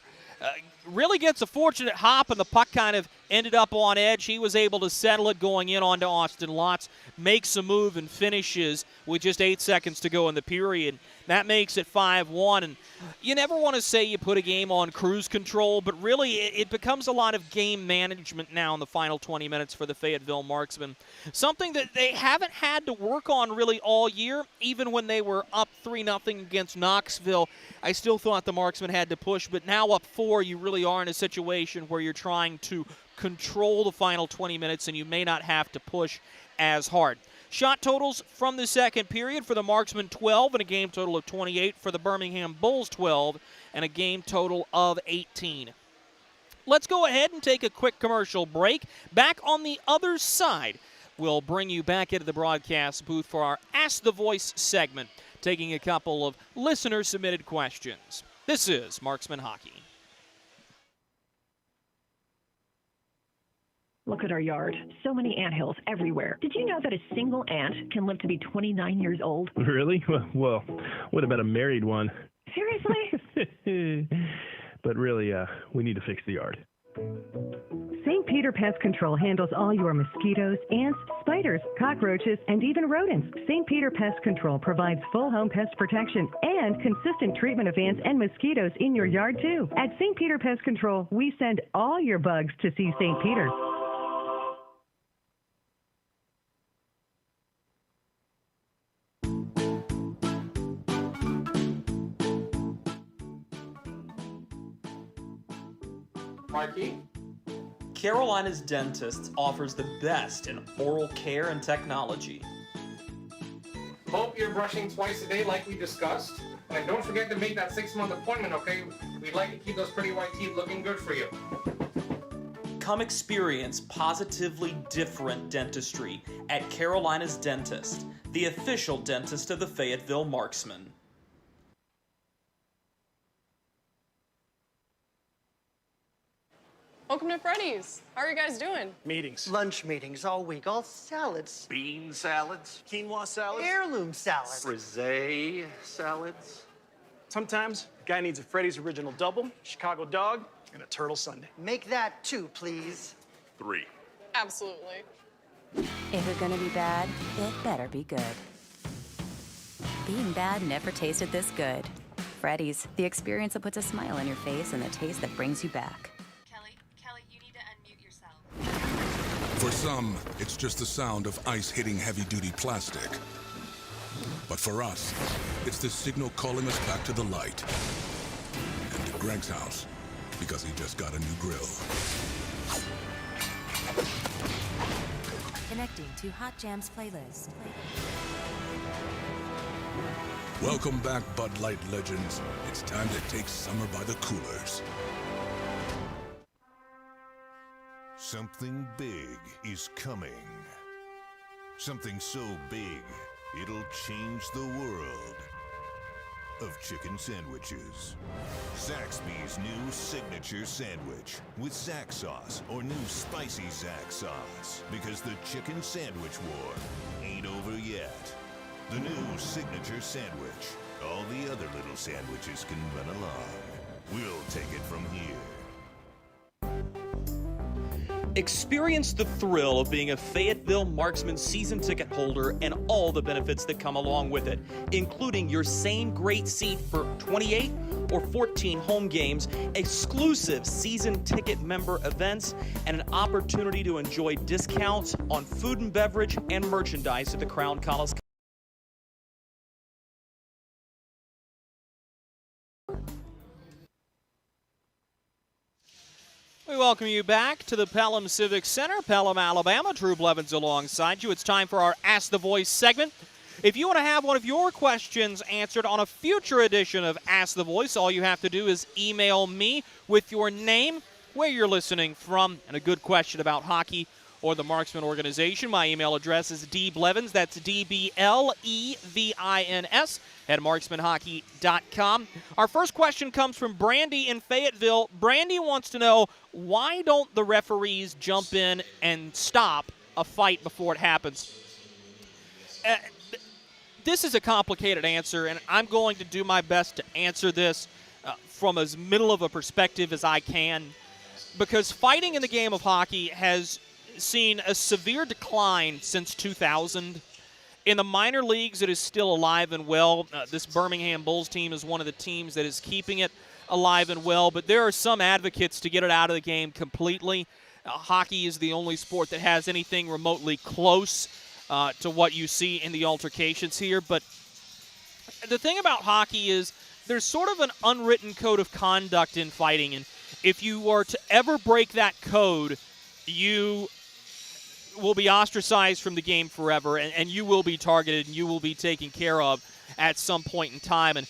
really gets a fortunate hop, and the puck kind of ended up on edge. He was able to settle it going in onto Austin Lotz, makes a move and finishes with just 8 seconds to go in the period. That makes it 5-1. And you never want to say you put a game on cruise control, but really it becomes a lot of game management now in the final 20 minutes for the Fayetteville Marksmen. Something that they haven't had to work on really all year, even when they were up 3-0 against Knoxville. I still thought the Marksmen had to push, but now up 4, you really are in a situation where you're trying to control the final 20 minutes, and you may not have to push as hard. Shot totals from the second period for the Marksmen, 12, and a game total of 28 for the Birmingham Bulls, 12, and a game total of 18. Let's go ahead and take a quick commercial break. Back on the other side, we'll bring you back into the broadcast booth for our Ask the Voice segment, taking a couple of listener-submitted questions. This is Marksman Hockey. Look at our yard. So many anthills everywhere. Did you know that a single ant can live to be 29 years old? Really? Well, what about a married one? Seriously? But really, we need to fix the yard. St. Peter Pest Control handles all your mosquitoes, ants, spiders, cockroaches, and even rodents. St. Peter Pest Control provides full home pest protection and consistent treatment of ants and mosquitoes in your yard, too. At St. Peter Pest Control, we send all your bugs to see St. Peter. Marquis? Carolina's Dentists offers the best in oral care and technology. Hope you're brushing twice a day like we discussed. And don't forget to make that 6-month appointment, okay? We'd like to keep those pretty white teeth looking good for you. Come experience positively different dentistry at Carolina's Dentist, the official dentist of the Fayetteville Marksmen. Welcome to Freddy's. How are you guys doing? Meetings. Lunch meetings all week, all salads. Bean salads? Quinoa salads. Heirloom salads. Frase salads? Sometimes a guy needs a Freddy's Original Double, Chicago Dog, and a Turtle Sundae. Make that 2, please. 3. Absolutely. If you're gonna be bad, it better be good. Being bad never tasted this good. Freddy's, the experience that puts a smile on your face and the taste that brings you back. Kelly, you need to unmute yourself. For some, it's just the sound of ice hitting heavy-duty plastic. But for us, it's the signal calling us back to the light. And to Greg's house, because he just got a new grill. Connecting to Hot Jams playlist. Welcome back, Bud Light legends. It's time to take summer by the coolers. Something big is coming. Something so big, it'll change the world of chicken sandwiches. Zaxby's new signature sandwich with Zax sauce or new spicy Zax sauce. Because the chicken sandwich war ain't over yet. The new signature sandwich. All the other little sandwiches can run along. We'll take it from here. Experience the thrill of being a Fayetteville Marksmen season ticket holder and all the benefits that come along with it, including your same great seat for 28 or 14 home games, exclusive season ticket member events, and an opportunity to enjoy discounts on food and beverage and merchandise at the Crown Coliseum. We welcome you back to the Pelham Civic Center, Pelham, Alabama. Drew Blevins alongside you. It's time for our Ask the Voice segment. If you want to have one of your questions answered on a future edition of Ask the Voice, all you have to do is email me with your name, where you're listening from, and a good question about hockey or the Marksman organization. My email address is dblevins, that's DBLEVINS, at marksmanhockey.com. Our first question comes from Brandy in Fayetteville. Brandy wants to know, why don't the referees jump in and stop a fight before it happens? This is a complicated answer, and I'm going to do my best to answer this from as middle of a perspective as I can, because fighting in the game of hockey has seen a severe decline since 2000. In the minor leagues, it is still alive and well. This Birmingham Bulls team is one of the teams that is keeping it alive and well, but there are some advocates to get it out of the game completely. Hockey is the only sport that has anything remotely close to what you see in the altercations here. But the thing about hockey is there's sort of an unwritten code of conduct in fighting, and if you were to ever break that code, you will be ostracized from the game forever, and you will be targeted and you will be taken care of at some point in time. And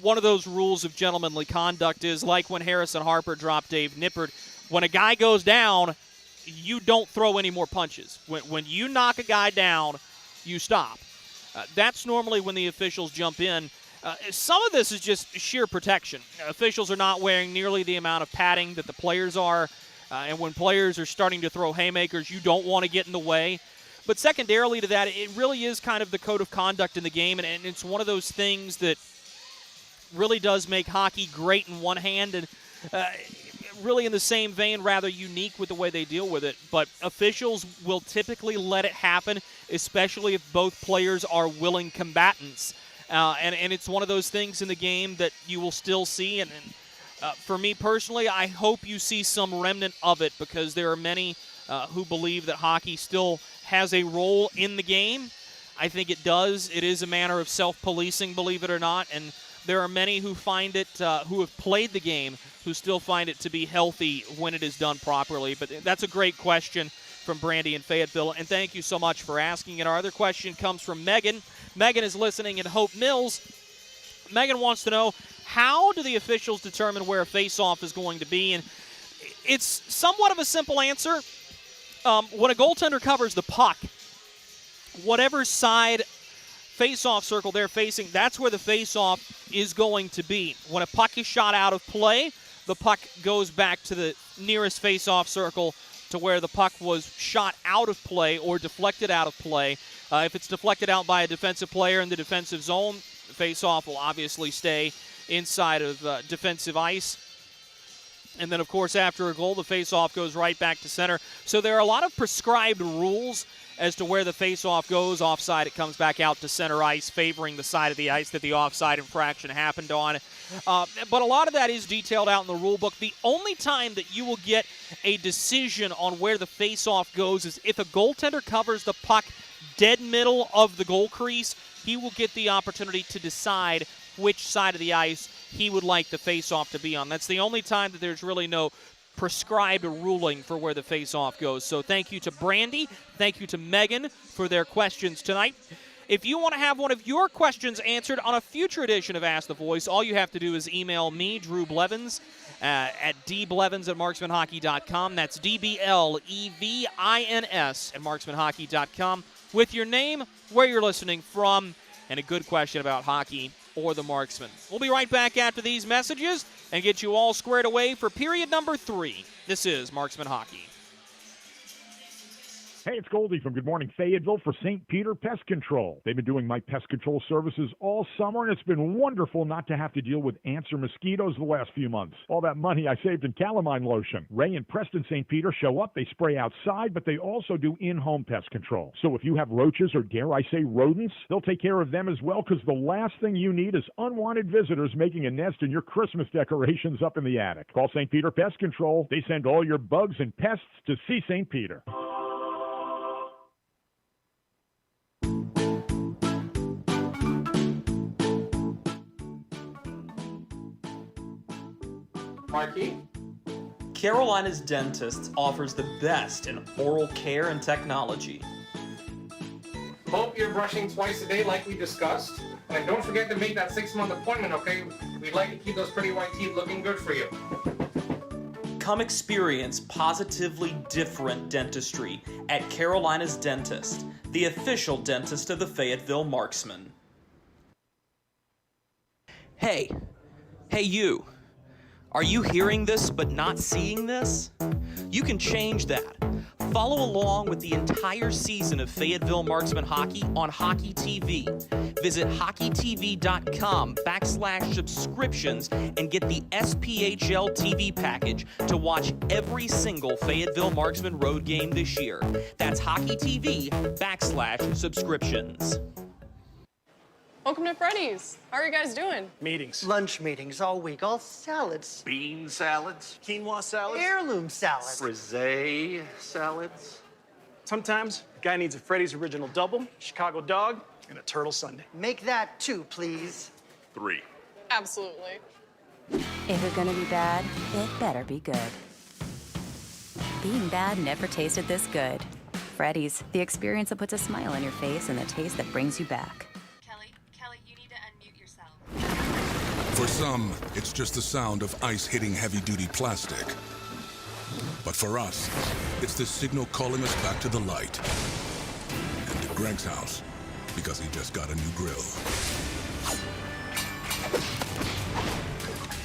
one of those rules of gentlemanly conduct is, like when Harrison Harper dropped Dave Nippert, when a guy goes down, you don't throw any more punches. When you knock a guy down, you stop. That's normally when the officials jump in. Some of this is just sheer protection. Officials are not wearing nearly the amount of padding that the players are. And when players are starting to throw haymakers, you don't want to get in the way. But secondarily to that, it really is kind of the code of conduct in the game, and it's one of those things that really does make hockey great in one hand, and really in the same vein, rather unique with the way they deal with it. But officials will typically let it happen, especially if both players are willing combatants. And it's one of those things in the game that you will still see, and for me personally, I hope you see some remnant of it, because there are many who believe that hockey still has a role in the game. I think it does. It is a manner of self-policing, believe it or not, and there are many who find it, who have played the game, who still find it to be healthy when it is done properly. But that's a great question from Brandy in Fayetteville, and thank you so much for asking it. Our other question comes from Megan. Megan is listening in Hope Mills. Megan wants to know, how do the officials determine where a face-off is going to be? And it's somewhat of a simple answer. When a goaltender covers the puck, whatever side face-off circle they're facing, that's where the face-off is going to be. When a puck is shot out of play, the puck goes back to the nearest face-off circle to where the puck was shot out of play or deflected out of play. If it's deflected out by a defensive player in the defensive zone, the face-off will obviously stay inside of defensive ice. And then, of course, after a goal, the face-off goes right back to center. So there are a lot of prescribed rules as to where the face-off goes. Offside, it comes back out to center ice, favoring the side of the ice that the offside infraction happened on. But a lot of that is detailed out in the rule book. The only time that you will get a decision on where the face-off goes is if a goaltender covers the puck dead middle of the goal crease. He will get the opportunity to decide which side of the ice he would like the face-off to be on. That's the only time that there's really no prescribed ruling for where the face-off goes. So thank you to Brandy, thank you to Megan for their questions tonight. If you want to have one of your questions answered on a future edition of Ask the Voice, all you have to do is email me, Drew Blevins, at dblevins@marksmanhockey.com. That's DBLEVINS at marksmanhockey.com with your name, where you're listening from, and a good question about hockey or the Marksmen. We'll be right back after these messages and get you all squared away for period number 3. This is Marksman Hockey. Hey, it's Goldie from Good Morning Fayetteville for St. Peter Pest Control. They've been doing my pest control services all summer, and it's been wonderful not to have to deal with ants or mosquitoes the last few months. All that money I saved in calamine lotion. Ray and Preston St. Peter show up, they spray outside, but they also do in-home pest control. So if you have roaches or, dare I say, rodents, they'll take care of them as well, because the last thing you need is unwanted visitors making a nest in your Christmas decorations up in the attic. Call St. Peter Pest Control. They send all your bugs and pests to see St. Peter. Marky? Carolina's Dentists offers the best in oral care and technology. Hope you're brushing twice a day like we discussed. And don't forget to make that 6-month appointment, okay? We'd like to keep those pretty white teeth looking good for you. Come experience positively different dentistry at Carolina's Dentist, the official dentist of the Fayetteville Marksmen. Hey you. Are you hearing this but not seeing this? You can change that. Follow along with the entire season of Fayetteville Marksmen hockey on Hockey TV. Visit hockeytv.com/subscriptions and get the SPHL TV package to watch every single Fayetteville Marksmen road game this year. That's hockeytv.com/subscriptions. Welcome to Freddy's. How are you guys doing? Meetings. Lunch meetings all week, all salads. Bean salads. Quinoa salads. Heirloom salads. Frase salads. Sometimes a guy needs a Freddy's Original Double, Chicago Dog, and a Turtle Sundae. Make that 2, please. 3. Absolutely. If you're gonna be bad, it better be good. Being bad never tasted this good. Freddy's, the experience that puts a smile on your face and the taste that brings you back. Kelly, you need to unmute yourself. For some, it's just the sound of ice hitting heavy-duty plastic. But for us, it's the signal calling us back to the light. And to Greg's house, because he just got a new grill.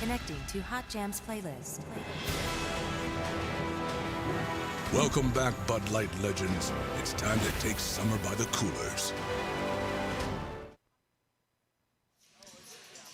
Connecting to Hot Jams playlist. Welcome back, Bud Light legends. It's time to take summer by the coolers.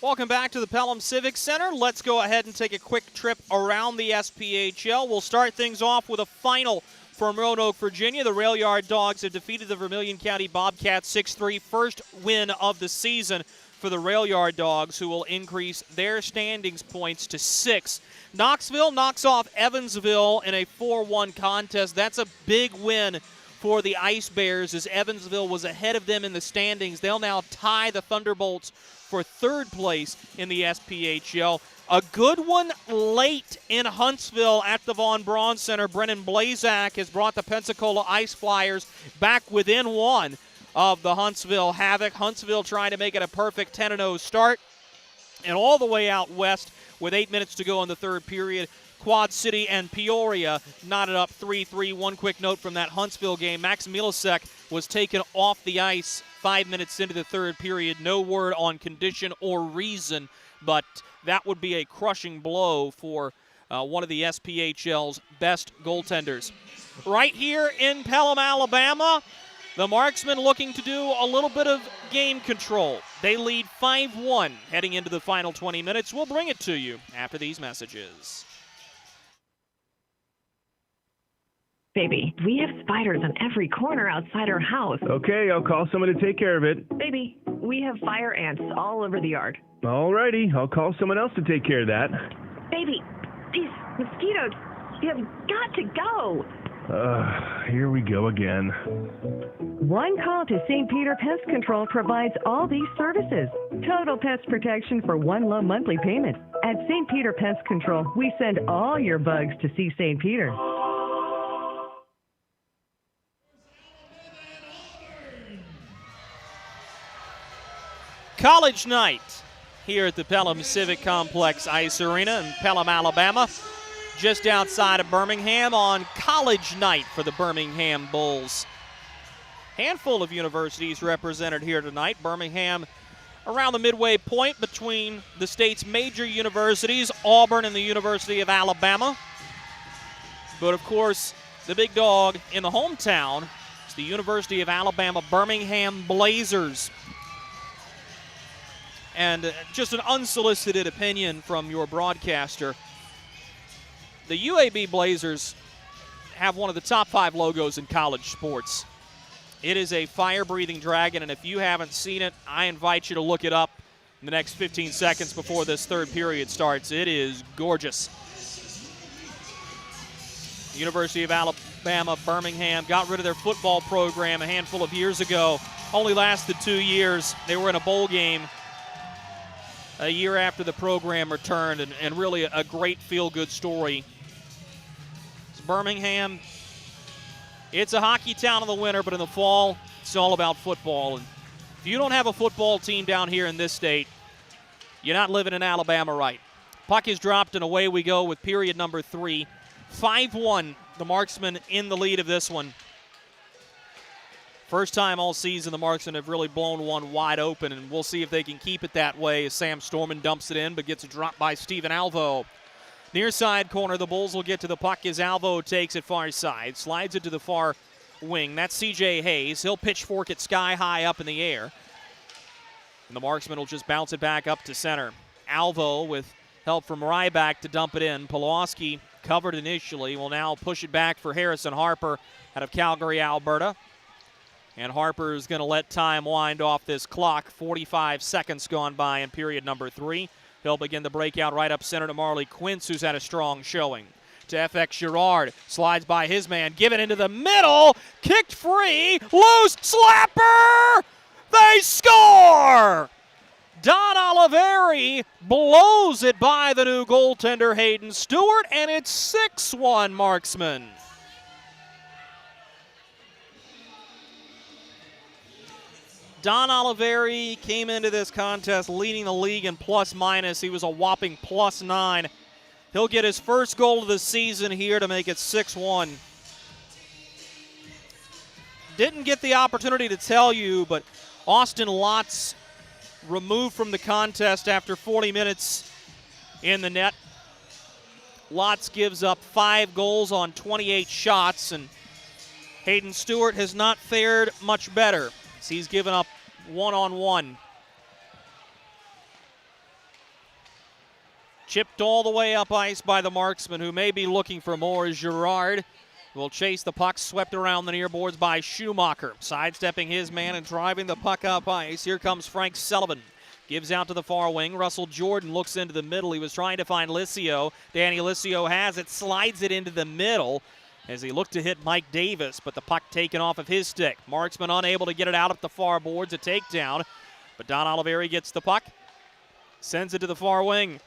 Welcome back to the Pelham Civic Center. Let's go ahead and take a quick trip around the SPHL. We'll start things off with a final from Roanoke, Virginia. The Rail Yard Dogs have defeated the Vermilion County Bobcats 6-3. First win of the season for the Rail Yard Dogs, who will increase their standings points to 6. Knoxville knocks off Evansville in a 4-1 contest. That's a big win for the Ice Bears, as Evansville was ahead of them in the standings. They'll now tie the Thunderbolts for third place in the SPHL. A good one late in Huntsville at the Von Braun Center. Brennan Blazak has brought the Pensacola Ice Flyers back within one of the Huntsville Havoc. Huntsville trying to make it a perfect 10-0 start. And all the way out west with 8 minutes to go in the third period, Quad City and Peoria knotted up 3-3. One quick note from that Huntsville game. Max Milasek was taken off the ice 5 minutes into the third period. No word on condition or reason, but that would be a crushing blow for one of the SPHL's best goaltenders. Right here in Pelham, Alabama, the Marksmen looking to do a little bit of game control. They lead 5-1 heading into the final 20 minutes. We'll bring it to you after these messages. Baby, we have spiders on every corner outside our house. Okay, I'll call someone to take care of it. Baby, we have fire ants all over the yard. All righty, I'll call someone else to take care of that. Baby, these mosquitoes, you have got to go. Here we go again. One call to St. Peter Pest Control provides all these services. Total pest protection for one low monthly payment. At St. Peter Pest Control, we send all your bugs to see St. Peter. College night here at the Pelham Civic Complex Ice Arena in Pelham, Alabama, just outside of Birmingham on college night for the Birmingham Bulls. Handful of universities represented here tonight. Birmingham around the midway point between the state's major universities, Auburn and the University of Alabama. But of course, the big dog in the hometown is the University of Alabama Birmingham Blazers. And just an unsolicited opinion from your broadcaster, the UAB Blazers have one of the top 5 logos in college sports. It is a fire-breathing dragon, and if you haven't seen it, I invite you to look it up in the next 15 seconds before this third period starts. It is gorgeous. The University of Alabama, Birmingham, got rid of their football program a handful of years ago. Only lasted 2 years. They were in a bowl game a year after the program returned, and really a great feel-good story. It's Birmingham. It's a hockey town in the winter, but in the fall, it's all about football. And if you don't have a football team down here in this state, you're not living in Alabama right. Puck is dropped, and away we go with period number 3. 5-1, the Marksmen in the lead of this one. First time all season the Marksmen have really blown one wide open, and we'll see if they can keep it that way as Sam Storman dumps it in, but gets a drop by Steven Alvo. Near side corner, the Bulls will get to the puck as Alvo takes it far side, slides it to the far wing. That's C.J. Hayes. He'll pitchfork it sky high up in the air. And the Marksmen will just bounce it back up to center. Alvo with help from Ryback to dump it in. Polowski, covered initially, will now push it back for Harrison Harper out of Calgary, Alberta. And Harper is going to let time wind off this clock. 45 seconds gone by in period number 3. He'll begin the breakout right up center to Marley Quince, who's had a strong showing. To FX Girard, slides by his man, given into the middle, kicked free, loose, slapper! They score! Don Oliveri blows it by the new goaltender Hayden Stewart, and it's 6-1 Marksmen. Don Oliveri came into this contest leading the league in plus-minus. He was a whopping +9. He'll get his first goal of the season here to make it 6-1. Didn't get the opportunity to tell you, but Austin Lotz removed from the contest after 40 minutes in the net. Lotz gives up 5 goals on 28 shots, and Hayden Stewart has not fared much better. He's given up 1-on-1. Chipped all the way up ice by the Marksmen, who may be looking for more. Girard will chase the puck, swept around the near boards by Schumacher. Sidestepping his man and driving the puck up ice. Here comes Frank Sullivan. Gives out to the far wing. Russell Jordan looks into the middle. He was trying to find Licio. Danny Licio has it, slides it into the middle as he looked to hit Mike Davis, but the puck taken off of his stick. Marksman unable to get it out at the far boards, a takedown. But Don Oliveri gets the puck, Sends it to the far wing.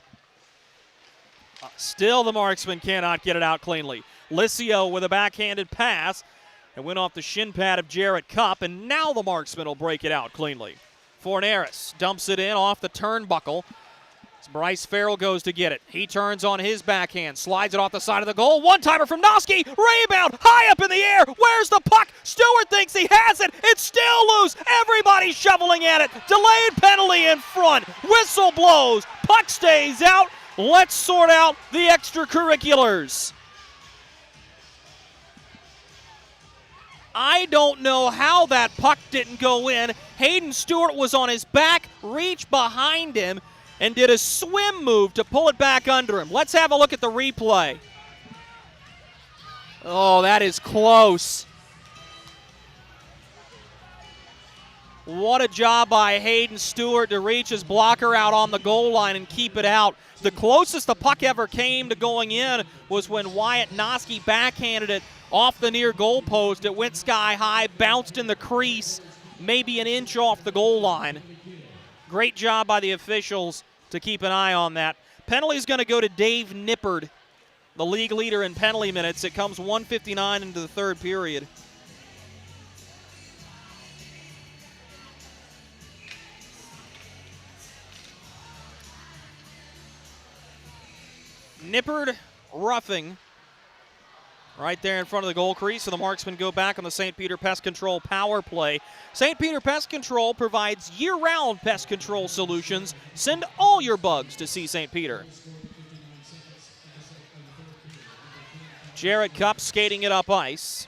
Still the Marksmen cannot get it out cleanly. Licio with a backhanded pass and went off the shin pad of Jarrett Cupp, and now the Marksmen will break it out cleanly. Forneris dumps it in off the turnbuckle. As Bryce Farrell goes to get it. He turns on his backhand, slides it off the side of the goal. One-timer from Noski. Rebound high up in the air. Where's the puck? Stewart thinks he has it. It's still loose. Everybody's shoveling at it. Delayed penalty in front. Whistle blows. Puck stays out. Let's sort out the extracurriculars. I don't know how that puck didn't go in. Hayden Stewart was on his back, reached behind him, and did a swim move to pull it back under him. Let's have a look at the replay. Oh, that is close. What a job by Hayden Stewart to reach his blocker out on the goal line and keep it out. The closest the puck ever came to going in was when Wyatt Noski backhanded it off the near goal post. It went sky high, bounced in the crease, maybe an inch off the goal line. Great job by the officials to keep an eye on that. Penalty's going to go to Dave Nippard, the league leader in penalty minutes. It comes 1:59 into the third period. Nippard roughing right there in front of the goal crease, so the Marksmen go back on the St. Peter Pest Control power play. St. Peter Pest Control provides year-round pest control solutions. Send all your bugs to see St. Peter. Jarrett Cupp skating it up ice.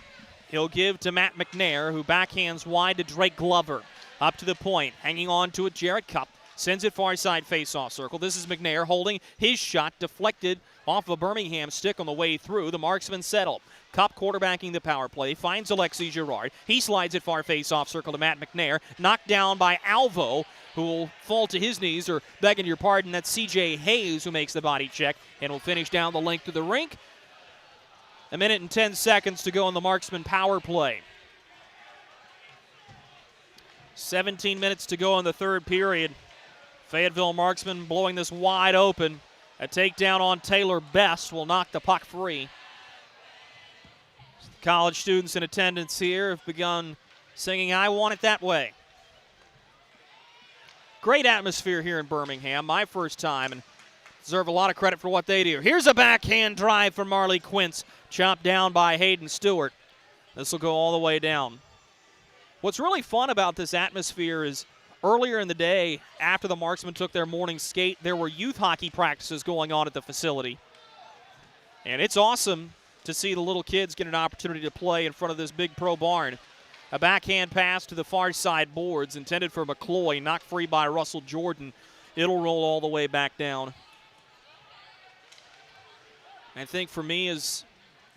He'll give to Matt McNair, who backhands wide to Drake Glover. Up to the point, hanging on to it, Jarrett Cupp. Sends it far side face-off circle. This is McNair holding his shot, deflected off a Birmingham stick on the way through. The Marksmen settle. Cupp quarterbacking the power play, finds Alexi Girard. He slides it far face-off circle to Matt McNair. Knocked down by Alvo, who will fall to his knees, or begging your pardon, that's C.J. Hayes who makes the body check and will finish down the length of the rink. 1 minute and 10 seconds to go in the Marksmen power play. 17 minutes to go in the third period. Fayetteville Marksmen blowing this wide open. A takedown on Taylor Best will knock the puck free. College students in attendance here have begun singing "I Want It That Way." Great atmosphere here in Birmingham. My first time, and deserve a lot of credit for what they do. Here's a backhand drive from Marley Quince, chopped down by Hayden Stewart. This will go all the way down. What's really fun about this atmosphere is earlier in the day, after the Marksmen took their morning skate, there were youth hockey practices going on at the facility. And it's awesome to see the little kids get an opportunity to play in front of this big pro barn. A backhand pass to the far side boards intended for Mccoy, knocked free by Russell Jordan. It'll roll all the way back down. I think for me, as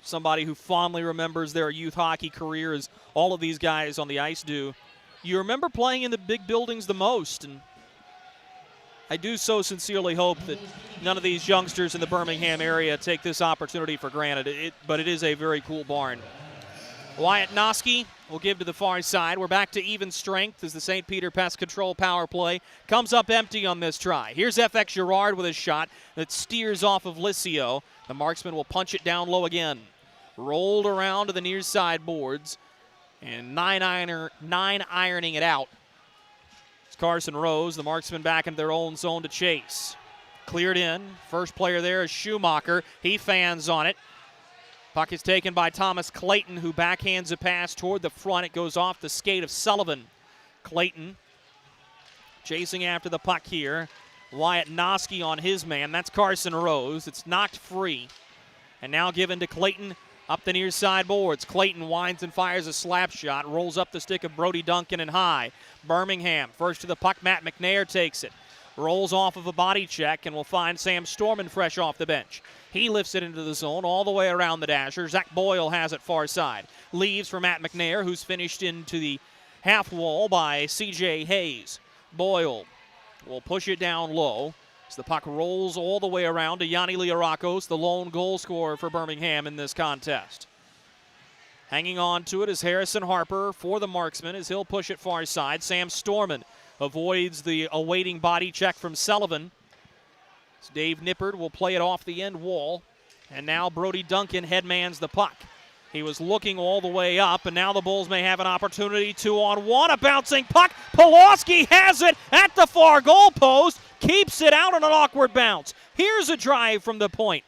somebody who fondly remembers their youth hockey career, as all of these guys on the ice do, you remember playing in the big buildings the most, and I do so sincerely hope that none of these youngsters in the Birmingham area take this opportunity for granted, but it is a very cool barn. Wyatt Noski will give to the far side. We're back to even strength as the St. Peter Pest Control power play comes up empty on this try. Here's FX Girard with a shot that steers off of Licio. The Marksman will punch it down low again. Rolled around to the near side boards. And nine ironing it out. It's Carson Rose, the Marksman back into their own zone to chase. Cleared in. First player there is Schumacher. He fans on it. Puck is taken by Thomas Clayton, who backhands a pass toward the front. It goes off the skate of Sullivan. Clayton chasing after the puck here. Wyatt Noski on his man. That's Carson Rose. It's knocked free. And now given to Clayton. Up the near side boards. Clayton winds and fires a slap shot. Rolls up the stick of Brody Duncan and high. Birmingham first to the puck. Matt McNair takes it. Rolls off of a body check and will find Sam Storman fresh off the bench. He lifts it into the zone all the way around the dasher. Zach Boyle has it far side. Leaves for Matt McNair, who's finished into the half wall by C.J. Hayes. Boyle will push it down low. The puck rolls all the way around to Yanni Rockos, the lone goal scorer for Birmingham in this contest. Hanging on to it is Harrison Harper for the Marksmen as he'll push it far side. Sam Storman avoids the awaiting body check from Sullivan. So Dave Nippard will play it off the end wall. And now Brody Duncan headmans the puck. He was looking all the way up, and now the Bulls may have an opportunity. 2-on-1, a bouncing puck. Polowski has it at the far goal post. Keeps it out on an awkward bounce. Here's a drive from the point.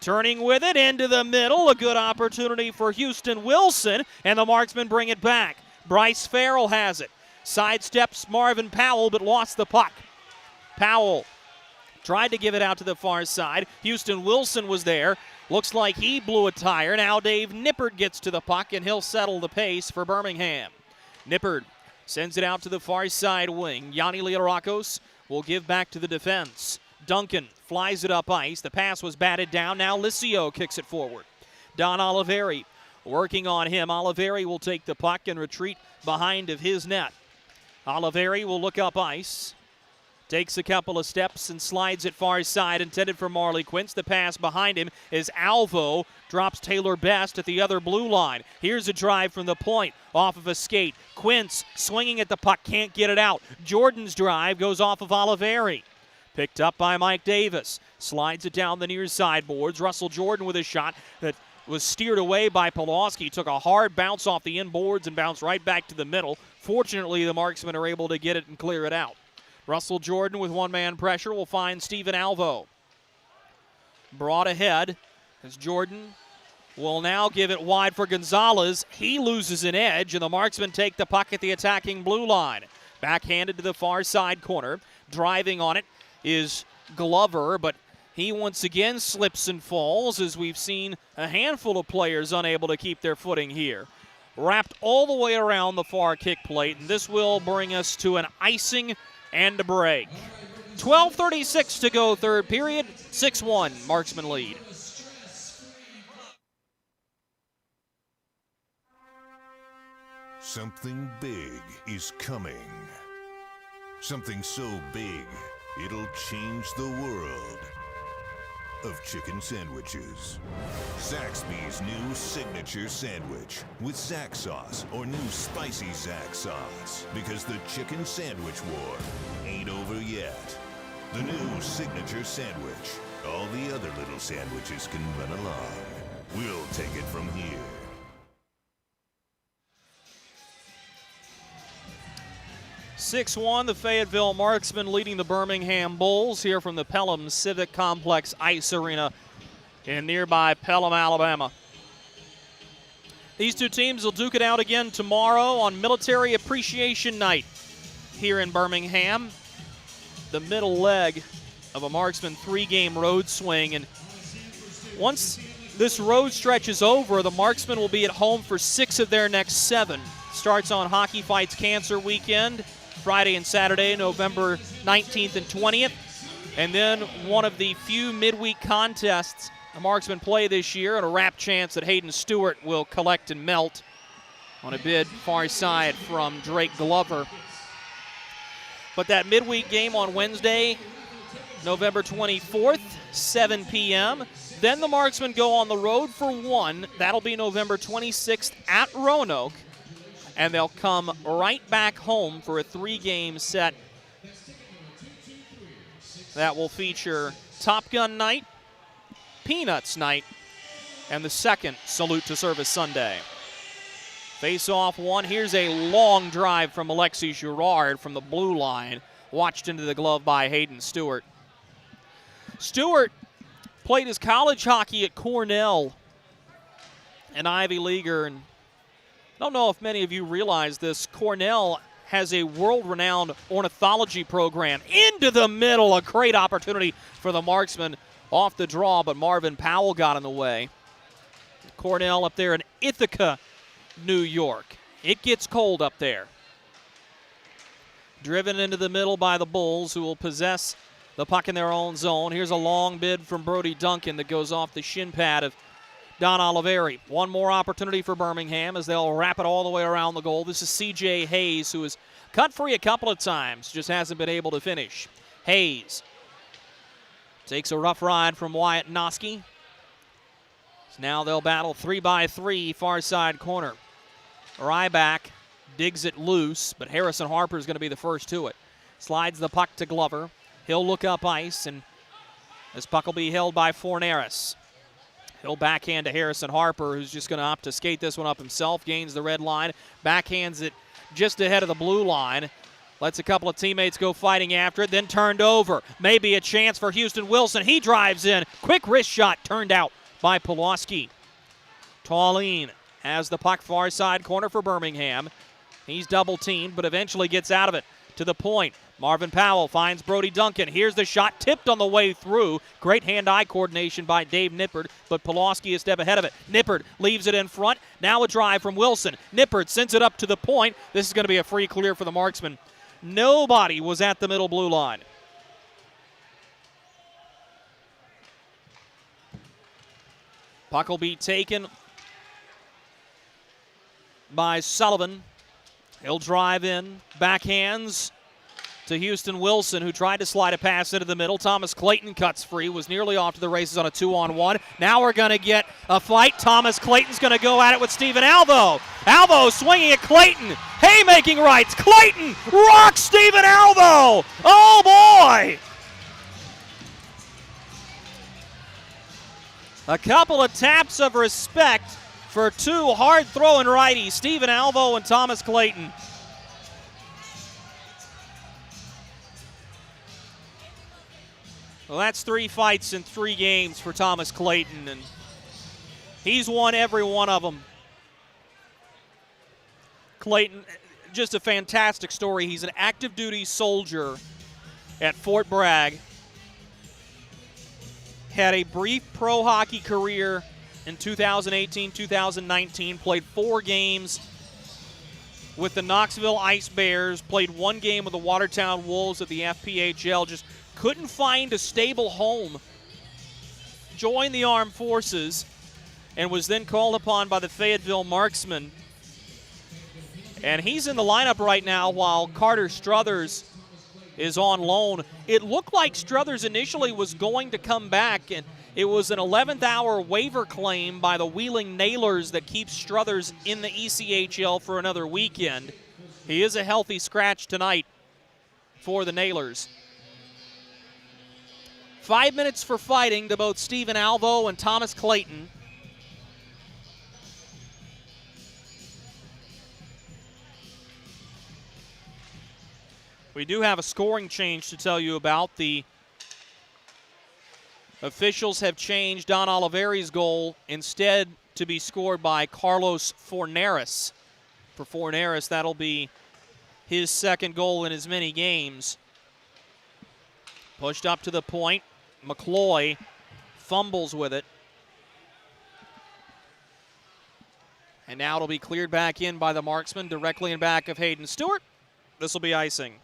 Turning with it into the middle. A good opportunity for Houston Wilson, and the Marksmen bring it back. Bryce Farrell has it. Sidesteps Marvin Powell, but lost the puck. Powell tried to give it out to the far side. Houston Wilson was there. Looks like he blew a tire. Now Dave Nippard gets to the puck, and he'll settle the pace for Birmingham. Nippard sends it out to the far side wing. Yanni Rockos will give back to the defense. Duncan flies it up ice. The pass was batted down. Now Licio kicks it forward. Don Oliveri working on him. Oliveri will take the puck and retreat behind of his net. Oliveri will look up ice. Takes a couple of steps and slides it far side, intended for Marley Quince. The pass behind him is Alvo. Drops Taylor Best at the other blue line. Here's a drive from the point off of a skate. Quince swinging at the puck, can't get it out. Jordan's drive goes off of Oliveri. Picked up by Mike Davis. Slides it down the near side boards. Russell Jordan with a shot that was steered away by Polowski. Took a hard bounce off the inboards and bounced right back to the middle. Fortunately, the Marksmen are able to get it and clear it out. Russell Jordan with one-man pressure will find Steven Alvo. Brought ahead as Jordan will now give it wide for Gonzalez. He loses an edge, and the Marksmen take the puck at the attacking blue line. Backhanded to the far side corner. Driving on it is Glover, but he once again slips and falls, as we've seen a handful of players unable to keep their footing here. Wrapped all the way around the far kick plate, and this will bring us to an icing and a break. 12:36 to go, third period. 6-1, Marksmen lead. Something big is coming. Something so big, it'll change the world of chicken sandwiches. Zaxby's new signature sandwich with Zax sauce or new spicy Zax sauce, because the chicken sandwich war ain't over yet. The new signature sandwich. All the other little sandwiches can run along. We'll take it from here. The Fayetteville Marksmen leading the Birmingham Bulls here from the Pelham Civic Complex Ice Arena in nearby Pelham, Alabama. These two teams will duke it out again tomorrow on Military Appreciation Night here in Birmingham. The middle leg of a Marksman three-game road swing. And once this road stretch is over, the Marksmen will be at home for 6 of their next 7. Starts on Hockey Fights Cancer Weekend, Friday and Saturday, November 19th and 20th. And then one of the few midweek contests the Marksmen play this year, and a rap chance that Hayden Stewart will collect and melt on a bid far side from Drake Glover. But that midweek game on Wednesday, November 24th, 7 p.m. Then the Marksmen go on the road for 1. That'll be November 26th at Roanoke. And they'll come right back home for a 3-game set that will feature Top Gun Night, Peanuts Night, and the second Salute to Service Sunday. Face-off 1. Here's a long drive from Alexis Girard from the blue line, watched into the glove by Hayden Stewart. Stewart played his college hockey at Cornell, an Ivy Leaguer, and I don't know if many of you realize this. Cornell has a world-renowned ornithology program. Into the middle, a great opportunity for the Marksmen off the draw, but Marvin Powell got in the way. Cornell up there in Ithaca, New York. It gets cold up there. Driven into the middle by the Bulls, who will possess the puck in their own zone. Here's a long bid from Brody Duncan that goes off the shin pad of Don Oliveri. One more opportunity for Birmingham as they'll wrap it all the way around the goal. This is C.J. Hayes, who has cut free a couple of times, just hasn't been able to finish. Hayes takes a rough ride from Wyatt Noski. So now they'll battle 3-by-3 far side corner. Ryback digs it loose, but Harrison Harper is going to be the first to it. Slides the puck to Glover. He'll look up ice, and This puck will be held by Forneris. He'll backhand to Harrison Harper, who's just going to opt to skate this one up himself. Gains the red line, backhands it just ahead of the blue line. Lets a couple of teammates go fighting after it, then turned over. Maybe a chance for Houston Wilson. He drives in. Quick wrist shot turned out by Polowski. Tallene has the puck far side corner for Birmingham. He's double teamed, but eventually gets out of it to the point. Marvin Powell finds Brody Duncan. Here's the shot, tipped on the way through. Great hand-eye coordination by Dave Nippard, but Polowski a step ahead of it. Nippard leaves it in front. Now a drive from Wilson. Nippard sends it up to the point. This is going to be a free clear for the Marksmen. Nobody was at the middle blue line. Puck will be taken by Sullivan. He'll drive in, backhands to Houston Wilson, who tried to slide a pass into the middle. Thomas Clayton cuts free, was nearly off to the races on a 2-on-1. Now we're going to get a fight. Thomas Clayton's going to go at it with Steven Alvo. Alvo swinging at Clayton. Haymaking rights. Clayton rocks Steven Alvo. Oh, boy. A couple of taps of respect for two hard-throwing righties, Steven Alvo and Thomas Clayton. Well, that's 3 fights in 3 games for Thomas Clayton, and he's won every one of them. Clayton, just a fantastic story. He's an active duty soldier at Fort Bragg. Had a brief pro hockey career in 2018-2019, played 4 games with the Knoxville Ice Bears, played 1 game with the Watertown Wolves at the FPHL, just couldn't find a stable home. Joined the armed forces and was then called upon by the Fayetteville Marksmen. And he's in the lineup right now while Carter Struthers is on loan. It looked like Struthers initially was going to come back, and it was an 11th hour waiver claim by the Wheeling Nailers that keeps Struthers in the ECHL for another weekend. He is a healthy scratch tonight for the Nailers. 5 minutes for fighting to both Steven Alvo and Thomas Clayton. We do have a scoring change to tell you about. The officials have changed Don Oliveri's goal instead to be scored by Carlos Forneris. For Forneris, that'll be his second goal in as many games. Pushed up to the point. Mccoy fumbles with it. And now it'll be cleared back in by the Marksman directly in back of Hayden Stewart. This will be icing.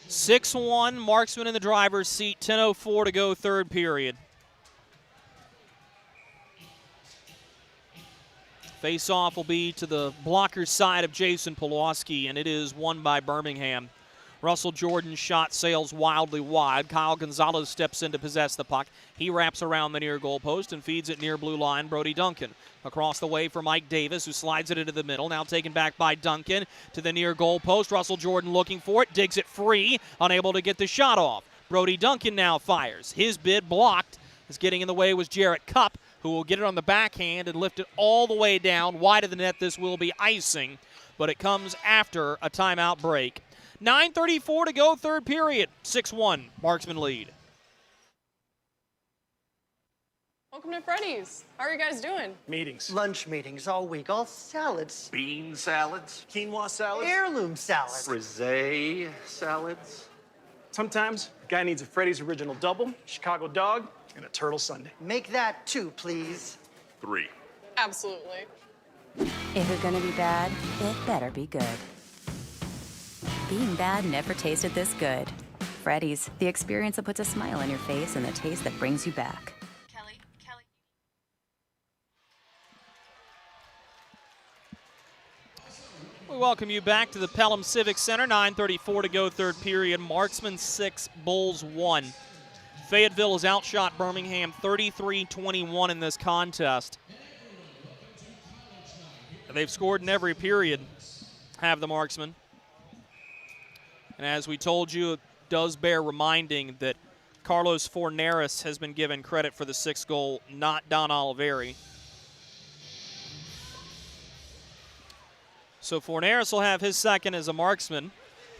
(6-1) Marksman in the driver's seat. 10:04 to go, third period. Face-off will be to the blocker's side of Jason Polowski, and it is won by Birmingham. Russell Jordan's shot sails wildly wide. Kyle Gonzalez steps in to possess the puck. He wraps around the near goal post and feeds it near blue line. Brody Duncan across the way for Mike Davis, who slides it into the middle. Now taken back by Duncan to the near goal post. Russell Jordan looking for it, digs it free, unable to get the shot off. Brody Duncan now fires. His bid blocked. As getting in the way was Jarrett Cupp, who will get it on the backhand and lift it all the way down. Wide of the net, this will be icing, but it comes after a timeout break. 9:34 to go, third period. 6-1, Marksman lead. Welcome to Freddy's. How are you guys doing? Meetings. Lunch meetings all week, all salads. Bean salads. Quinoa salads. Heirloom salads. Frase salads. Sometimes a guy needs a Freddy's Original Double, Chicago Dog, and a Turtle Sundae. Make that 2, please. 3. Absolutely. If you're gonna be bad, it better be good. Being bad never tasted this good. Freddy's, the experience that puts a smile on your face and the taste that brings you back. Kelly. We welcome you back to the Pelham Civic Center. 9:34 to go, third period. Marksman 6, Bulls 1. Fayetteville has outshot Birmingham 33-21 in this contest. They've scored in every period, have the Marksmen. And as we told you, it does bear reminding that Carlos Forneris has been given credit for the 6th goal, not Don Oliveri. So Forneris will have his second as a Marksman.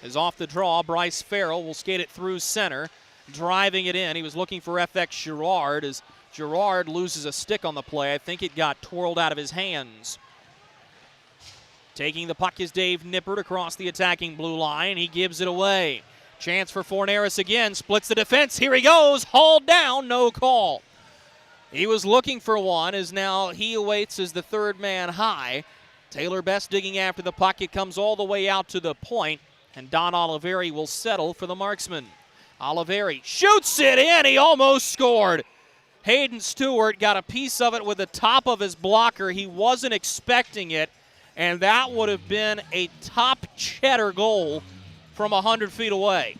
Is off the draw. Bryce Farrell will skate it through center, driving it in. He was looking for FX Girard as Girard loses a stick on the play. I think it got twirled out of his hands. Taking the puck is Dave Nippert across the attacking blue line. He gives it away. Chance for Forneris again. Splits the defense. Here he goes. Hauled down. No call. He was looking for one as now he awaits as the third man high. Taylor Best digging after the puck. It comes all the way out to the point, and Don Oliveri will settle for the Marksmen. Oliveri shoots it in. He almost scored. Hayden Stewart got a piece of it with the top of his blocker. He wasn't expecting it, and that would have been a top cheddar goal from 100 feet away.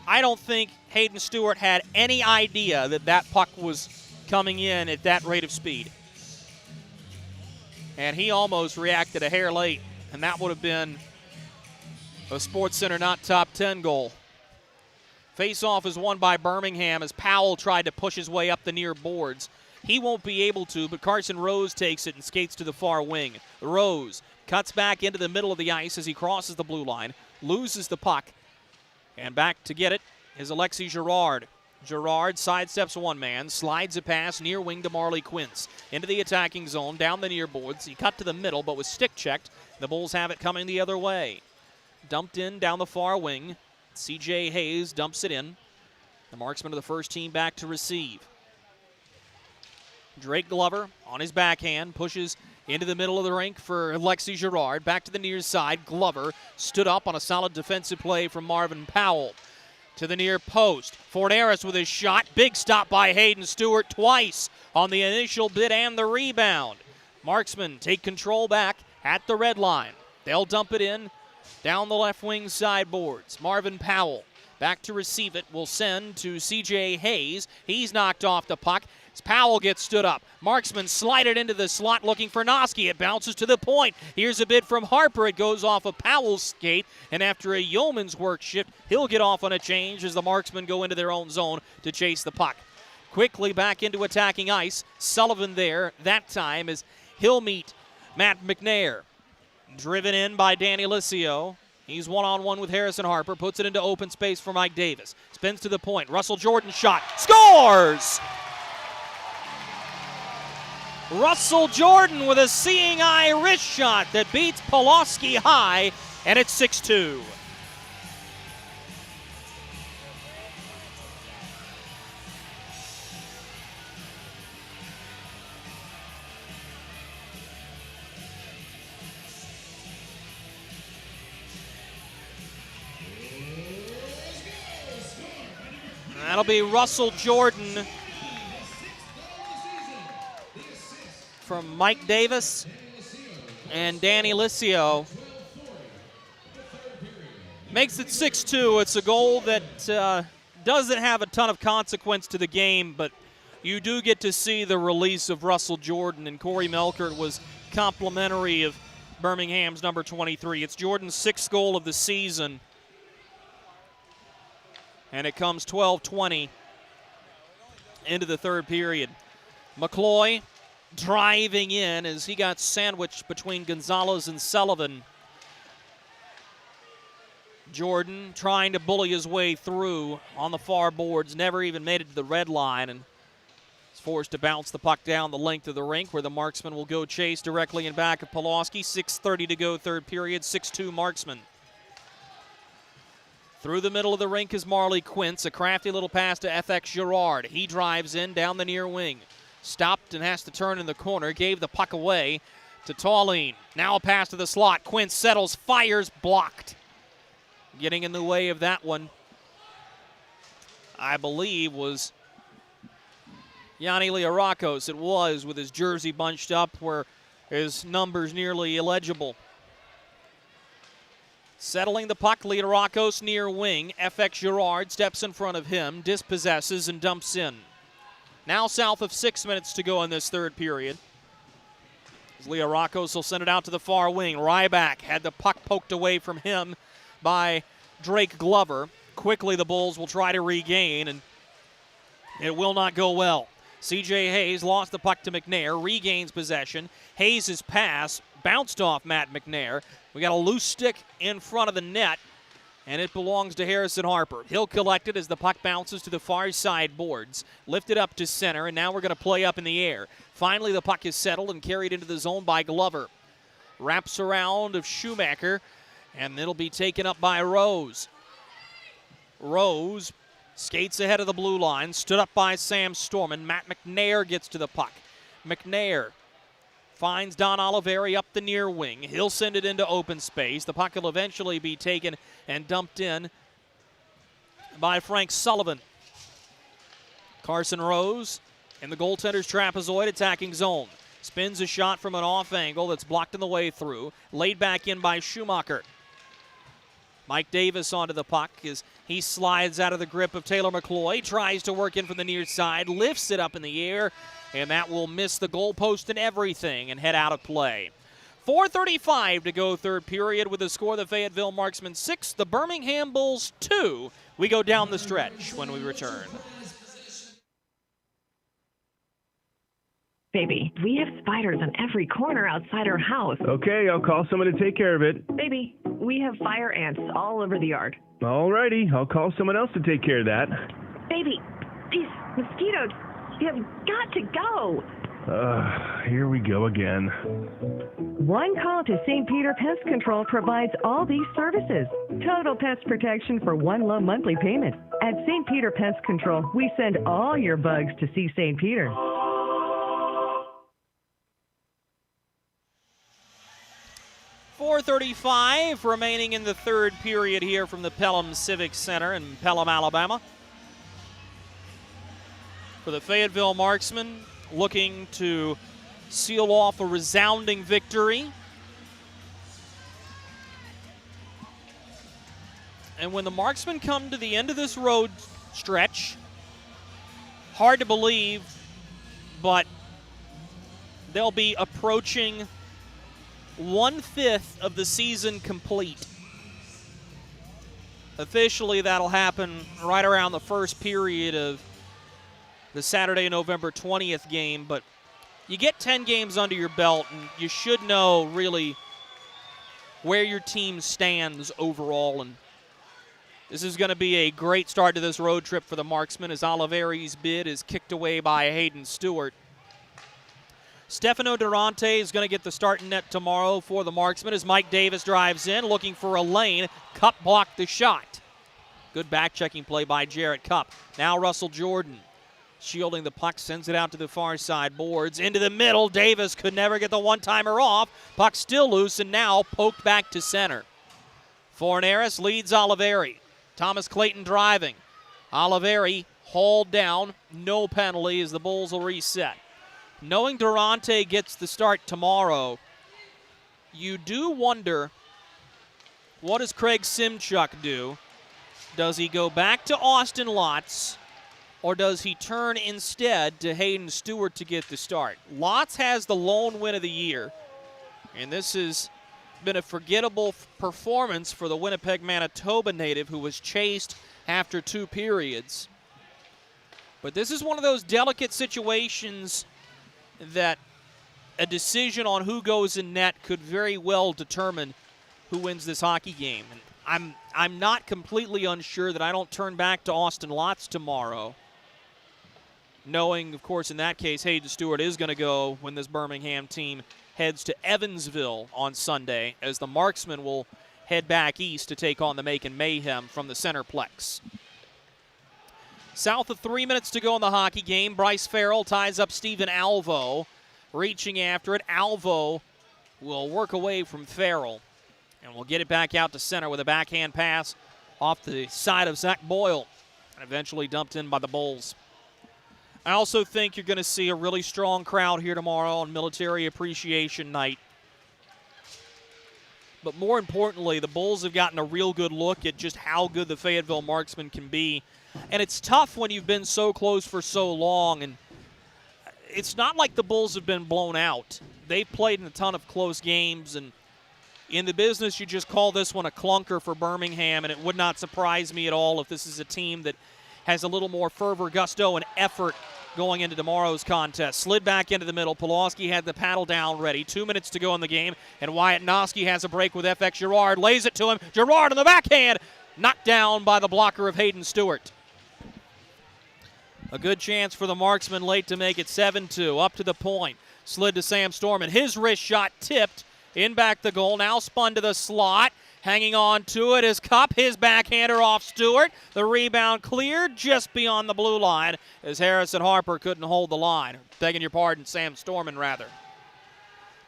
I don't think Hayden Stewart had any idea that that puck was coming in at that rate of speed. And he almost reacted a hair late, and that would have been a SportsCenter not top 10 goal. Face-off is won by Birmingham as Powell tried to push his way up the near boards. He won't be able to, but Carson Rose takes it and skates to the far wing. Rose cuts back into the middle of the ice as he crosses the blue line, loses the puck, and back to get it is Alexis Girard. Girard sidesteps one man, slides it past near wing to Marley Quince. Into the attacking zone, down the near boards. He cut to the middle, but was stick-checked. The Bulls have it coming the other way. Dumped in down the far wing. C.J. Hayes dumps it in. The Marksmen of the first team back to receive. Drake Glover on his backhand pushes into the middle of the rink for Alexis Girard. Back to the near side. Glover stood up on a solid defensive play from Marvin Powell. To the near post. Forneris with his shot. Big stop by Hayden Stewart twice on the initial bid and the rebound. Marksmen take control back at the red line. They'll dump it in down the left wing sideboards. Marvin Powell back to receive it. Will send to C.J. Hayes. He's knocked off the puck. As Powell gets stood up. Marksman slide it into the slot looking for Noski. It bounces to the point. Here's a bid from Harper. It goes off of Powell's skate, and after a yeoman's work shift, he'll get off on a change as the Marksmen go into their own zone to chase the puck. Quickly back into attacking ice. Sullivan there that time as he'll meet Matt McNair. Driven in by Danny Licio. He's one-on-one with Harrison Harper. Puts it into open space for Mike Davis. Spins to the point. Russell Jordan shot. Scores! Russell Jordan with a seeing eye wrist shot that beats Polowski high, and it's 6-2. That'll be Russell Jordan from Mike Davis and Danny Licio. Makes it 6-2. It's a goal that doesn't have a ton of consequence to the game, but you do get to see the release of Russell Jordan, and Corey Melkert was complimentary of Birmingham's number 23. It's Jordan's 6th goal of the season, and it comes 12-20 into the third period. Mccoy driving in as he got sandwiched between Gonzalez and Sullivan. Jordan trying to bully his way through on the far boards, never even made it to the red line, and is forced to bounce the puck down the length of the rink where the Marksmen will go chase directly in back of Polowski. 6:30 to go third period, 6-2 Marksmen. Through the middle of the rink is Marley Quince, a crafty little pass to FX Girard. He drives in down the near wing. Stopped and has to turn in the corner. Gave the puck away to Tallene. Now a pass to the slot. Quince settles, fires, blocked. Getting in the way of that one, I believe, was Yanni Rockos. It was, with his jersey bunched up where his number's nearly illegible. Settling the puck, Rockos near wing. FX Girard steps in front of him, dispossesses and dumps in. Now south of 6 minutes to go in this third period. As Leo Rockos will send it out to the far wing. Ryback had the puck poked away from him by Drake Glover. Quickly the Bulls will try to regain, and it will not go well. C.J. Hayes lost the puck to McNair, regains possession. Hayes' pass bounced off Matt McNair. We got a loose stick in front of the net, and it belongs to Harrison Harper. He'll collect it as the puck bounces to the far side boards. Lifted up to center, and now we're going to play up in the air. Finally, the puck is settled and carried into the zone by Glover. Wraps around of Schumacher, and it'll be taken up by Rose. Rose skates ahead of the blue line, stood up by Sam Storman. Matt McNair gets to the puck. McNair finds Don Oliveri up the near wing. He'll send it into open space. The puck will eventually be taken and dumped in by Frank Sullivan. Carson Rose in the goaltender's trapezoid attacking zone. Spins a shot from an off angle that's blocked on the way through. Laid back in by Schumacher. Mike Davis onto the puck as he slides out of the grip of Taylor McCloy. Tries to work in from the near side. Lifts it up in the air. And that will miss the goalpost and everything and head out of play. 4:35 to go third period with the score the Fayetteville Marksmen 6, the Birmingham Bulls 2. We go down the stretch when we return. Baby, we have spiders on every corner outside our house. Okay, I'll call someone to take care of it. Baby, we have fire ants all over the yard. Alrighty, I'll call someone else to take care of that. Baby, these mosquitoes, you have got to go. Here we go again. One call to St. Peter Pest Control provides all these services. Total pest protection for one low monthly payment. At St. Peter Pest Control, we send all your bugs to see St. Peter. 4:35 remaining in the third period here from the Pelham Civic Center in Pelham, Alabama. For the Fayetteville Marksmen, looking to seal off a resounding victory. And when the Marksmen come to the end of this road stretch, hard to believe, but they'll be approaching 1/5 of the season complete. Officially, that'll happen right around the first period of the Saturday, November 20th game, but you get 10 games under your belt, and you should know really where your team stands overall. And this is going to be a great start to this road trip for the Marksmen as Oliveri's bid is kicked away by Hayden Stewart. Stefano Durante is going to get the starting net tomorrow for the Marksmen as Mike Davis drives in, looking for a lane. Cup blocked the shot. Good back-checking play by Jarrett Cup. Now Russell Jordan shielding the puck, sends it out to the far side boards. Into the middle, Davis could never get the one-timer off. Puck still loose and now poked back to center. Fornaris leads Oliveri. Thomas Clayton driving. Oliveri hauled down. No penalty as the Bulls will reset. Knowing Durante gets the start tomorrow, you do wonder, what does Craig Simchuk do? Does he go back to Austin Lotz, or does he turn instead to Hayden Stewart to get the start? Lotz has the lone win of the year, and this has been a forgettable performance for the Winnipeg, Manitoba native who was chased after 2 periods. But this is one of those delicate situations that a decision on who goes in net could very well determine who wins this hockey game. And I'm not completely unsure that I don't turn back to Austin Lotz tomorrow, knowing, of course, in that case, Hayden Stewart is going to go when this Birmingham team heads to Evansville on Sunday, as the Marksmen will head back east to take on the Macon Mayhem from the Centerplex. South of 3 minutes to go in the hockey game. Bryce Farrell ties up Steven Alvo. Reaching after it, Alvo will work away from Farrell and will get it back out to center with a backhand pass off the side of Zach Boyle and eventually dumped in by the Bulls. I also think you're going to see a really strong crowd here tomorrow on Military Appreciation Night. But more importantly, the Bulls have gotten a real good look at just how good the Fayetteville Marksmen can be. And it's tough when you've been so close for so long, and it's not like the Bulls have been blown out. They've played in a ton of close games, and in the business, you just call this one a clunker for Birmingham, and it would not surprise me at all if this is a team that has a little more fervor, gusto, and effort going into tomorrow's contest. Slid back into the middle. Polowski had the paddle down ready. 2 minutes to go in the game, and Wyatt Noski has a break with FX Girard. Lays it to him. Girard on the backhand. Knocked down by the blocker of Hayden Stewart. A good chance for the Marksmen late to make it 7-2. Up to the point. Slid to Sam Storman. His wrist shot tipped. In back the goal. Now spun to the slot. Hanging on to it is Cup. His backhander off Stewart. The rebound cleared just beyond the blue line as Harrison Harper couldn't hold the line. Begging your pardon, Sam Storman rather.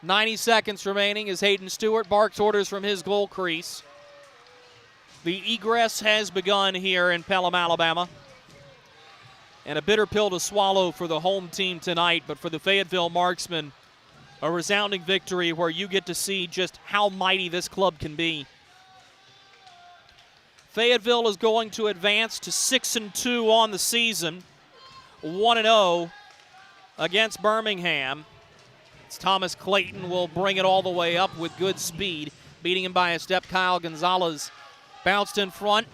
90 seconds remaining as Hayden Stewart barks orders from his goal crease. The egress has begun here in Pelham, Alabama. And a bitter pill to swallow for the home team tonight, but for the Fayetteville Marksmen, a resounding victory where you get to see just how mighty this club can be. Fayetteville is going to advance to 6-2 on the season, 1-0 against Birmingham. As Thomas Clayton will bring it all the way up with good speed, beating him by a step. Kyle Gonzalez bounced in front,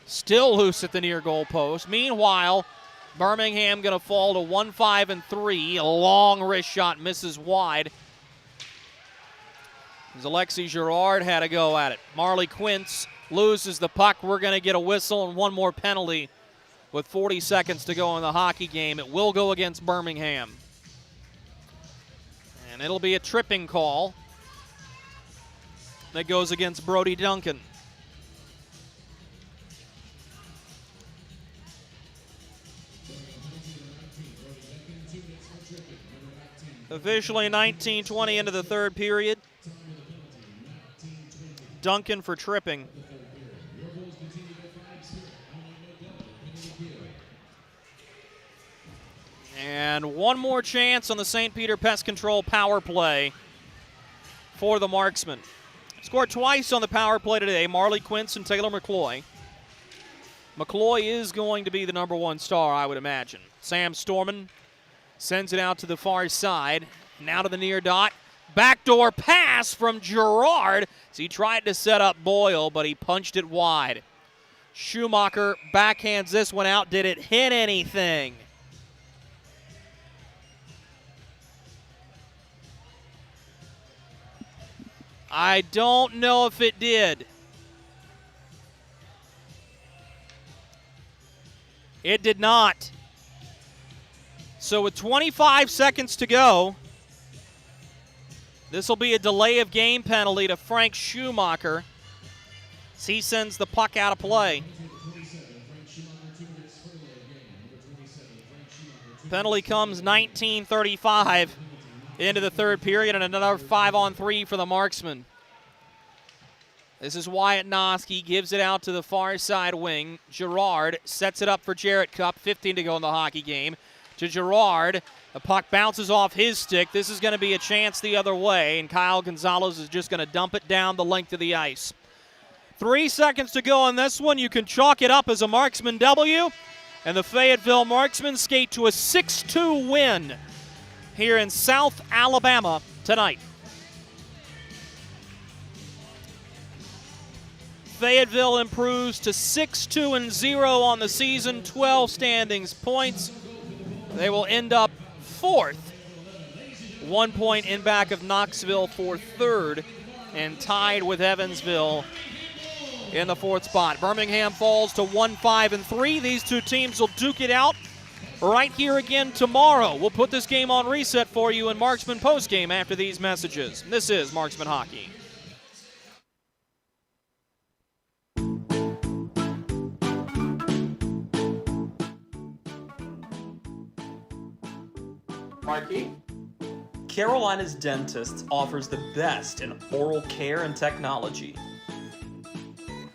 still loose at the near goal post. Meanwhile, Birmingham going to fall to 1-5-3. A long wrist shot misses wide. As Alexi Girard had a go at it. Marley Quince loses the puck. We're going to get a whistle and one more penalty with 40 seconds to go in the hockey game. It will go against Birmingham. And it'll be a tripping call that goes against Brody Duncan. Officially 19-20 into the third period. Duncan for tripping. And one more chance on the St. Peter Pest Control power play for the Marksmen. Scored twice on the power play today, Marley Quince and Taylor Mccoy. Mccoy is going to be the number one star, I would imagine. Sam Storman sends it out to the far side. Now to the near dot. Backdoor pass from Girard as he tried to set up Boyle, but he punched it wide. Schumacher backhands this one out. Did it hit anything? I don't know if it did. It did not. So with 25 seconds to go, this will be a delay of game penalty to Frank Schumacher as he sends the puck out of play. Penalty comes 19:35 into the third period, and another 5-on-3 for the Marksmen. This is Wyatt Noski, gives it out to the far side wing. Girard sets it up for Jarrett Cup, 15 to go in the hockey game. To Girard, the puck bounces off his stick. This is going to be a chance the other way, and Kyle Gonzalez is just going to dump it down the length of the ice. 3 seconds to go on this one. You can chalk it up as a Marksman W, and the Fayetteville Marksmen skate to a 6-2 win here in South Alabama tonight. Fayetteville improves to 6-2-0 on the season, 12 standings points. They will end up fourth, 1 point in back of Knoxville for third, and tied with Evansville in the fourth spot. Birmingham falls to 1-5-3. These two teams will duke it out right here again tomorrow. We'll put this game on reset for you in Marksman postgame after these messages. This is Marksman Hockey. Marky? Carolina's Dentists offers the best in oral care and technology.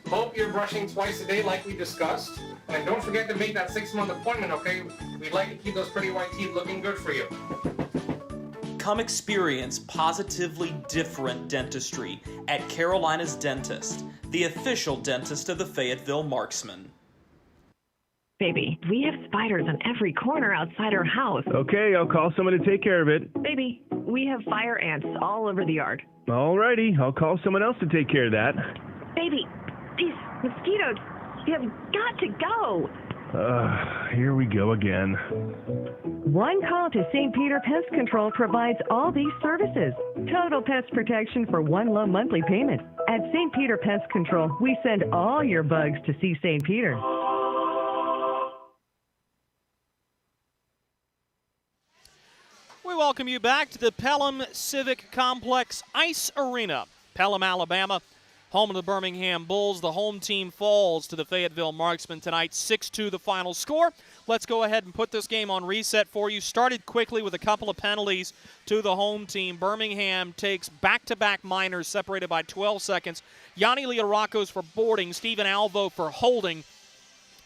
Hope you're brushing twice a day like we discussed. And don't forget to make that 6-month appointment, okay? We'd like to keep those pretty white teeth looking good for you. Come experience positively different dentistry at Carolina's Dentist, the official dentist of the Fayetteville Marksmen. Baby, we have spiders on every corner outside our house. Okay, I'll call someone to take care of it. Baby, we have fire ants all over the yard. All righty, I'll call someone else to take care of that. Baby, these mosquitoes, you have got to go. Here we go again. One call to St. Peter Pest Control provides all these services. Total pest protection for one low monthly payment. At St. Peter Pest Control, we send all your bugs to see St. Peter. We welcome you back to the Pelham Civic Complex Ice Arena. Pelham, Alabama, home of the Birmingham Bulls. The home team falls to the Fayetteville Marksmen tonight, 6-2 the final score. Let's go ahead and put this game on reset for you. Started quickly with a couple of penalties to the home team. Birmingham takes back-to-back minors separated by 12 seconds. Yanni Rockos for boarding, Stephen Alvo for holding.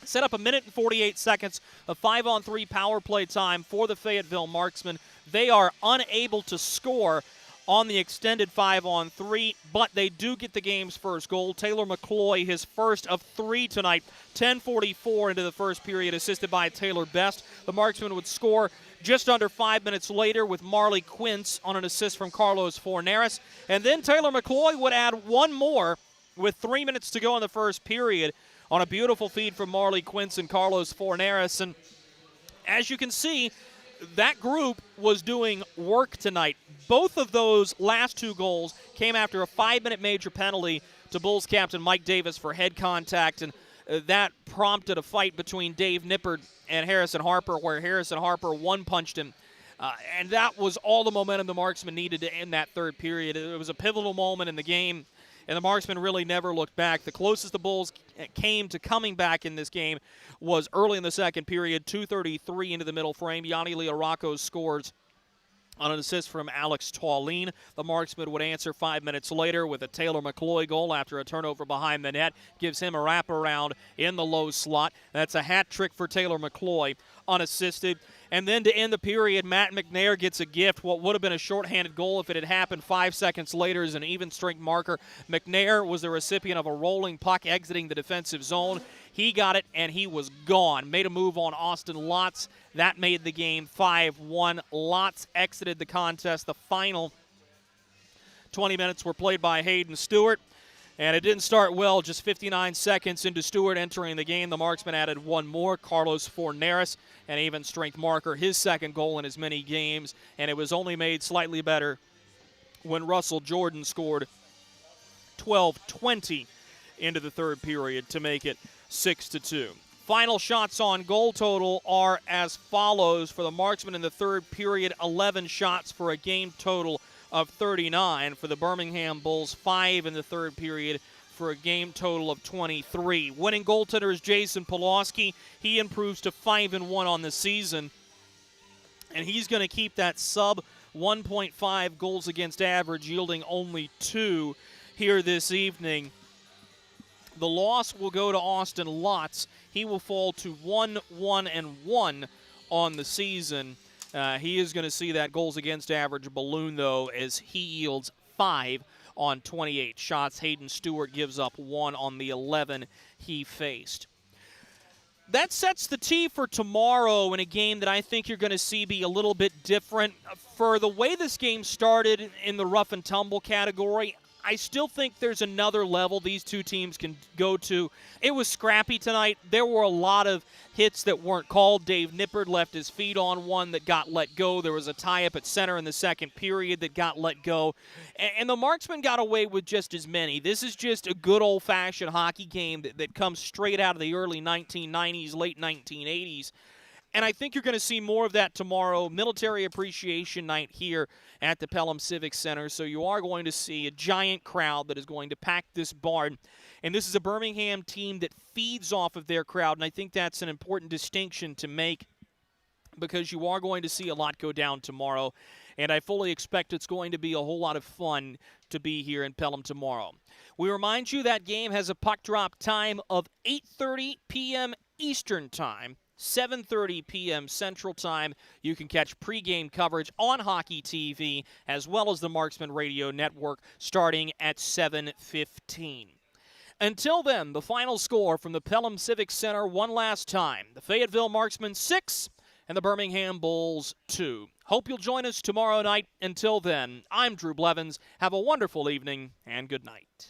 Set up 1 minute and 48 seconds of 5-on-3 power play time for the Fayetteville Marksmen. They are unable to score on the extended 5-on-3, but they do get the game's first goal. Taylor Mccoy, his first of 3 tonight, 10:44 into the first period, assisted by Taylor Best. The Marksmen would score just under 5 minutes later with Marley Quince on an assist from Carlos Forneris. And then Taylor Mccoy would add one more with 3 minutes to go in the first period on a beautiful feed from Marley Quince and Carlos Forneris. And as you can see, that group was doing work tonight. Both of those last 2 goals came after a 5-minute major penalty to Bulls captain Mike Davis for head contact, and that prompted a fight between Dave Nippard and Harrison Harper, where Harrison Harper one-punched him. And that was all the momentum the Marksmen needed to end that third period. It was a pivotal moment in the game, and the Marksmen really never looked back. The closest the Bulls came to coming back in this game was early in the second period, 2:33 into the middle frame. Yanni Rockos scores on an assist from Alex Tauline. The Marksmen would answer 5 minutes later with a Taylor Mccoy goal after a turnover behind the net. Gives him a wraparound in the low slot. That's a hat trick for Taylor Mccoy, unassisted. And then to end the period, Matt McNair gets a gift. What would have been a shorthanded goal if it had happened 5 seconds later is an even strength marker. McNair was the recipient of a rolling puck exiting the defensive zone. He got it, and he was gone. Made a move on Austin Lotz. That made the game 5-1. Lotz exited the contest. The final 20 minutes were played by Hayden Stewart. And it didn't start well. Just 59 seconds into Stewart entering the game, the Marksmen added one more. Carlos Forneris, an even strength marker, his second goal in as many games. And it was only made slightly better when Russell Jordan scored 12:20 into the third period to make it 6-2. Final shots on goal total are as follows. For the Marksmen in the third period, 11 shots for a game total of 39. For the Birmingham Bulls, 5 in the third period for a game total of 23. Winning goaltender is Jason Polowski. He improves to 5-1 on the season, and he's going to keep that sub 1.5 goals against average, yielding only 2 here this evening. The loss will go to Austin Lotz. He will fall to 1-1-1 on the season. He is going to see that goals against average balloon, though, as he yields 5 on 28 shots. Hayden Stewart gives up 1 on the 11 he faced. That sets the tee for tomorrow in a game that I think you're going to see be a little bit different. For the way this game started in the rough and tumble category, I still think there's another level these two teams can go to. It was scrappy tonight. There were a lot of hits that weren't called. Dave Nippard left his feet on one that got let go. There was a tie-up at center in the second period that got let go. And the Marksmen got away with just as many. This is just a good old-fashioned hockey game that comes straight out of the early 1990s, late 1980s. And I think you're going to see more of that tomorrow. Military Appreciation Night here at the Pelham Civic Center. So you are going to see a giant crowd that is going to pack this barn. And this is a Birmingham team that feeds off of their crowd. And I think that's an important distinction to make, because you are going to see a lot go down tomorrow. And I fully expect it's going to be a whole lot of fun to be here in Pelham tomorrow. We remind you that game has a puck drop time of 8:30 p.m. Eastern Time. 7:30 p.m. Central Time. You can catch pregame coverage on Hockey TV as well as the Marksmen Radio Network starting at 7:15. Until then, the final score from the Pelham Civic Center one last time. The Fayetteville Marksmen 6 and the Birmingham Bulls 2. Hope you'll join us tomorrow night. Until then, I'm Drew Blevins. Have a wonderful evening and good night.